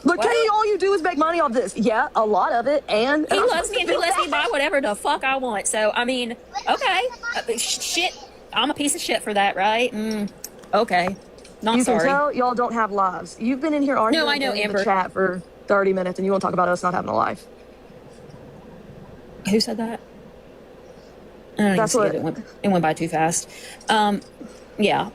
Look, What? Katie, all you do is make money off this. Yeah, a lot of it. And He loves me and he lets me buy whatever the fuck I want. So, I mean, okay. Shit. I'm a piece of shit for that, right? Okay. Not You sorry. can tell y'all don't have lives. You've been in here arguing I know, in Amber. the chat for 30 minutes and you want to talk about us not having a life. Who said that? I don't That's even see what- it went by too fast. Yeah.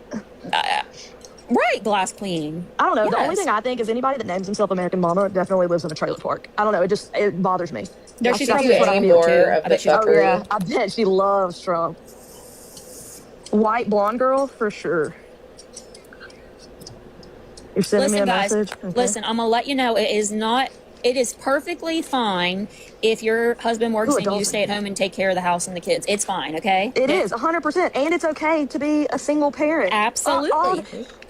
Right, Glass Queen. I don't know. The only Yes. thing I think is anybody that names himself American Mama definitely lives in a trailer park. I don't know. It bothers me. There, That's she's just probably what a I Trump feel. too. more of I bet the she's Oh fuckery. yeah, I bet she loves Trump. White blonde girl for sure. You're sending me Listen, a guys. message. Okay. Listen, I'm gonna let you know it is perfectly fine if your husband works Ooh, a and you dolphin. stay at home and take care of the house and the kids. It's fine, okay? It is 100%, and it's okay to be a single parent. Absolutely.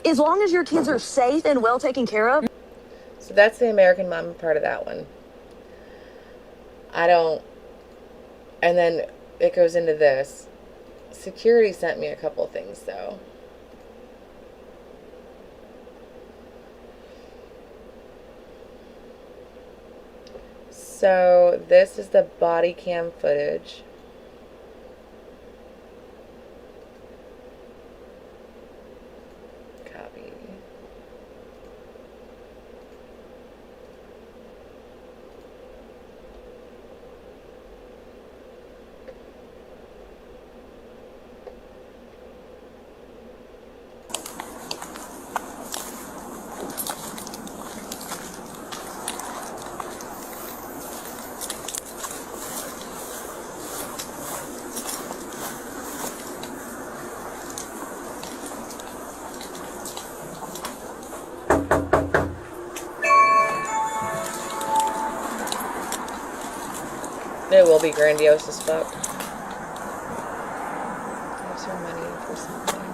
As long as your kids are safe and well taken care of. So that's the American Mom part of that one. And then it goes into this. Security sent me a couple things, though. So this is the body cam footage. Copy. It will be grandiose as fuck. Gives her money for something.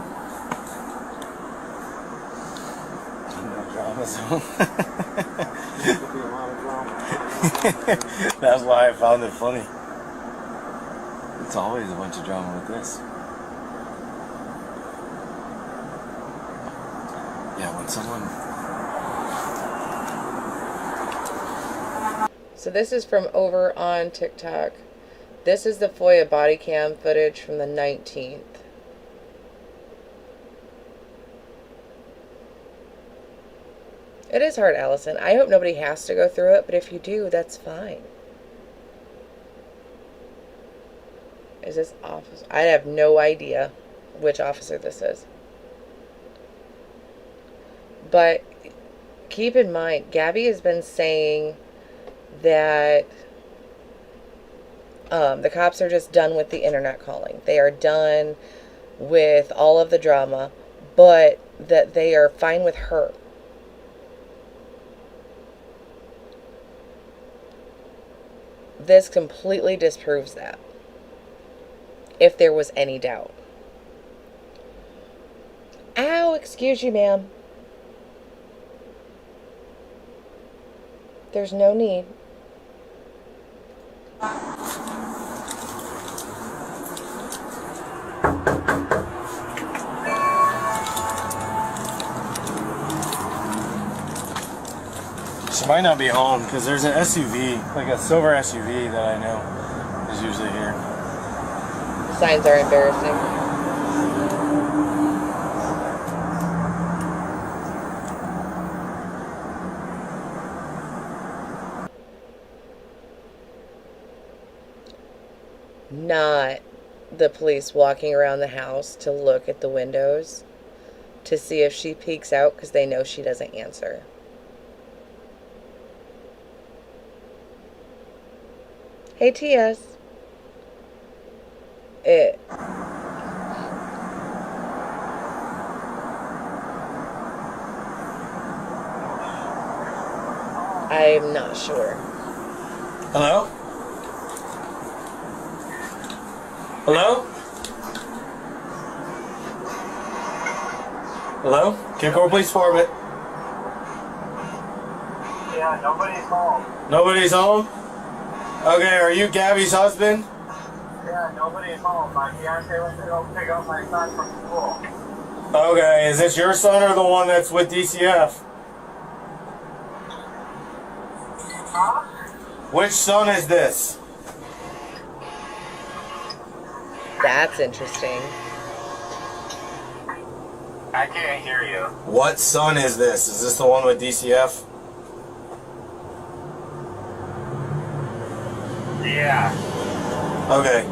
That's why I found it funny. It's always a bunch of drama with this. Yeah, when someone... So this is from over on TikTok. This is the FOIA body cam footage from the 19th. It is hard, Allison. I hope nobody has to go through it, but if you do, that's fine. Is this officer? I have no idea which officer this is. But keep in mind, Gabby has been saying that the cops are just done with the internet calling. They are done with all of the drama, but that they are fine with her. This completely disproves that, if there was any doubt. Ow, excuse you, ma'am. There's no need. She might not be home because there's an SUV, like a silver SUV that I know is usually here. Signs are embarrassing. Not the police walking around the house to look at the windows to see if she peeks out because they know she doesn't answer. Hey, TS. I'm not sure. Hello? Hello? Hello? Kimco Police Department. Yeah, nobody's home. Nobody's home? Okay, are you Gabby's husband? Yeah, nobody's home. My fiance went to go pick up my son from school. Okay, is this your son or the one that's with DCF? Huh? Which son is this? That's interesting. I can't hear you. What son is this? Is this the one with DCF? Yeah. Okay.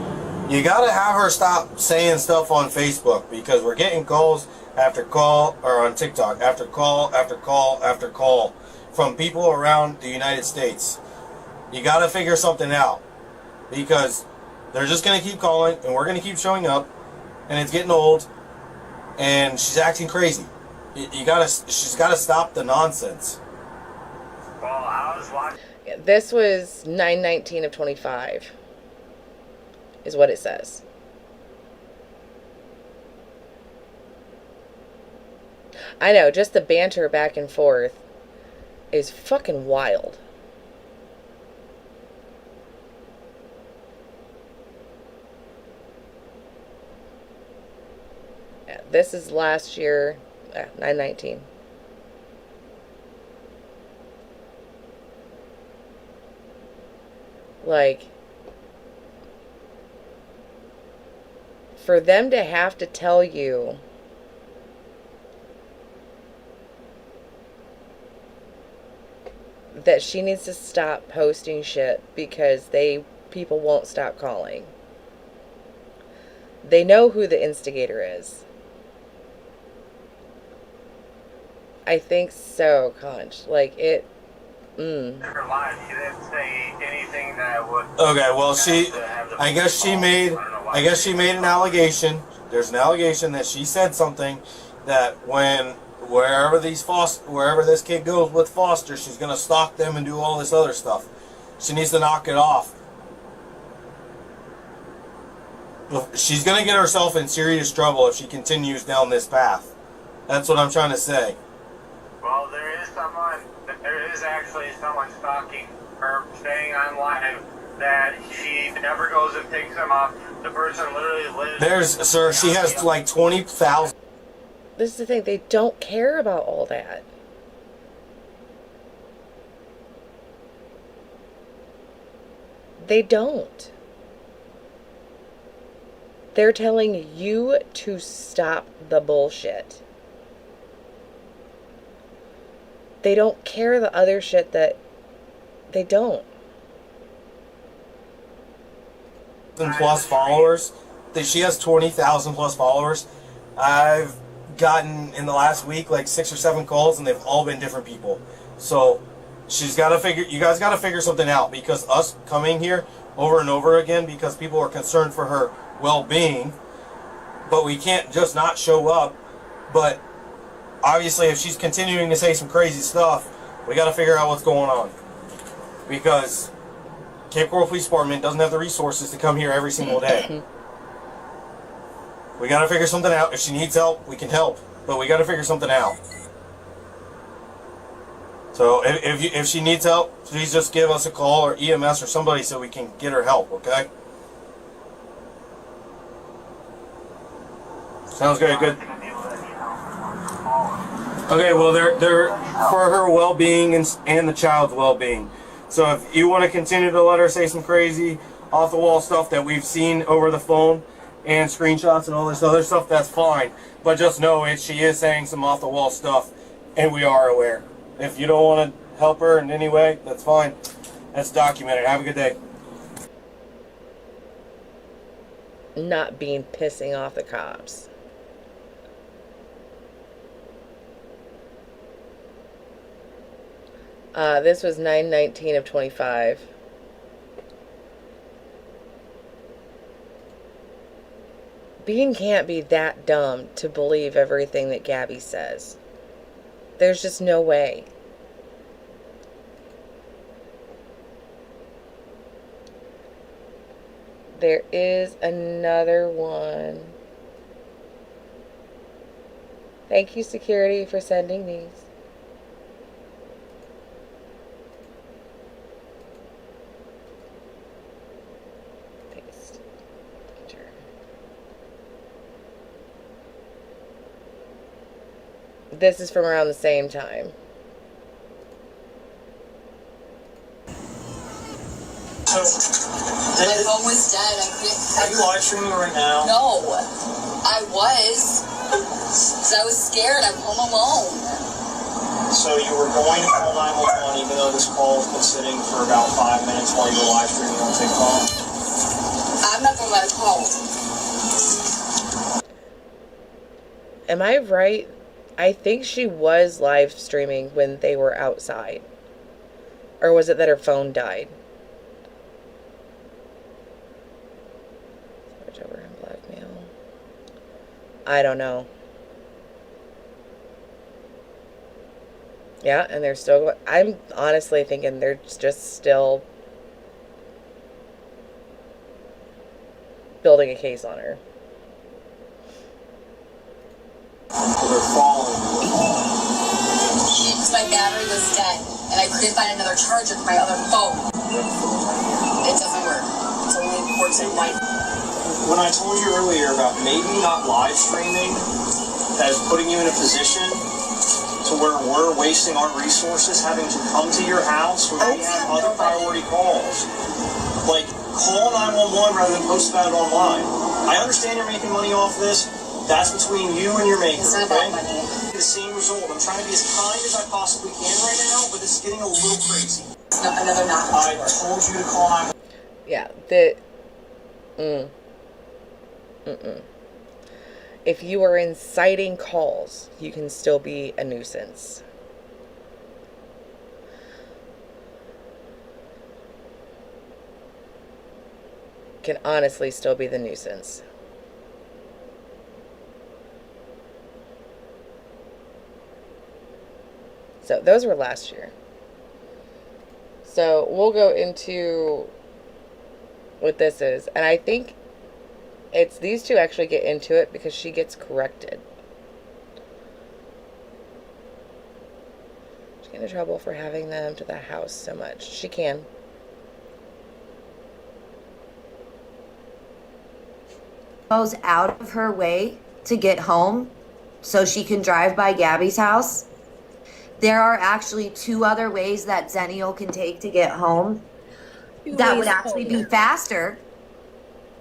You gotta have her stop saying stuff on Facebook because we're getting calls after call, or on TikTok, after call, after call, after call from people around the United States. You gotta figure something out because they're just gonna keep calling and we're gonna keep showing up and it's getting old and she's acting crazy. She's gotta stop the nonsense. Well, I was watching. This was 9/19 of 25 is what it says. I know, just the banter back and forth is fucking wild. Yeah, this is last year, 9/19. Like, for them to have to tell you that she needs to stop posting shit because people won't stop calling. They know who the instigator is. I think so, Conch. Like, it... Never mind. She didn't say anything that would. Okay, well, I guess she made an allegation. There's an allegation that she said something that wherever this kid goes with foster, she's gonna stalk them and do all this other stuff. She needs to knock it off. She's gonna get herself in serious trouble if she continues down this path. That's what I'm trying to say. Well, there is actually someone stalking her, saying on live that she never goes and picks him up The person literally lives. There's, sir, she has like 20,000. This is the thing. They don't care about all that. They don't. They're telling you to stop the bullshit. They don't care the other shit that they don't. Plus followers. She has 20,000 plus followers. I've gotten in the last week like 6 or 7 calls, and they've all been different people. So she's got to figure. You guys got to figure something out, because us coming here over and over again because people are concerned for her well-being, but we can't just not show up. But obviously, if she's continuing to say some crazy stuff, we got to figure out what's going on, because Cape Coral Police Department doesn't have the resources to come here every single day. We got to figure something out. If she needs help, we can help, but we got to figure something out. So if she needs help, please just give us a call, or EMS or somebody, so we can get her help, okay? Sounds good, good. Okay, well, they're for her well-being and the child's well-being. So if you want to continue to let her say some crazy off-the-wall stuff that we've seen over the phone and screenshots and all this other stuff, that's fine. But just know she is saying some off-the-wall stuff, and we are aware. If you don't want to help her in any way, that's fine. That's documented. Have a good day. Not being pissing off the cops. This was 9/19 of 25. Bean can't be that dumb to believe everything that Gabby says. There's just no way. There is another one. Thank you, security, for sending these. Paste. Enter. This is from around the same time. My phone was dead. I couldn't. Are you live streaming right now? No, I was. Because I was scared. I'm home alone. So you were going to call 911 even though this call has been sitting for about 5 minutes while you were live streaming on TikTok? I'm not going to let it call. Am I right? I think she was live streaming when they were outside. Or was it that her phone died? Search over and blackmail. I don't know. Yeah, and they're still... I'm honestly thinking they're just still building a case on her. They're following you. Because my battery was dead. And I couldn't find another charger for my other phone. It doesn't work. It's only works at night. When I told you earlier about maybe not live streaming as putting you in a position to where we're wasting our resources having to come to your house when we have other priority calls. Like, call 911 rather than post about it online. I understand you're making money off this. That's between you and your maker, It's not okay? about money. The same result. I'm trying to be as kind as I possibly can right now, but this is getting a little crazy. It's not another knock. I told you to call 911. Yeah, if you are inciting calls, you can still be a nuisance. Can honestly still be the nuisance. So those were last year. So we'll go into what this is. And I think it's these two actually get into it because she gets corrected. She get into trouble for having them to the house so much. She can. goes out of her way to get home so she can drive by Gabby's house. There are actually 2 other ways that Zennial can take to get home. That would actually be faster,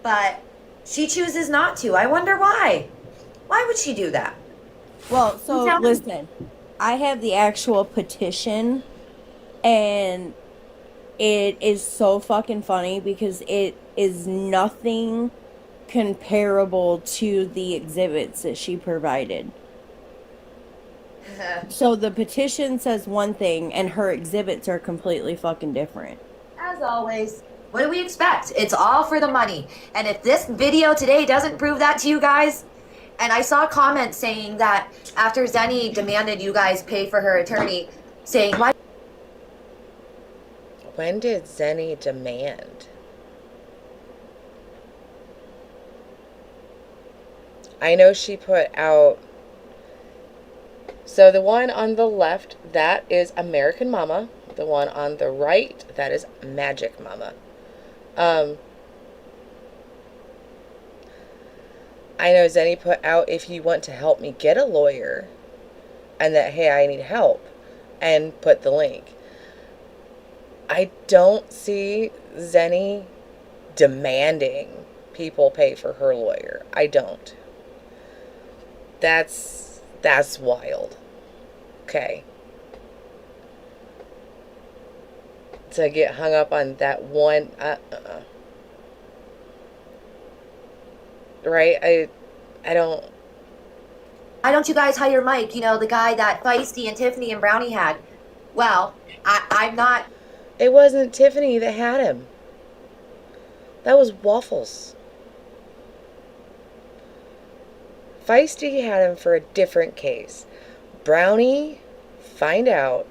but she chooses not to. I wonder why. Why would she do that? Well, so Tell me. listen, I have the actual petition, and it is so fucking funny because it is nothing comparable to the exhibits that she provided. So the petition says one thing and her exhibits are completely fucking different. As always, what do we expect? It's all for the money. And if this video today doesn't prove that to you guys, and I saw comments saying that after Zenny demanded you guys pay for her attorney, saying, why? When did Zenny demand? I know she put out... So the one on the left, that is American Mama. The one on the right, that is Magic Mama. I know Zenny put out, if you want to help me get a lawyer, and that, hey, I need help, and put the link. I don't see Zenny demanding people pay for her lawyer. I don't. That's wild. Okay. To get hung up on that one, right? I don't. Why don't you guys hire Mike? You know, the guy that Feisty and Tiffany and Brownie had. Well, I'm not. It wasn't Tiffany that had him. That was Waffles. Feisty had him for a different case. Brownie, find out,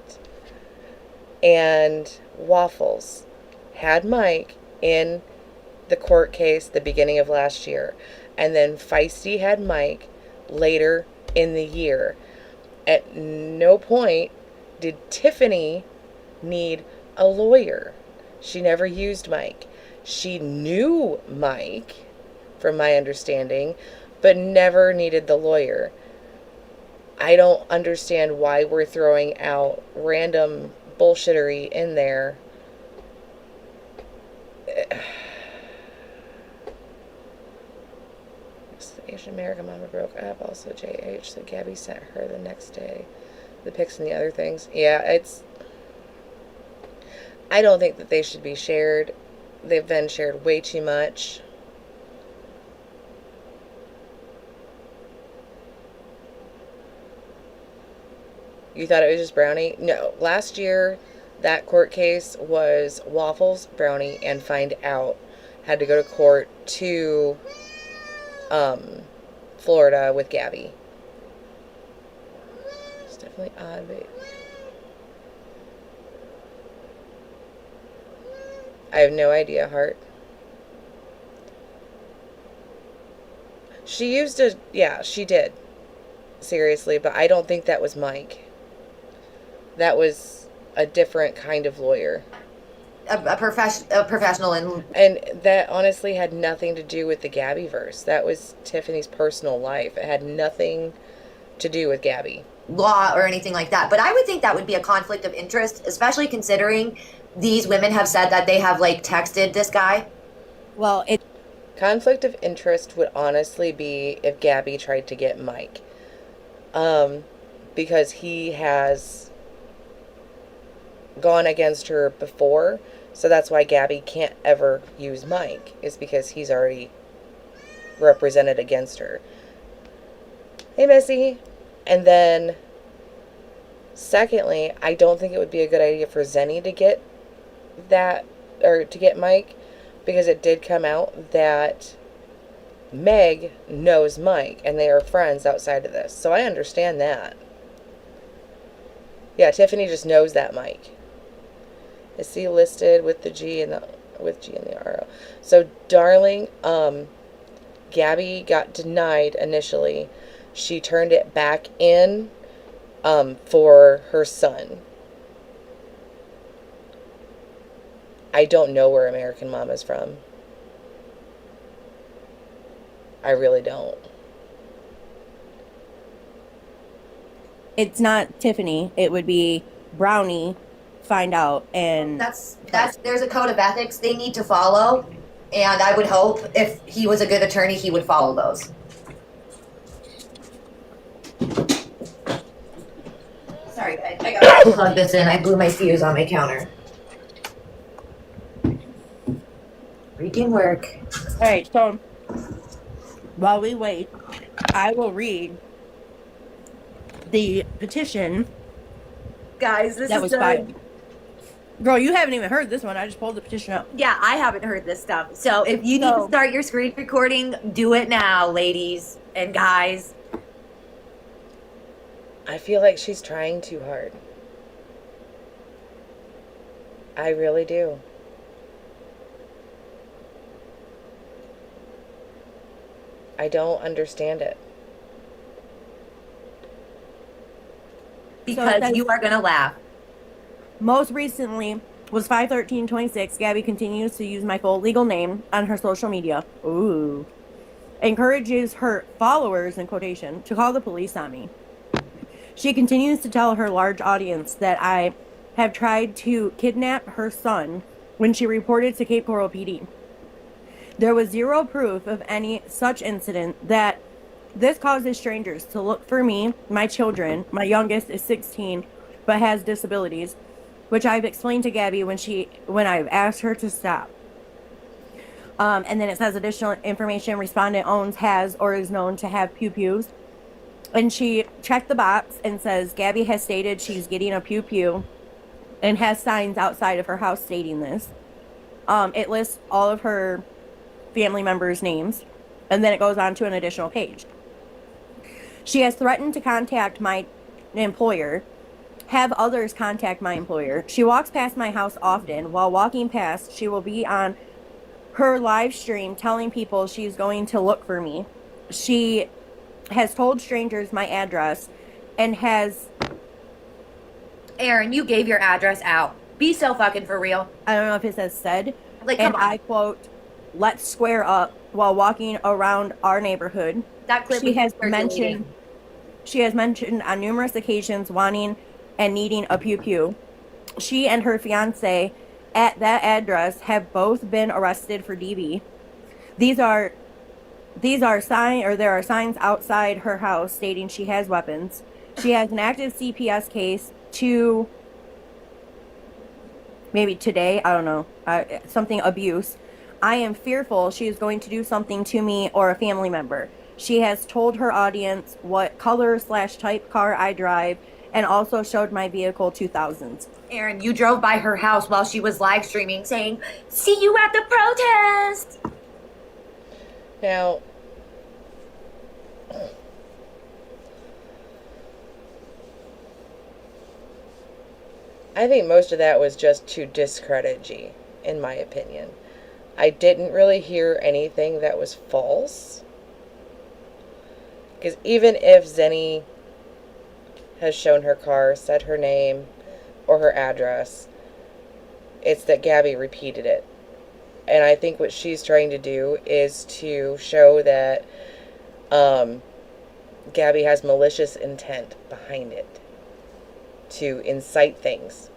and Waffles had Mike in the court case the beginning of last year. And then Feisty had Mike later in the year. At no point did Tiffany need a lawyer. She never used Mike. She knew Mike, from my understanding, but never needed the lawyer. I don't understand why we're throwing out random bullshittery in there. Asian American Mama broke up. Also JH, so Gabby sent her the next day the pics and the other things. Yeah, I don't think that they should be shared. They've been shared way too much. You thought it was just Brownie? No. Last year, that court case was Waffles, Brownie, and Find Out had to go to court to Florida with Gabby. It's definitely odd, but I have no idea, Heart. She used a... Yeah, she did. Seriously, but I don't think that was Mike. That was a different kind of lawyer. A professional in... And that honestly had nothing to do with the Gabbyverse. That was Tiffany's personal life. It had nothing to do with Gabby. Law or anything like that. But I would think that would be a conflict of interest, especially considering these women have said that they have, like, texted this guy. Well, it... Conflict of interest would honestly be if Gabby tried to get Mike. Because he has gone against her before. So that's why Gabby can't ever use Mike, is because he's already represented against her. Hey, Missy. And then, secondly, I don't think it would be a good idea for Zenny to get that, or to get Mike, because it did come out that Meg knows Mike, and they are friends outside of this. So I understand that. Yeah, Tiffany just knows that Mike. Is he listed with the G and the RO? So, darling, Gabby got denied initially. She turned it back in for her son. I don't know where American Mom is from. I really don't. It's not Tiffany. It would be Brownie. Find out and That's there's a code of ethics they need to follow, and I would hope if he was a good attorney, he would follow those. Sorry, guys. I gotta plug this in. I blew my fuse on my counter. Freaking work. all right. So while we wait, I will read the petition Guys, this that is was the filed. Girl, you haven't even heard this one. I just pulled the petition up. Yeah, I haven't heard this stuff. So if you need to start your screen recording, do it now, ladies and guys. I feel like she's trying too hard. I really do. I don't understand it. Because you are going to laugh. Most recently was 5/13/26. Gabby continues to use my full legal name on her social media. Ooh. Encourages her followers, in quotation, to call the police on me. She continues to tell her large audience that I have tried to kidnap her son when she reported to Cape Coral PD. There was zero proof of any such incident. That this causes strangers to look for me, my children. My youngest is 16 but has disabilities, which I've explained to Gabby when I've asked her to stop. And then it says additional information: respondent owns, has, or is known to have pew-pews. And she checked the box and says Gabby has stated she's getting a pew-pew and has signs outside of her house stating this. It lists all of her family members' names, and then it goes on to an additional page. She has threatened to contact my employer, have others contact my employer. She walks past my house often. While walking past, she will be on her live stream telling people she's going to look for me. She has told strangers my address and has... Aaron, you gave your address out. Be so fucking for real. I don't know if it says said. Like, and come on. I quote, "Let's square up," while walking around our neighborhood. That clip She has circulating. mentioned on numerous occasions wanting and needing a pew-pew. She and her fiance at that address have both been arrested for DV. There are signs outside her house stating she has weapons. She has an active CPS case to maybe today, I don't know, something abuse. I am fearful she is going to do something to me or a family member. She has told her audience what color/type car I drive and also showed my vehicle 2000s. Aaron, you drove by her house while she was live streaming saying, "See you at the protest." Now, I think most of that was just to discredit G, in my opinion. I didn't really hear anything that was false. Because even if Zenny has shown her car, said her name, or her address, it's that Gabby repeated it. And I think what she's trying to do is to show that Gabby has malicious intent behind it, to incite things.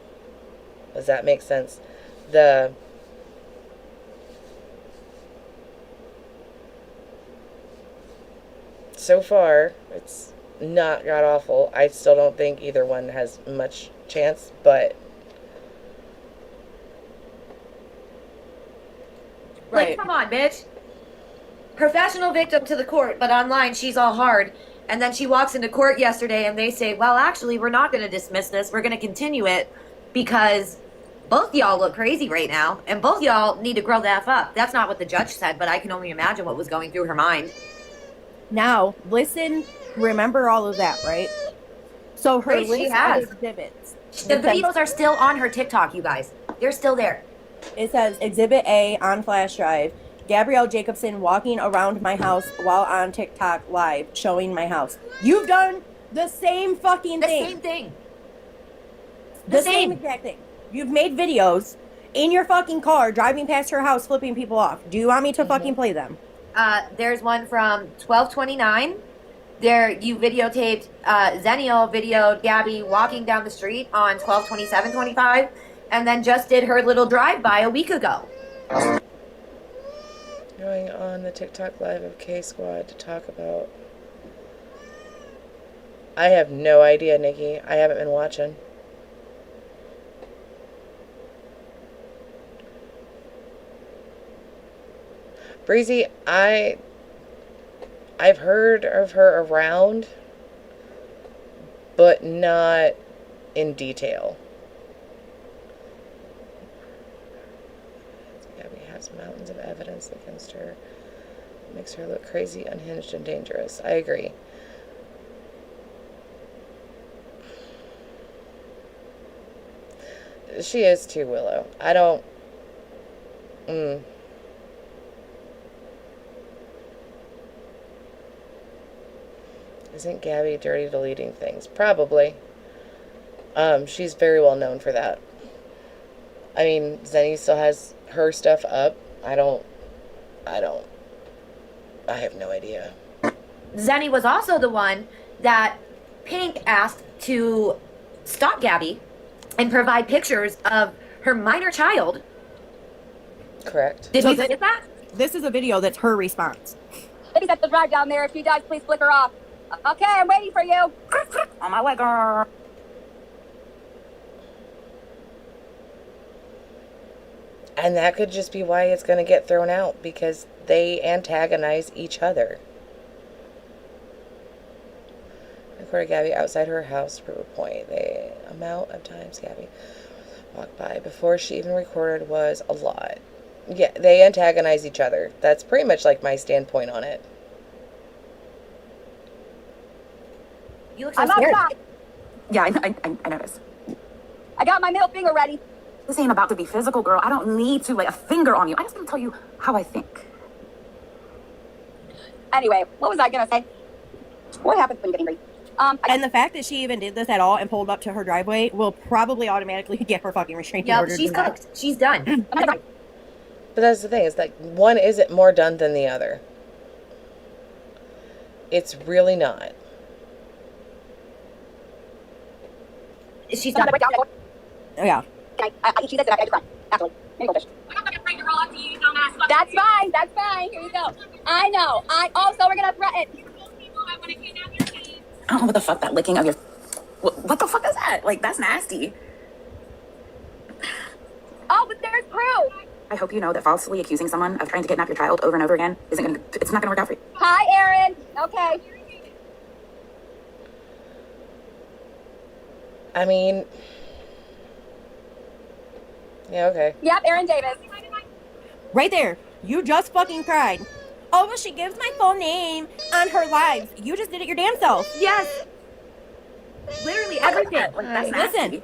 Does that make sense? So far, it's not god awful. I still don't think either one has much chance, but Like, come on, bitch. Professional victim to the court, but online she's all hard. And then she walks into court yesterday and they say, well, actually, we're not going to dismiss this. We're going to continue it because both y'all look crazy right now. And both y'all need to grow the F up. That's not what the judge said, but I can only imagine what was going through her mind. Now, listen, remember all of that, right? So her Right, she list has. of exhibits. The videos are still on her TikTok, you guys. They're still there. It says Exhibit A on flash drive. Gabrielle Jacobson walking around my house while on TikTok live, showing my house. You've done the same fucking The thing. same thing. The same exact thing. You've made videos in your fucking car, driving past her house, flipping people off. Do you want me to fucking play them? There's one from 12/29. There, you videotaped, Zenial videoed Gabby walking down the street on 12/27/25, and then just did her little drive-by a week ago. Going on the TikTok live of K-Squad to talk about... I have no idea, Nikki. I haven't been watching. Breezy, I've heard of her around, but not in detail. Gabby has mountains of evidence against her. It makes her look crazy, unhinged, and dangerous. I agree. She is too, Willow. I don't... Isn't Gabby dirty deleting things? Probably. She's very well known for that. I mean, Zenny still has her stuff up. I have no idea. Zenny was also the one that Pink asked to stalk Gabby and provide pictures of her minor child. Correct. Did you get that? This is a video that's her response. Ladies at the drive down there. If she does, please flick her off. Okay, I'm waiting for you. On my way, girl. And that could just be why it's going to get thrown out, because they antagonize each other. Recorded Gabby outside her house to prove a point. The amount of times Gabby walked by before she even recorded was a lot. Yeah, they antagonize each other. That's pretty much like my standpoint on it. You look so I'm scared. outside. Yeah, I noticed. I got my middle finger ready. This ain't about to be physical, girl. I don't need to lay a finger on you. I just want to tell you how I think. Anyway, what was I gonna say? What happens when you get angry? And the fact that she even did this at all and pulled up to her driveway will probably automatically get her fucking restraining Yep, order. she's cooked. She's done. But that's the thing, is like one isn't more done than the other. It's really not. She's done. Yeah. Okay, she says that I just run. Actually, maybe go fish. That's fine. That's fine. Here you go. I know. So we're gonna threaten. I don't know what the fuck that licking of your... What the fuck is that? Like, that's nasty. Oh, but there's proof. I hope you know that falsely accusing someone of trying to kidnap your child over and over again it's not gonna work out for you. Hi, Aaron. Okay. I mean... Yeah, okay. Yep, Aaron Davis. Right there. You just fucking cried. Oh, well, she gives my full name on her lives. You just did it your damn self. Yes. Literally everything. That's Listen.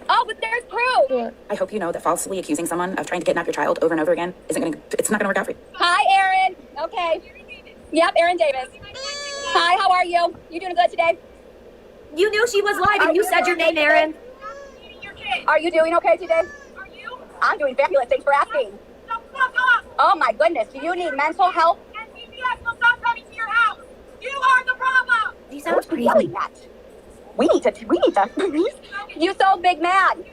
Oh, but there's proof. I hope you know that falsely accusing someone of trying to kidnap your child over and over again it's not gonna work out for you. Hi, Aaron. Okay. Yep, Aaron Davis. Hi, how are you? You doing good today? You knew she was live and you said your name, Aaron. Are you doing okay today? Are you? I'm doing fabulous. Thanks for asking. Oh my goodness. Do you need mental help? And CPS will stop coming to your house. You are the problem. He sounds crazy. Yelling at. We need to. You so big mad.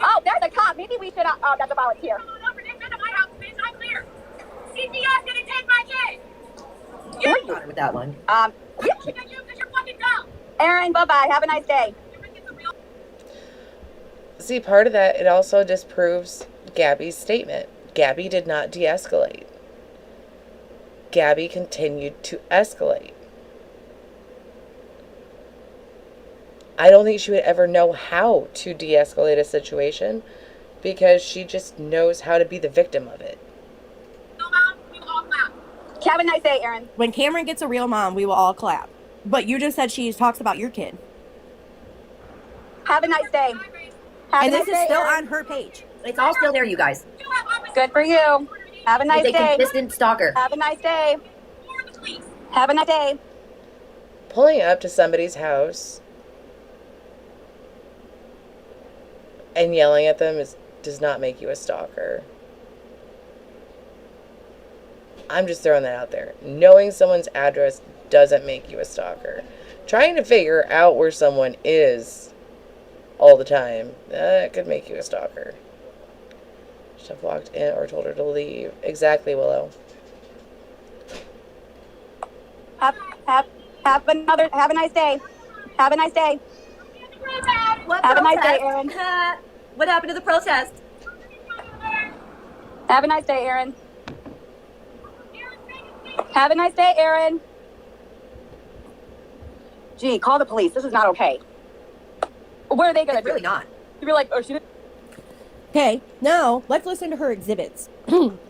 Oh, there's a cop. Maybe we should. Oh, that's a volunteer. I'm clear. CPS gonna take my kid. You got her with that one. Because you're fucking dumb. Aaron, bye-bye. Have a nice day. See, part of that, it also disproves Gabby's statement. Gabby did not de-escalate. Gabby continued to escalate. I don't think she would ever know how to de-escalate a situation because she just knows how to be the victim of it. Have a nice day, Aaron. When Cameron gets a real mom, we will all clap. But you just said she talks about your kid. Have a nice day. And this is still on her page. It's all still there, you guys. Good for you. Have a nice He's a day. consistent stalker. Have a nice day. Have a nice day. Pulling up to somebody's house and yelling at them does not make you a stalker. I'm just throwing that out there. Knowing someone's address doesn't make you a stalker. Trying to figure out where someone is all the time, that could make you a stalker. Should have walked in or told her to leave. Exactly, Willow. Have a nice day. Have a nice day. What Have a nice day, protest? Aaron. What happened to the protest? Have a nice day, Aaron. Have a nice day, Aaron. Gee, call the police. This is not okay. What are they gonna do? Really not. You'd be like, oh, she didn't. Okay, now let's listen to her exhibits.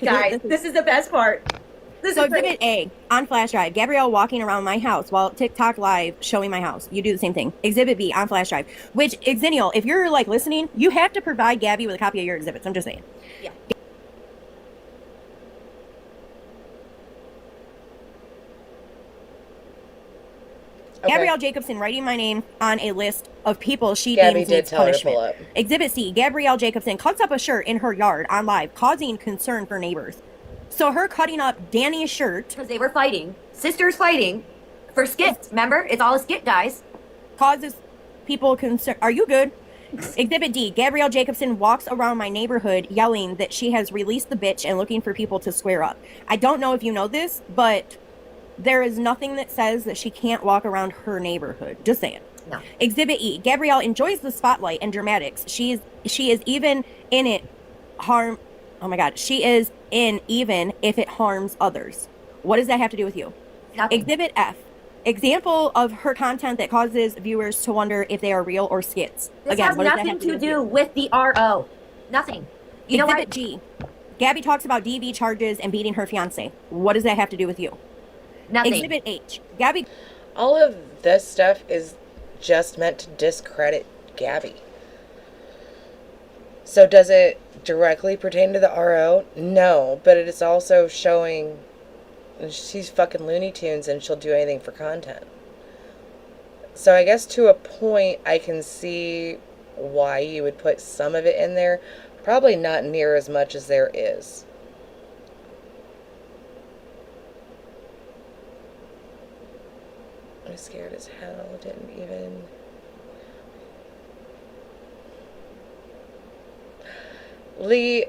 Guys, this is the best part. This So is great. exhibit A, on flash drive, Gabrielle walking around my house while TikTok live showing my house. You do the same thing. Exhibit B, on flash drive. Which, Xennial, if you're like listening, you have to provide Gabby with a copy of your exhibits. I'm just saying. Yeah. Okay. Gabrielle Jacobson writing my name on a list of people she Gabby deems did needs tell her to punishment. pull up. Exhibit C, Gabrielle Jacobson cuts up a shirt in her yard on live, causing concern for neighbors. So her cutting up Danny's shirt Because they were fighting. Sisters fighting for skits. Remember? It's all a skit, guys. causes people concern. Are you good? Exhibit D, Gabrielle Jacobson walks around my neighborhood yelling that she has released the bitch and looking for people to square up. I don't know if you know this, but there is nothing that says that she can't walk around her neighborhood. Just saying. No. Exhibit E, Gabrielle enjoys the spotlight and dramatics. She is even in it harm. Oh my God. She is in even if it harms others. What does that have to do with you? Nothing. Exhibit F, example of her content that causes viewers to wonder if they are real or skits. This Again, has what does that nothing have to with do you? with the RO. Nothing. You know Exhibit what? G, Gabby talks about DV charges and beating her fiance. What does that have to do with you? Nothing. Exhibit H, Gabby. All of this stuff is just meant to discredit Gabby. So does it directly pertain to the RO? No, but it is also showing she's fucking Looney Tunes and she'll do anything for content. So I guess to a point I can see why you would put some of it in there. Probably not near as much as there is. I'm scared as hell. Didn't even... Lee...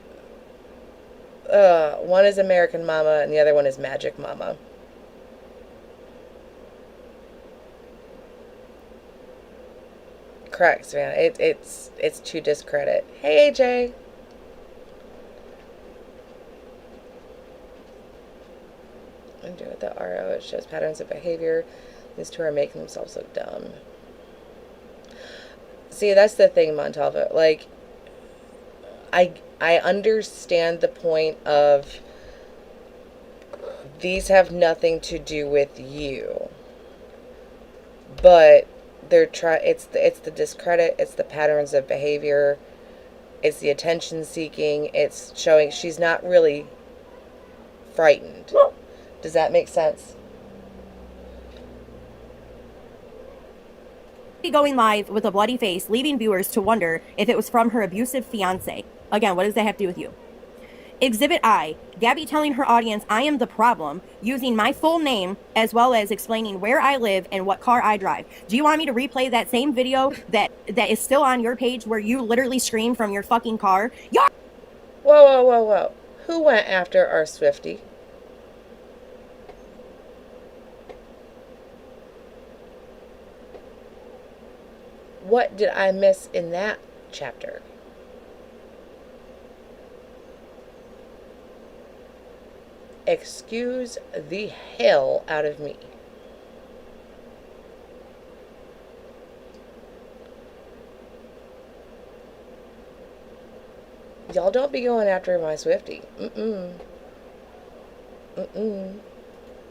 one is American Mama and the other one is Magic Mama. Correct, man. It's to discredit. Hey, AJ. And do with the RO, it shows patterns of behavior. These two are making themselves look dumb. See, that's the thing, Montalvo. Like, I understand the point of these have nothing to do with you, but they're it's the discredit, it's the patterns of behavior, it's the attention seeking, it's showing she's not really frightened. Does that make sense? Going live with a bloody face, leaving viewers to wonder if it was from her abusive fiance. Again, what does that have to do with you? Exhibit I, Gabby telling her audience I am the problem, using my full name as well as explaining where I live and what car I drive. Do you want me to replay that same video that is still on your page where you literally scream from your fucking car? Whoa, whoa, whoa, whoa. Who went after our Swiftie? What did I miss in that chapter? Excuse the hell out of me. Y'all don't be going after my Swiftie. Mm-mm. Mm-mm.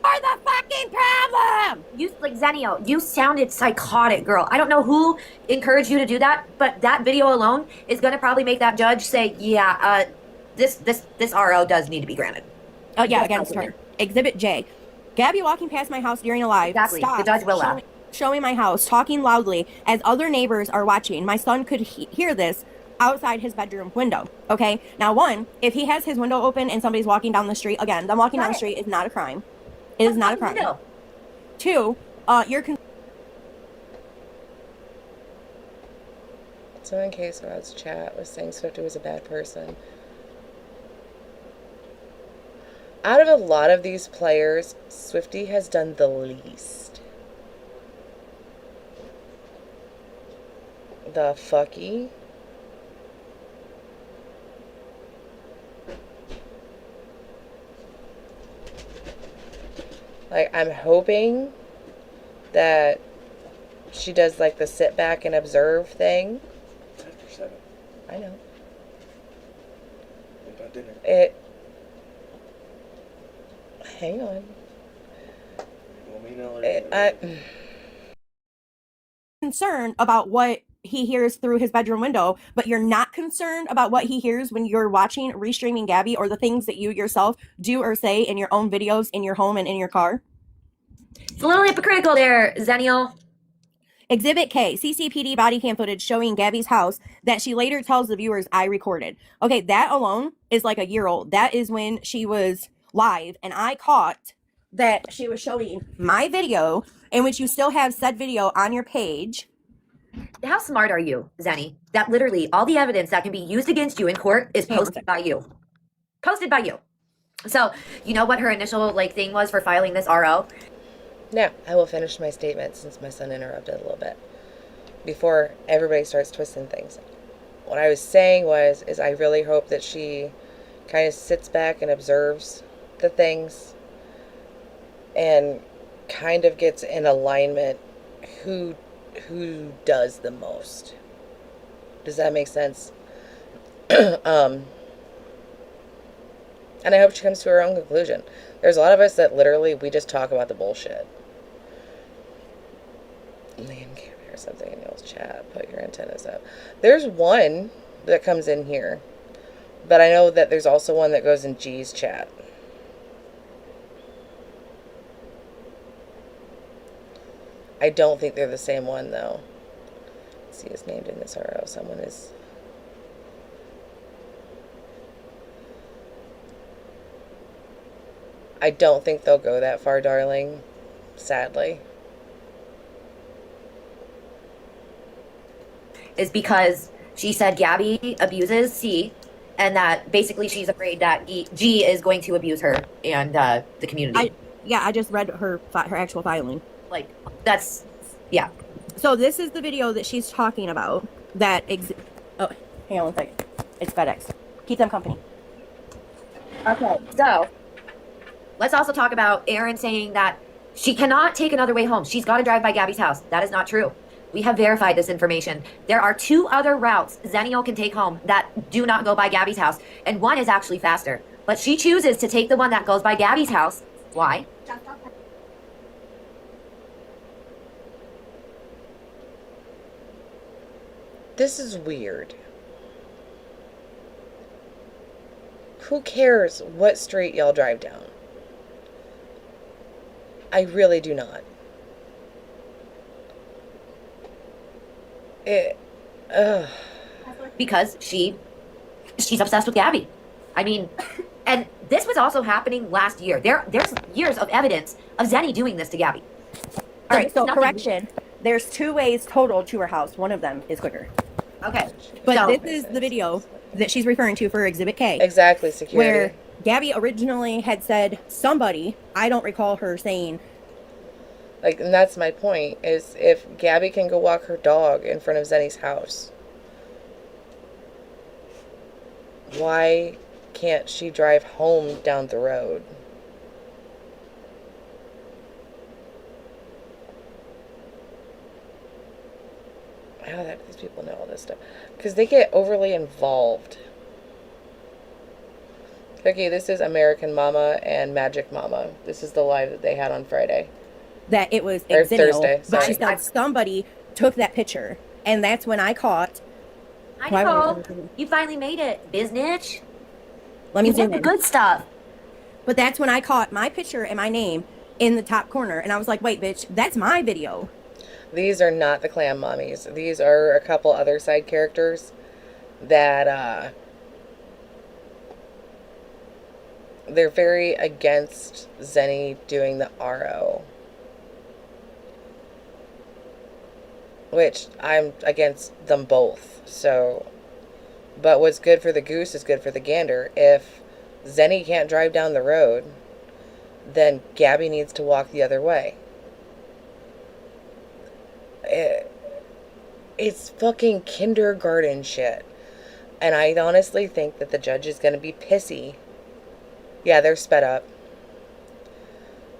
Are the fucking problem. You like Zenio, you sounded psychotic, girl. I don't know who encouraged you to do that, but that video alone is gonna probably make that judge say, yeah, this RO does need to be granted. Oh yeah, again, start. Exhibit J, Gabby walking past my house during a live. Exactly. Stops, The judge will showing my house, talking loudly as other neighbors are watching. My son could hear this outside his bedroom window. Okay. Now, one, if he has his window open and somebody's walking down the street, again, them walking down the street is not a crime. It is not a crime. Window. Two, you're So in case Rod's chat was saying Swifty was a bad person. Out of a lot of these players, Swifty has done the least. The fucky. Like, I'm hoping that she does like the sit back and observe thing. It's after 7. I know. What about dinner? Hang on. You want me to know or concerned about what he hears through his bedroom window, but you're not concerned about what he hears when you're watching Restreaming Gabby or the things that you yourself do or say in your own videos in your home and in your car? It's a little hypocritical there, Zennial. Exhibit K, CCPD body cam footage showing Gabby's house that she later tells the viewers I recorded. Okay, that alone is like a year old. That is when she was live, and I caught that she was showing my video, in which you still have said video on your page. How smart are you, Zenny? That literally all the evidence that can be used against you in court is posted by you. Posted by you. So, you know what her initial thing was for filing this RO? Now, I will finish my statement since my son interrupted a little bit. Before everybody starts twisting things. What I was saying is I really hope that she kind of sits back and observes the things and kind of gets in alignment who does the most. Does that make sense? And I hope she comes to her own conclusion. There's a lot of us that literally, we just talk about the bullshit. Man, can't hear something in y'all's chat. Put your antennas up. There's one that comes in here. But I know that there's also one that goes in G's chat. I don't think they're the same one, though. Let's see, it's named in this RO. Someone is... I don't think they'll go that far, darling. Sadly. Is because she said Gabby abuses C, and that basically she's afraid that G is going to abuse her and the community. I just read her actual filing. That's, yeah. So this is the video that she's talking about. That oh, hang on one second. It's FedEx. Keep them company. Okay, so let's also talk about Erin saying that she cannot take another way home. She's got to drive by Gabby's house. That is not true. We have verified this information. There are 2 other routes Zennial can take home that do not go by Gabby's house, and one is actually faster. But she chooses to take the one that goes by Gabby's house. Why? This is weird. Who cares what street y'all drive down? I really do not. Because she's obsessed with Gabby. I mean, and this was also happening last year. There's years of evidence of Zenny doing this to Gabby. All right, so correction. There's 2 ways total to her house. One of them is quicker. Okay. But so, this is the video that she's referring to for Exhibit K. Exactly, security. Where Gabby originally had said somebody, I don't recall her saying. And that's my point, is if Gabby can go walk her dog in front of Zenny's house, why can't she drive home down the road? How the heck do these people know all this stuff? Because they get overly involved. Okay, this is American Mama and Magic Mama. This is the live that they had on Friday. That it was Or Exennial, Thursday, but she sorry. said somebody took that picture, and that's when I caught. I know. You finally made it, biznitch. Let me You zoom did the in. good stuff. But that's when I caught my picture and my name in the top corner, and I was like, "Wait, bitch, that's my video." These are not the clam mommies. These are a couple other side characters that they're very against Zenny doing the RO. Which I'm against them both. So, but what's good for the goose is good for the gander. If Zenny can't drive down the road, then Gabby needs to walk the other way. It's fucking kindergarten shit. And I honestly think that the judge is going to be pissy. Yeah, they're sped up.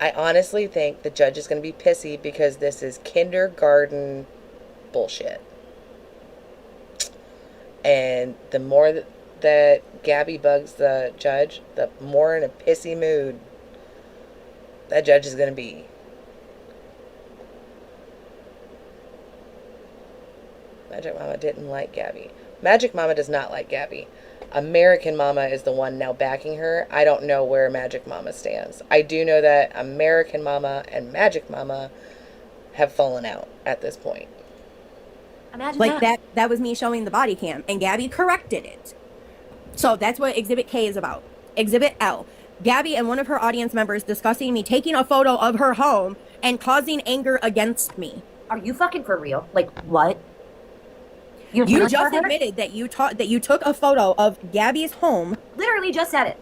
I honestly think the judge is going to be pissy because this is kindergarten bullshit. And the more that Gabby bugs the judge, the more in a pissy mood that judge is going to be. Magic Mama didn't like Gabby. Magic Mama does not like Gabby. American Mama is the one now backing her. I don't know where Magic Mama stands. I do know that American Mama and Magic Mama have fallen out at this point. Imagine Like that was me showing the body cam, and Gabby corrected it. So that's what Exhibit K is about. Exhibit L. Gabby and one of her audience members discussing me taking a photo of her home and causing anger against me. Are you fucking for real? Like, what? You just admitted that you took a photo of Gabby's home. Literally just said it.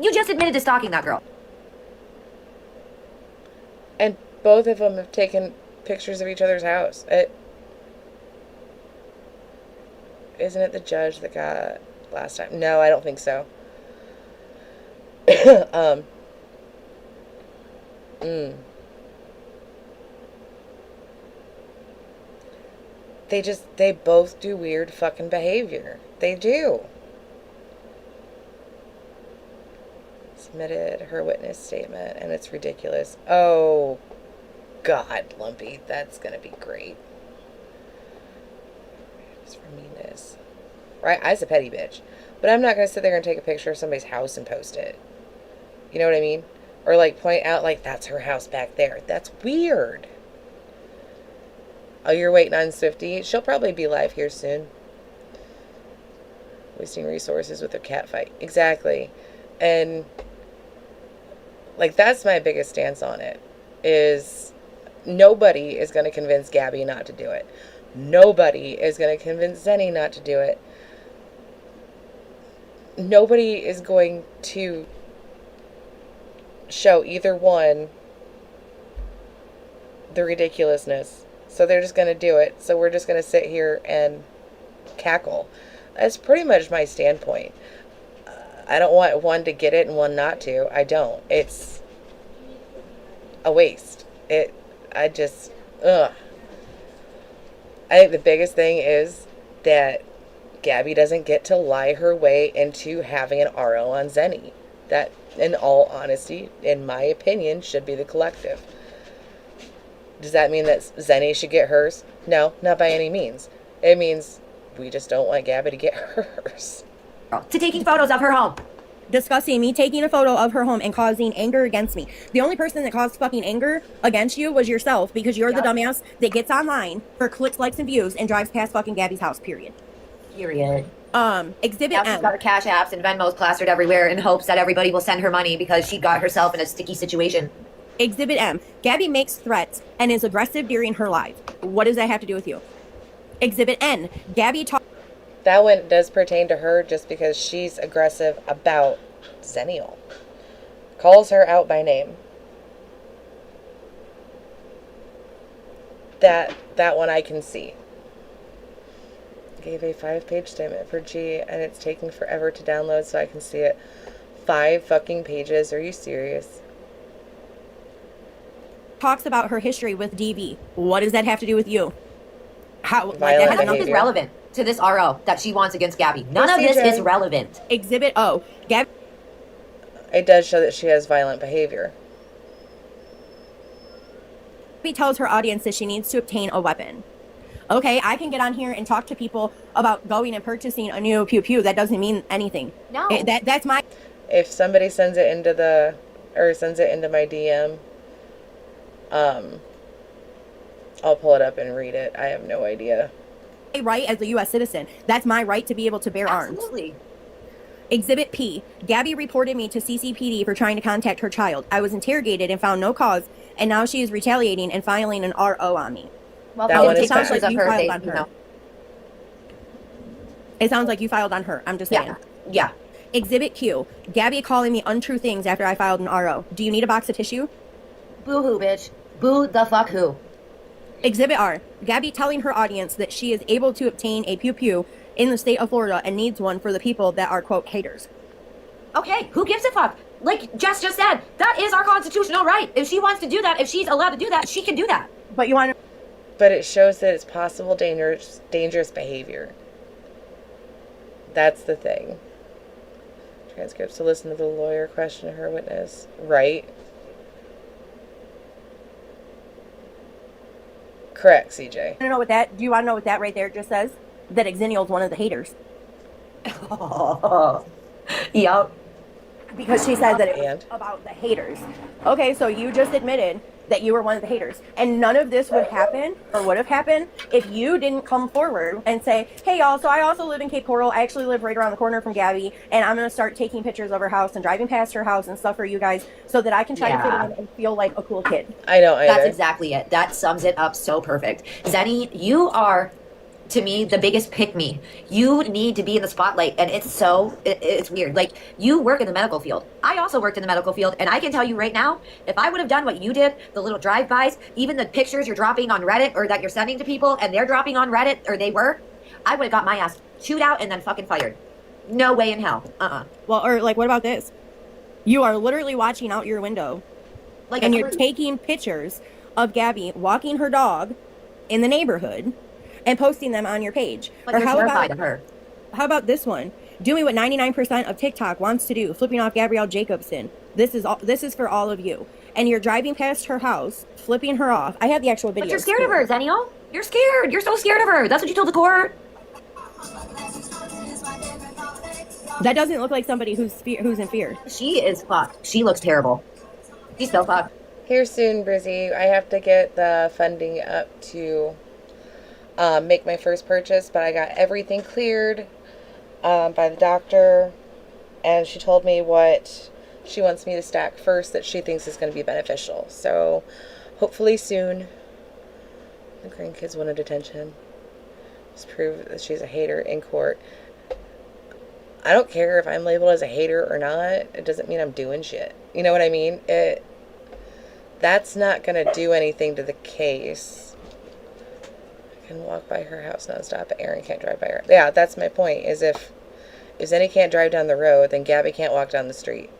You just admitted to stalking that girl. And both of them have taken pictures of each other's house. Isn't it the judge that got last time? No, I don't think so. They both do weird fucking behavior. They do. Submitted her witness statement, and it's ridiculous. Oh, God, Lumpy, that's gonna be great. Just for meanness. Right? I's a petty bitch. But I'm not gonna sit there and take a picture of somebody's house and post it. You know what I mean? Or, like, point out, like, that's her house back there. That's weird. Oh, you're waiting on Swifty? She'll probably be live here soon. Wasting resources with her cat fight. Exactly. And, like, that's my biggest stance on it. Is nobody is going to convince Gabby not to do it. Nobody is going to convince Zenny not to do it. Nobody is going to show either one the ridiculousness. So they're just going to do it. So we're just going to sit here and cackle. That's pretty much my standpoint. I don't want one to get it and one not to. I don't. It's a waste. I think the biggest thing is that Gabby doesn't get to lie her way into having an RO on Zenny. That, in all honesty, in my opinion, should be the collective. Does that mean that Zenny should get hers? No, not by any means. It means we just don't want Gabby to get hers. To taking photos of her home. Discussing me taking a photo of her home and causing anger against me. The only person that caused fucking anger against you was yourself, because you're the dumbass that gets online for clicks, likes, and views and drives past fucking Gabby's house, period. Period. Exhibit Now M. she's got her Cash Apps and Venmos plastered everywhere in hopes that everybody will send her money because she got herself in a sticky situation. Exhibit M. Gabby makes threats and is aggressive during her live. What does that have to do with you? Exhibit N. Gabby talks. That one does pertain to her just because she's aggressive about Zennial. Calls her out by name. That one I can see. Gave a 5-page statement for G and it's taking forever to download so I can see it. 5 fucking pages. Are you serious? Talks about her history with DV. What does that have to do with you? How? None of this is relevant to this RO that she wants against Gabby. None of this is relevant. Exhibit O. Gabby. It does show that she has violent behavior. Gabby tells her audience that she needs to obtain a weapon. Okay, I can get on here and talk to people about going and purchasing a new pew pew. That doesn't mean anything. No. That's my. If somebody sends it into my DM, I'll pull it up and read it. I have no idea right as a U.S. citizen. That's my right to be able to bear arms. Absolutely. Exhibit P. Gabby reported me to CCPD for trying to contact her child. I was interrogated and found no cause, and now she is retaliating and filing an RO on me. Well, That one take is bad. pictures of you her. filed They, on you her. know. It sounds like you filed on her. I'm just saying. Yeah. Exhibit Q. Gabby calling me untrue things after I filed an RO. Do you need a box of tissue? Boo hoo, bitch. Boo the fuck who. Exhibit R. Gabby telling her audience that she is able to obtain a pew-pew in the state of Florida and needs one for the people that are, quote, haters. Okay, who gives a fuck? Like Jess just said, that is our constitutional right. If she wants to do that, if she's allowed to do that, she can do that. But you want to... But it shows that it's possible dangerous behavior. That's the thing. Transcripts to listen to the lawyer question her witness. Right? Correct, CJ. Do you want to know what that right there just says? That Xennial's one of the haters. Yup. Because she said that it And? was about the haters. Okay, so you just admitted that you were one of the haters. And none of this would happen or would have happened if you didn't come forward and say, hey y'all, so I also live in Cape Coral. I actually live right around the corner from Gabby, and I'm going to start taking pictures of her house and driving past her house and stuff for you guys so that I can try to fit in and feel like a cool kid. I don't either. That's exactly it. That sums it up so perfect. Zenny, you are, to me, the biggest pick-me. You need to be in the spotlight, and it's weird. Like, you work in the medical field. I also worked in the medical field, and I can tell you right now, if I would have done what you did, the little drive-bys, even the pictures you're dropping on Reddit or that you're sending to people and they're dropping on Reddit, or they were, I would have got my ass chewed out and then fucking fired. No way in hell. Well, or like, what about this? You are literally watching out your window, Like, and you're taking pictures of Gabby walking her dog in the neighborhood and posting them on your page. Like, or you're terrified of her. How about this one? Doing what 99% of TikTok wants to do, flipping off Gabrielle Jacobson. This is for all of you. And you're driving past her house, flipping her off. I have the actual video. But you're scared of her, Zennial. You're scared. You're so scared of her. That's what you told the court. That doesn't look like somebody who's in fear. She is fucked. She looks terrible. She's so fucked. Here soon, Brizzy. I have to get the funding up to make my first purchase, but I got everything cleared by the doctor, and she told me what she wants me to stack first that she thinks is going to be beneficial. So hopefully soon. The grandkids wanted attention. Just prove that she's a hater in court. I don't care if I'm labeled as a hater or not. It doesn't mean I'm doing shit. You know what I mean? That's not going to do anything to the case. I can walk by her house nonstop, but Aaron can't drive by her. Yeah, that's my point, is if Zenny can't drive down the road, then Gabby can't walk down the street.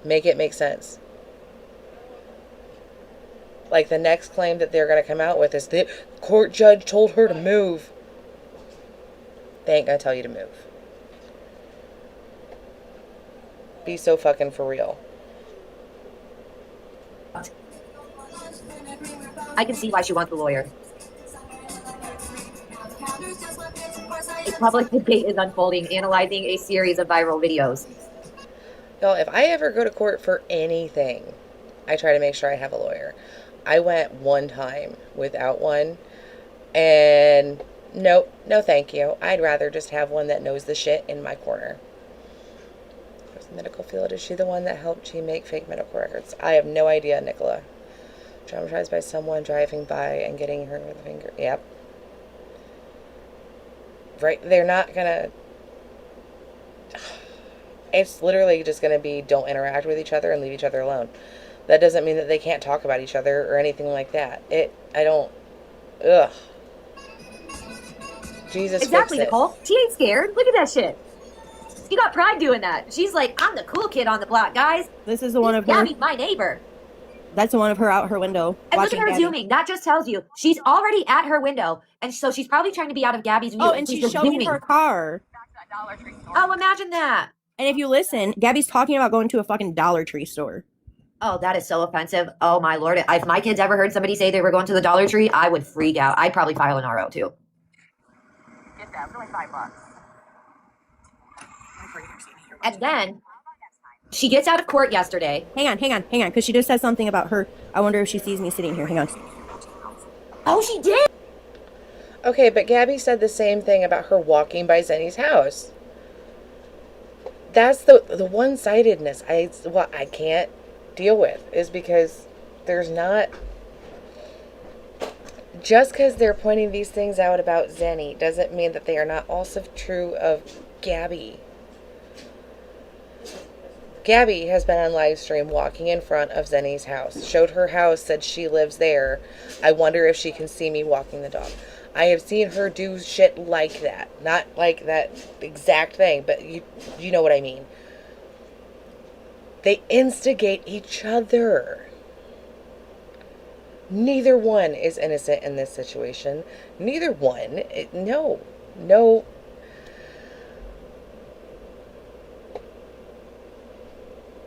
Make it make sense. Like, the next claim that they're going to come out with is the court judge told her to move. They ain't going to tell you to move. Be so fucking for real. I can see why she wants a lawyer. A public debate is unfolding, analyzing a series of viral videos. Y'all, if I ever go to court for anything, I try to make sure I have a lawyer. I went one time without one, and nope, no thank you. I'd rather just have one that knows the shit in my corner. Medical field, is she the one that helped you make fake medical records? I have no idea, Nicola. Traumatized by someone driving by and getting hurt with a finger. Yep. Right, they're not gonna... It's literally just gonna be don't interact with each other and leave each other alone. That doesn't mean that they can't talk about each other or anything like that. Ugh. Jesus, Exactly, fix it. Nicole. She ain't scared. Look at that shit. She got pride doing that. She's like, I'm the cool kid on the block, guys. This is the one of her. Gabby's my neighbor. That's the one of her out her window. And look at her Gabby. zooming. That just tells you she's already at her window, and so she's probably trying to be out of Gabby's view. Oh, and she's showing zooming. her car. Oh, imagine that. And if you listen, Gabby's talking about going to a fucking Dollar Tree store. Oh, that is so offensive. Oh, my Lord. If my kids ever heard somebody say they were going to the Dollar Tree, I would freak out. I'd probably file an RO, too. Get that. It's only $5. And then she gets out of court yesterday. Hang on, because she just said something about her. I wonder if she sees me sitting here. Hang on. Oh, she did? Okay, but Gabby said the same thing about her walking by Zenny's house. That's the one-sidedness what I can't deal with, is because there's not, just because they're pointing these things out about Zenny doesn't mean that they are not also true of Gabby. Gabby has been on live stream walking in front of Zenny's house. Showed her house, said she lives there. I wonder if she can see me walking the dog. I have seen her do shit like that. Not like that exact thing, but you know what I mean. They instigate each other. Neither one is innocent in this situation. Neither one. No. No.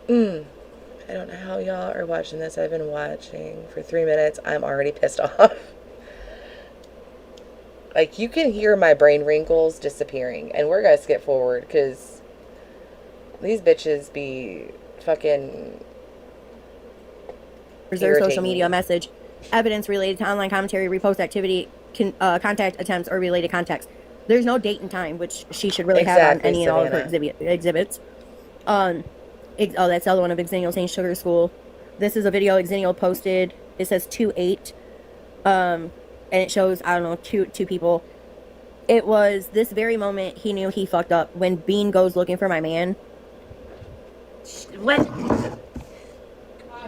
I don't know how y'all are watching this. I've been watching for 3 minutes. I'm already pissed off. Like, you can hear my brain wrinkles disappearing. And we're gonna skip forward, because these bitches be fucking Reserve social media message, evidence related to online commentary, repost activity, contact attempts, or related contacts. There's no date and time, which she should really have on any and all of her exhibits. That's the other one of Xennial saying sugar school. This is a video Xennial posted. It says 2/8. And it shows, I don't know, two people. It was this very moment he knew he fucked up when Bean goes looking for my man. When?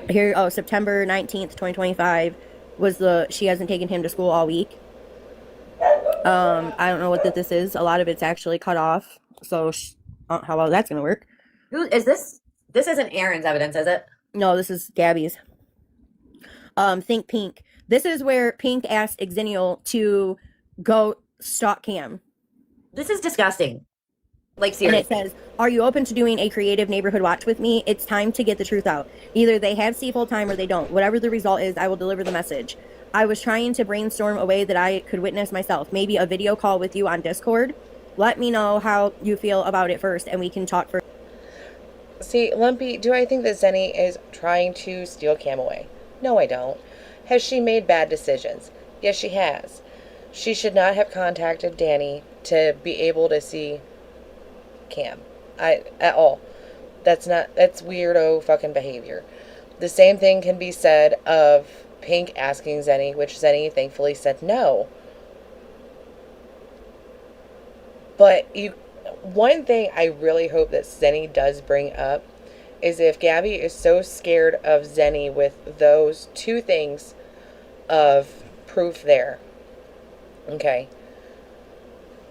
Here, September 19th, 2025 was she hasn't taken him to school all week. I don't know what this is. A lot of it's actually cut off. So, how well that's gonna work. Who is this? This isn't Aaron's evidence, is it? No, this is Gabby's. Think Pink. This is where Pink asked Xennial to go stalk Cam. This is disgusting. Like, seriously. And it says, are you open to doing a creative neighborhood watch with me? It's time to get the truth out. Either they have Steve full time or they don't. Whatever the result is, I will deliver the message. I was trying to brainstorm a way that I could witness myself. Maybe a video call with you on Discord. Let me know how you feel about it first, and we can talk first. See, Lumpy, do I think that Zenny is trying to steal Cam away? No, I don't. Has she made bad decisions? Yes, she has. She should not have contacted Danny to be able to see Cam. At all. That's weirdo fucking behavior. The same thing can be said of Pink asking Zenny, which Zenny thankfully said no. But one thing I really hope that Zenny does bring up is if Gabby is so scared of Zenny with those two things of proof there. Okay.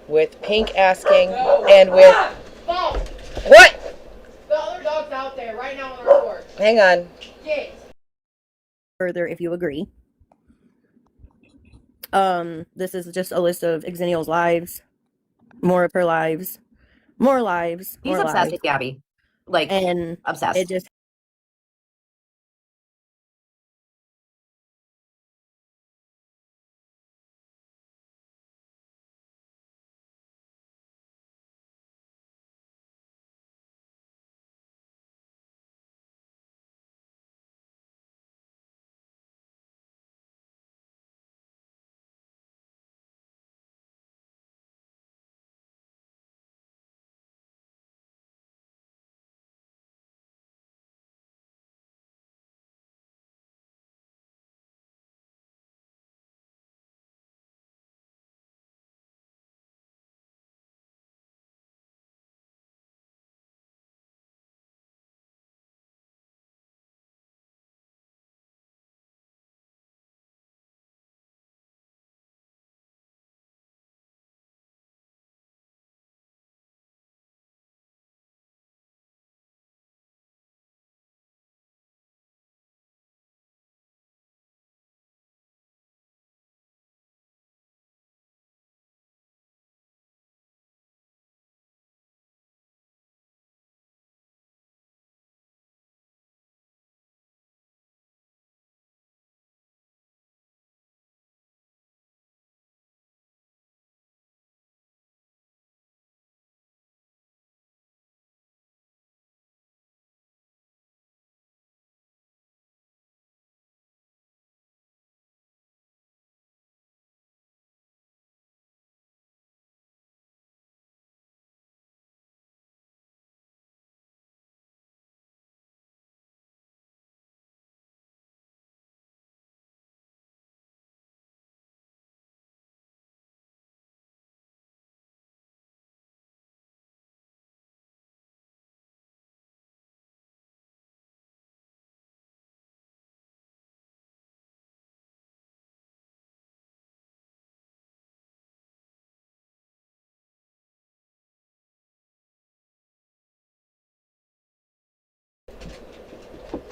With Pink asking and with... What? The other dog's out there right now on our porch. Hang on. Get. Further, if you agree. This is just a list of Xennial's lives. More of her lives. More lives. He's obsessed with Gabby. Like, and obsessed. It just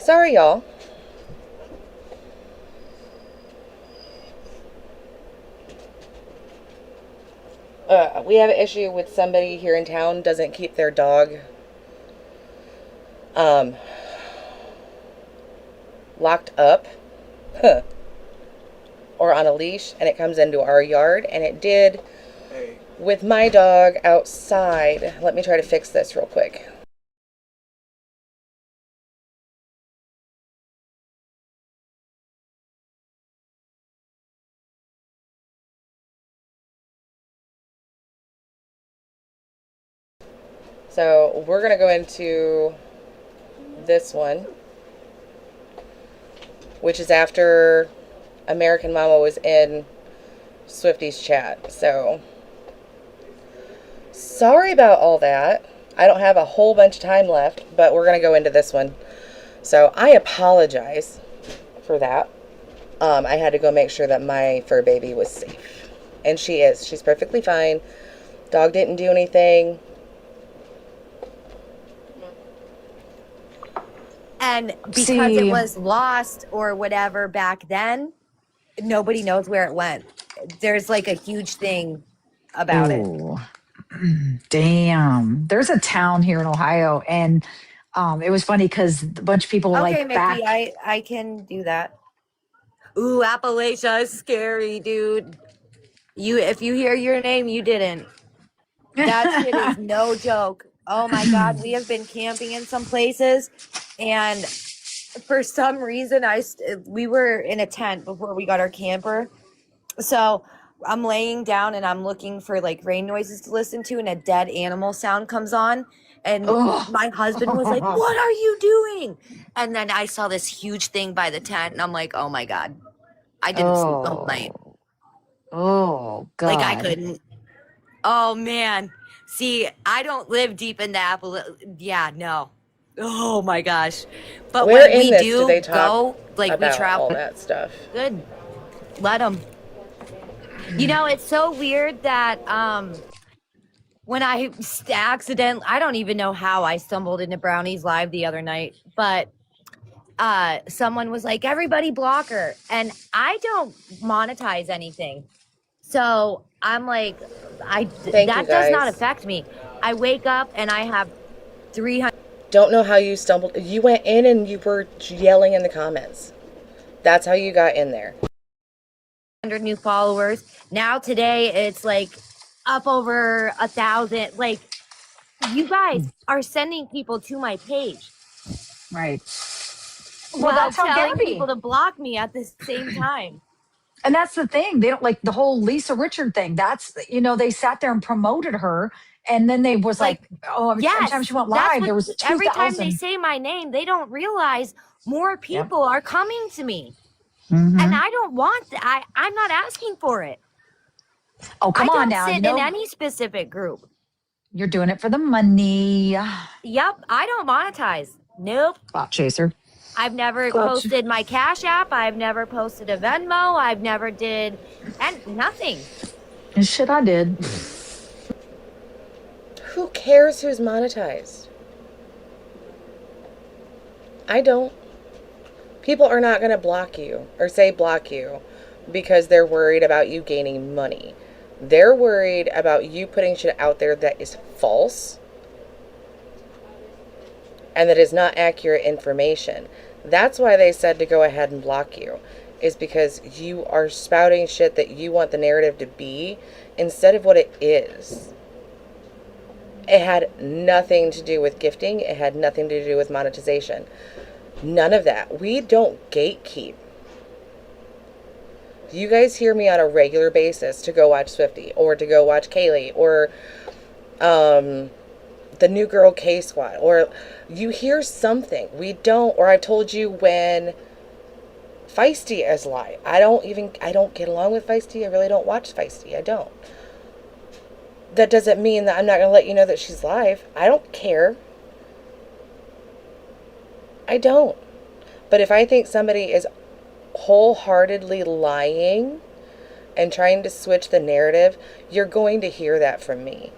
Sorry, y'all. We have an issue with somebody here in town doesn't keep their dog locked up or on a leash, and it comes into our yard, and it did with my dog outside. Let me try to fix this real quick. So we're going to go into this one, which is after American Mama was in Swifty's chat. So sorry about all that. I don't have a whole bunch of time left, but we're going to go into this one. So I apologize for that. I had to go make sure that my fur baby was safe. And she is. She's perfectly fine. Dog didn't do anything. And because it was lost or whatever back then, nobody knows where it went. There's like a huge thing about it. Damn. There's a town here in Ohio, and it was funny because a bunch of people were Okay, like Mickey, back. I can do that. Ooh, Appalachia is scary, dude. If you hear your name, you didn't. That shit is no joke. Oh my God, we have been camping in some places, and for some reason, we were in a tent before we got our camper. So I'm laying down and I'm looking for like rain noises to listen to, and a dead animal sound comes on. And my husband was like, "What are you doing?" And then I saw this huge thing by the tent, and I'm like, "Oh my God." I didn't sleep the whole night. Oh, God. Like I couldn't. Oh man. See, I don't live deep in the Yeah, no. Oh my gosh. But Where when in we this do they talk go, like we about travel. all that stuff? Good. Let them. You know, it's so weird that when I I don't even know how I stumbled into Brownie's live the other night, but someone was like, "Everybody block her," and I don't monetize anything, so I'm like, that does not affect me. I wake up and I have 300. Don't know how you stumbled. You went in and you were yelling in the comments. That's how you got in there. 100 new followers. Now today it's like up over 1,000. Like, you guys are sending people to my page. Right. Well, Well, that's how telling Gabby. people to block me at the same time. And that's the thing. They don't like the whole Lisa Richard thing. That's, they sat there and promoted her. And then they was like, every time she went live, there was Every time they 2,000. say my name, they don't realize more people are coming to me. Mm-hmm. And I don't want that. I'm not asking for it. Oh, come on now. I don't sit in any specific group. You're doing it for the money. Yep. I don't monetize. Nope. Bot chaser. I've never posted my Cash App. I've never posted a Venmo. I've never did nothing. And shit, I did. Who cares who's monetized? I don't. People are not going to block you or say block you because they're worried about you gaining money. They're worried about you putting shit out there that is false and that is not accurate information. That's why they said to go ahead and block you, is because you are spouting shit that you want the narrative to be instead of what it is. It had nothing to do with gifting. It had nothing to do with monetization. None of that. We don't gatekeep. You guys hear me on a regular basis to go watch Swifty or to go watch Kaylee or the new girl K Squad, or you hear something. We don't, or I've told you when Feisty is live. I don't get along with Feisty. I really don't watch Feisty. I don't. That doesn't mean that I'm not going to let you know that she's live. I don't care. I don't. But if I think somebody is wholeheartedly lying and trying to switch the narrative, you're going to hear that from me.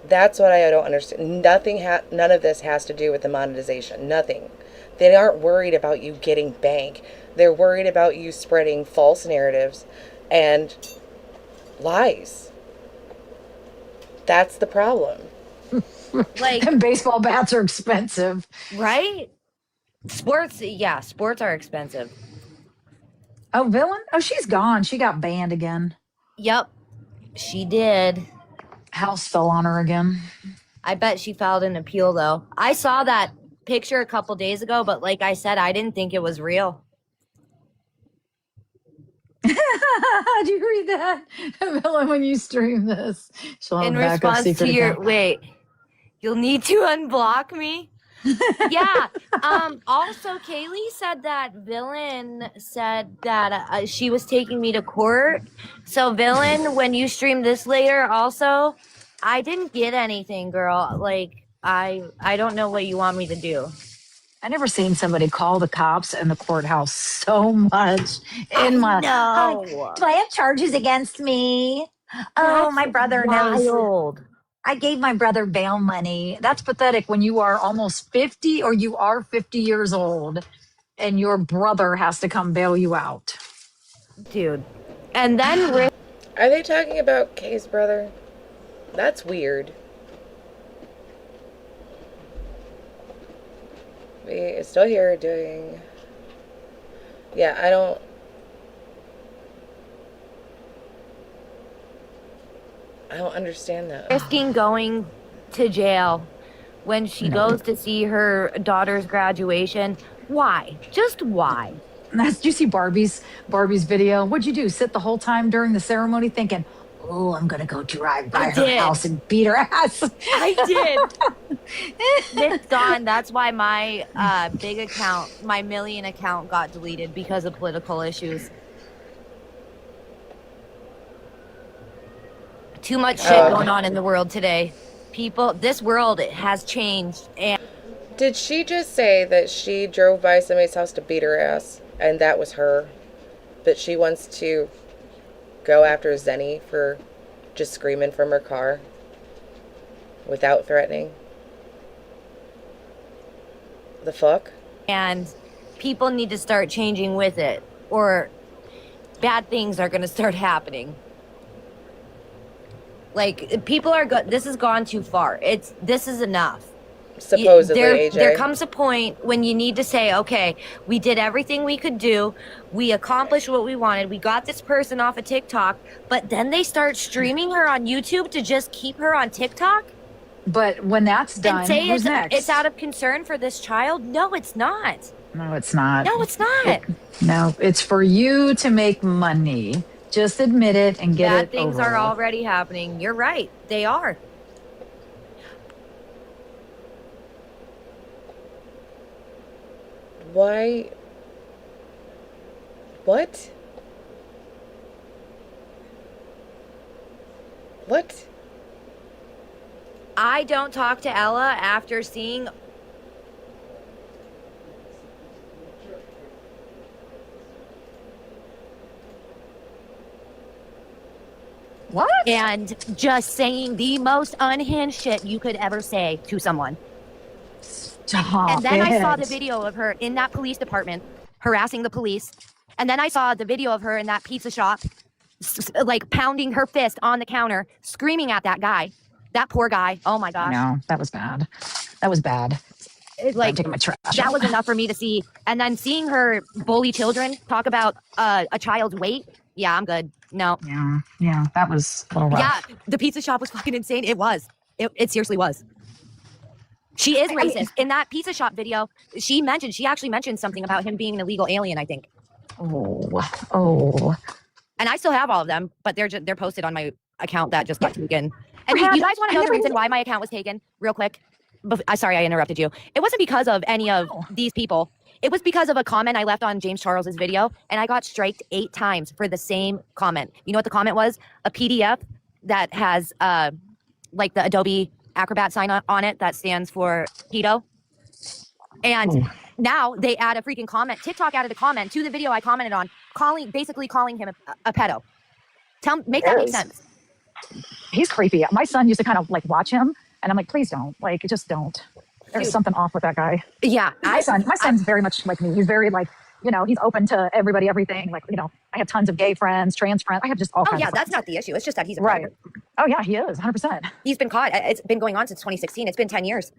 That's what I don't understand. None of this has to do with the monetization. Nothing. They aren't worried about you getting bank. They're worried about you spreading false narratives and lies. That's the problem. Like, and baseball bats are expensive, right? Sports are expensive. Oh, villain? Oh, she's gone. She got banned again. Yep, she did. House fell on her again. I bet she filed an appeal, though. I saw that picture a couple days ago, but like I said, I didn't think it was real. Did you read that? Villain, when you stream this, she'll have In a backup response secret to your account. wait, you'll need to unblock me. Yeah. Also, Kaylee said that Villain said that she was taking me to court. So, Villain, when you stream this later, also, I didn't get anything, girl. Like, I don't know what you want me to do. I never seen somebody call the cops in the courthouse so much in my No. Do I have charges against me? Oh, my brother knows. I gave my brother bail money. That's pathetic when you are almost 50 or you are 50 years old and your brother has to come bail you out. Dude. And then are they talking about Kay's brother? That's weird. We still here doing... Yeah, I don't understand that. Risking going to jail when she goes to see her daughter's graduation. Why? Just why? Did you see Barbie's video? What'd you do? Sit the whole time during the ceremony thinking, oh, I'm going to go drive by her house and beat her ass. I did. It's gone. That's why my big account, my million account got deleted because of political issues. Too much shit going on in the world today. This world has changed. And did she just say that she drove by somebody's house to beat her ass and that was her? But she wants to go after Zenny for just screaming from her car without threatening? The fuck? And people need to start changing with it, or bad things are going to start happening. Like, people are this has gone too far. This is enough. Supposedly, AJ. There comes a point when you need to say, okay, we did everything we could do. We accomplished what we wanted. We got this person off of TikTok, but then they start streaming her on YouTube to just keep her on TikTok? But when that's done, and say who's next? It's out of concern for this child? No, it's not. No, it's not. No, it's not. No, it's for you to make money. Just admit it and get it over. Bad things are already happening. You're right. They are. Why? What? What? I don't talk to Ella after seeing... What? And just saying the most unhinged shit you could ever say to someone. Stop and then it. I saw the video of her in that police department harassing the police. And then I saw the video of her in that pizza shop, like pounding her fist on the counter, screaming at that guy. That poor guy. Oh my gosh. No, that was bad. That was bad. Like, I'm taking my trash that out. was enough for me to see. And then seeing her bully children, talk about a child's weight. Yeah, I'm good. No. Yeah, that was a little rough. Yeah, the pizza shop was fucking insane. It was. It seriously was. She is racist. In that pizza shop video, she actually mentioned something about him being an illegal alien, I think. Oh. And I still have all of them, but they're posted on my account that just got taken. And you guys want to know the reason why my account was taken, real quick? Sorry, I interrupted you. It wasn't because of any of these people. It was because of a comment I left on James Charles's video, and I got striked 8 times for the same comment. You know what the comment was? A PDF that has like the Adobe Acrobat sign on it that stands for keto. And now they add a freaking comment. TikTok added a comment to the video I commented on, basically calling him a pedo. Make that make sense. He's creepy. My son used to kind of like watch him, and I'm like, please don't. Like, just don't. There's something off with that guy. Yeah, My son's very much like me. He's very like, he's open to everybody, everything. Like, I have tons of gay friends, trans friends. I have just all kinds of friends. That's not the issue. It's just that he's a Right. predator. Oh yeah, he is 100%. He's been caught. It's been going on since 2016. It's been 10 years.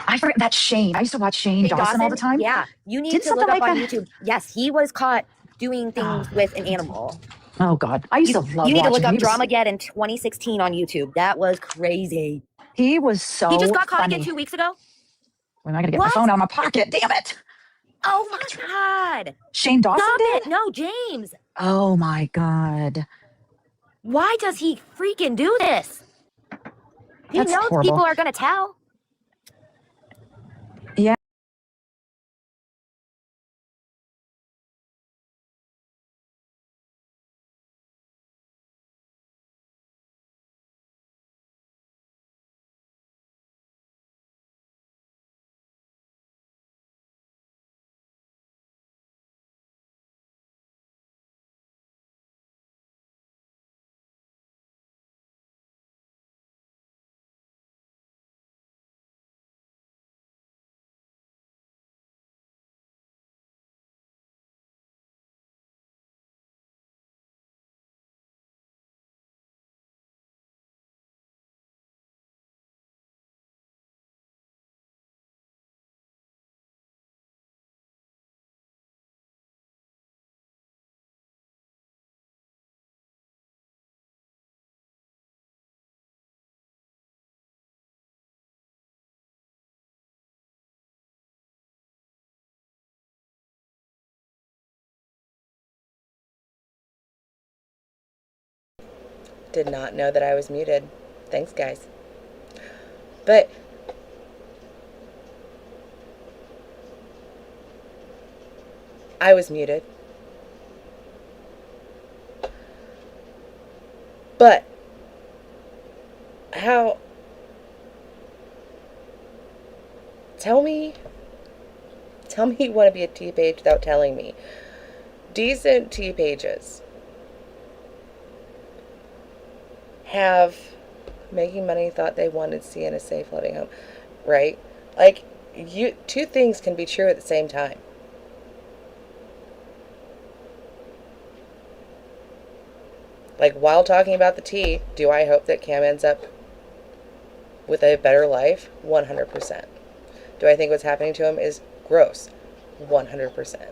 I forget that Shane. I used to watch Shane Dawson all the time. Yeah, you need Did to look something up like on that? YouTube. Yes, he was caught doing things with an animal. Oh God, I used to love. You need to look up watching. Dramageddon 2016 on YouTube. That was crazy. He was so. He just got caught funny. again 2 weeks ago. When am I gonna get my phone out of my pocket? Damn it! Oh my God! Shane Dawson Stop did? it! No, James. Oh my God! Why does he freaking do this? He That's knows horrible. people are gonna tell. Yeah. Did not know that I was muted. Thanks, guys. But I was muted. But how? Tell me you want to be a T page without telling me. Decent T pages have making money thought they wanted to see in a safe loving home, right? Like, two things can be true at the same time. Like, while talking about the tea, do I hope that Cam ends up with a better life? 100%. Do I think what's happening to him is gross? 100%.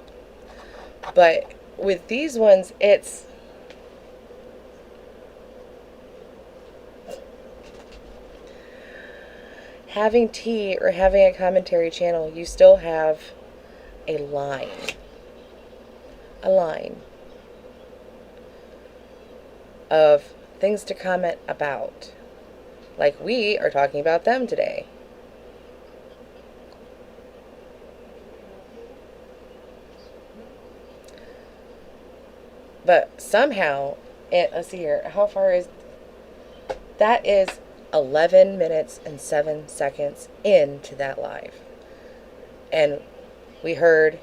But with these ones, it's having tea or having a commentary channel, you still have a line. A line of things to comment about. Like we are talking about them today. But somehow, let's see here, how far is, that is 11 minutes and 7 seconds into that live. And we heard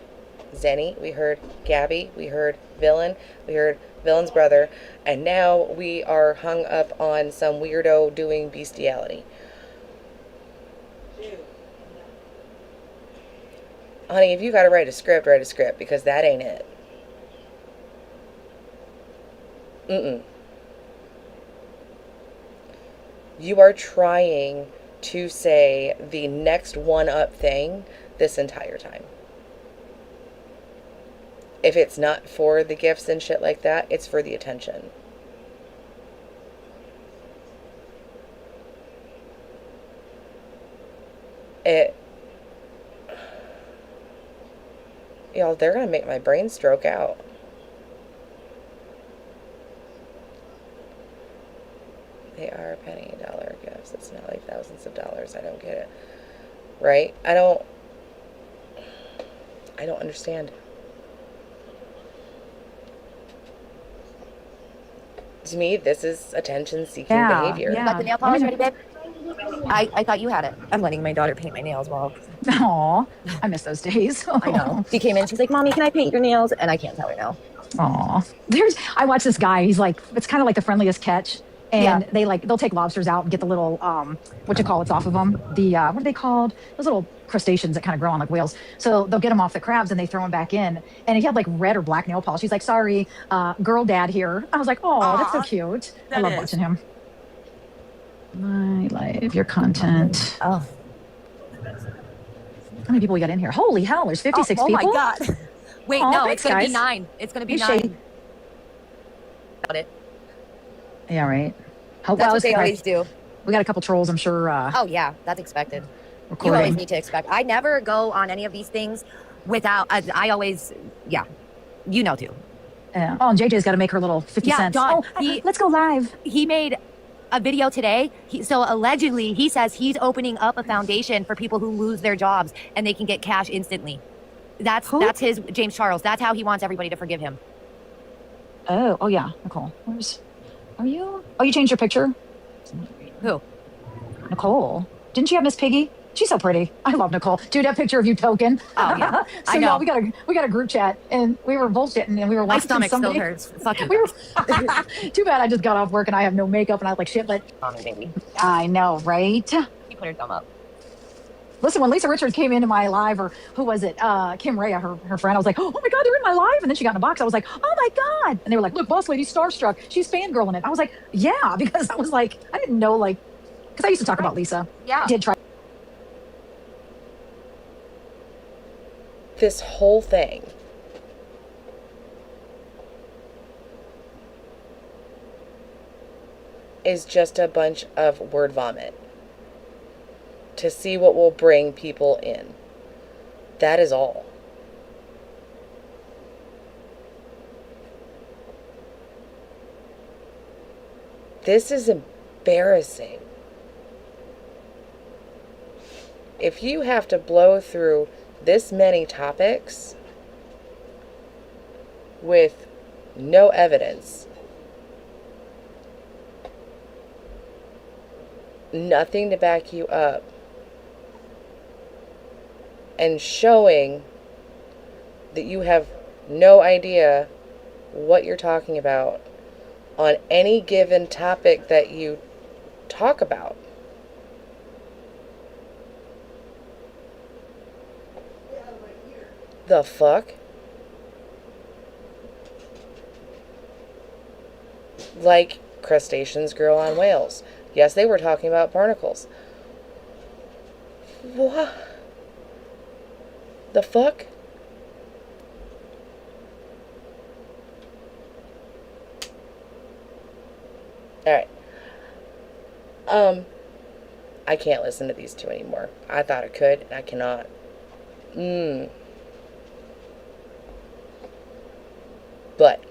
Zenny, we heard Gabby, we heard Villain, we heard Villain's brother, and now we are hung up on some weirdo doing bestiality. Honey, if you gotta write a script, because that ain't it. You are trying to say the next one-up thing this entire time. If it's not for the gifts and shit like that, it's for the attention. Y'all, they're gonna make my brain stroke out. They are penny dollar gifts. It's not like thousands of dollars. I don't get it. Right? I don't understand. To me, this is attention-seeking behavior. You got the nail polish ready, babe? I thought you had it. I'm letting my daughter paint my nails while. Aw, I miss those days. I know. She came in, she's like, Mommy, can I paint your nails? And I can't tell her no. Aw. I watch this guy. He's like, it's kind of like the friendliest catch. And they'll take lobsters out and get the little it's off of them. The what are they called? Those little crustaceans that kind of grow on like whales. So they'll get them off the crabs and they throw them back in. And he had like red or black nail polish. He's like, sorry, girl dad here. I was like, oh, that's so cute. I love watching him. My life, your content. Oh. How many people we got in here? Holy hell, there's 56 people. Oh my god. Wait, Aw, no, thanks, it's gonna guys. be 9. It's gonna be You're 9. shady. Got it. Yeah, right. That's what they always do. We got a couple trolls, I'm sure. Oh yeah, that's expected. Recording. You always need to expect. I never go on any of these things without. I always, yeah, you know too. Yeah. Oh, and JJ's got to make her little 50 cents. Dawn, Let's go live. He made a video today. So allegedly, he says he's opening up a foundation for people who lose their jobs and they can get cash instantly. That's his James Charles. That's how he wants everybody to forgive him. Oh yeah, Nicole. Are you? Oh, you changed your picture? Who? Nicole. Didn't you have Miss Piggy? She's so pretty. I love Nicole. Dude, that picture of you token. Oh yeah. So I know. we got a group chat and we were bullshitting and we were My watching stomach somebody. still hurts. Fucking. We were too bad I just got off work and I have no makeup and I was like shit, but baby. I know, right? He put her thumb up. Listen, when Lisa Richards came into my live, or who was it? Kim Rea, her friend, I was like, oh my God, they're in my live. And then she got in a box. I was like, oh my God. And they were like, look, boss lady's starstruck. She's fangirling it. I was like, yeah, because I was like, I didn't know, like, because I used to talk about Lisa. Yeah. I did try. This whole thing is just a bunch of word vomit to see what will bring people in. That is all. This is embarrassing. If you have to blow through this many topics with no evidence, nothing to back you up, and showing that you have no idea what you're talking about on any given topic that you talk about. The fuck? Like crustaceans grow on whales. Yes, they were talking about barnacles. What? The fuck? Alright. I can't listen to these two anymore. I thought I could, and I cannot. But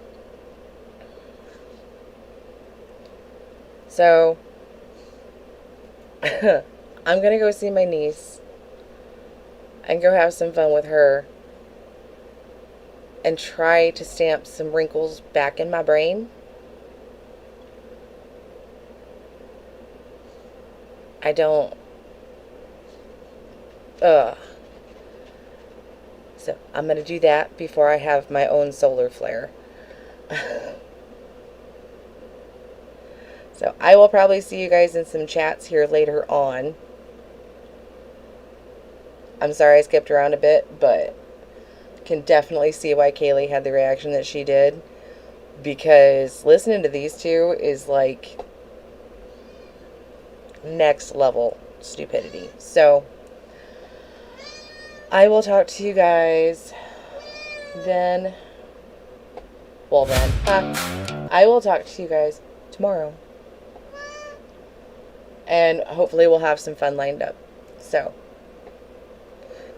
so I'm gonna go see my niece and go have some fun with her and try to stamp some wrinkles back in my brain. I don't. So I'm going to do that before I have my own solar flare. So I will probably see you guys in some chats here later on. I'm sorry I skipped around a bit, but can definitely see why Kaylee had the reaction that she did. Because listening to these two is like next level stupidity. So I will talk to you guys then. Well then. I will talk to you guys tomorrow. And hopefully we'll have some fun lined up. So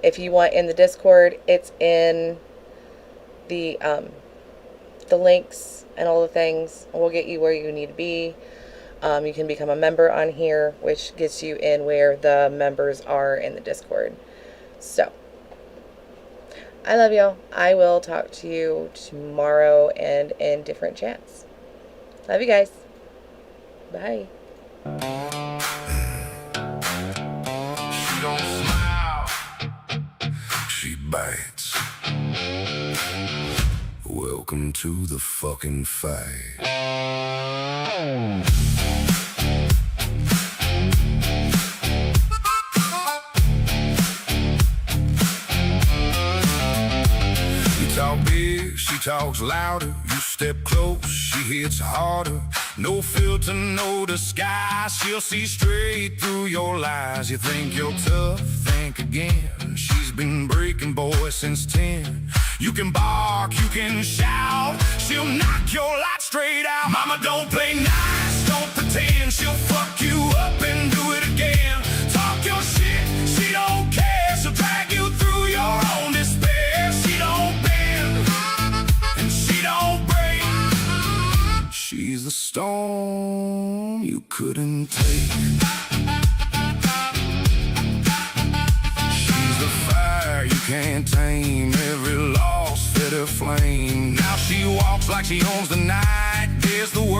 if you want in the Discord, it's in the links and all the things. We'll get you where you need to be. You can become a member on here, which gets you in where the members are in the Discord. So, I love y'all. I will talk to you tomorrow and in different chats. Love you guys. Bye. She don't smile, she bites. Welcome to the fucking fight. Talk big, she talks louder. You step close, she hits harder. No filter, no disguise. She'll see straight through your lies. You think you're tough, think again. She's been breaking boys since 10. You can bark, you can shout. She'll knock your light straight out. Mama, don't play nice, don't pretend. She'll fuck you up and do it again. Talk your shit, she don't care. She'll drag you through your own despair. She don't bend, and she don't break. She's the storm you couldn't take. She's the fire you can't tame. Every loss fed her flame. Now she walks like she owns the night. There's the world.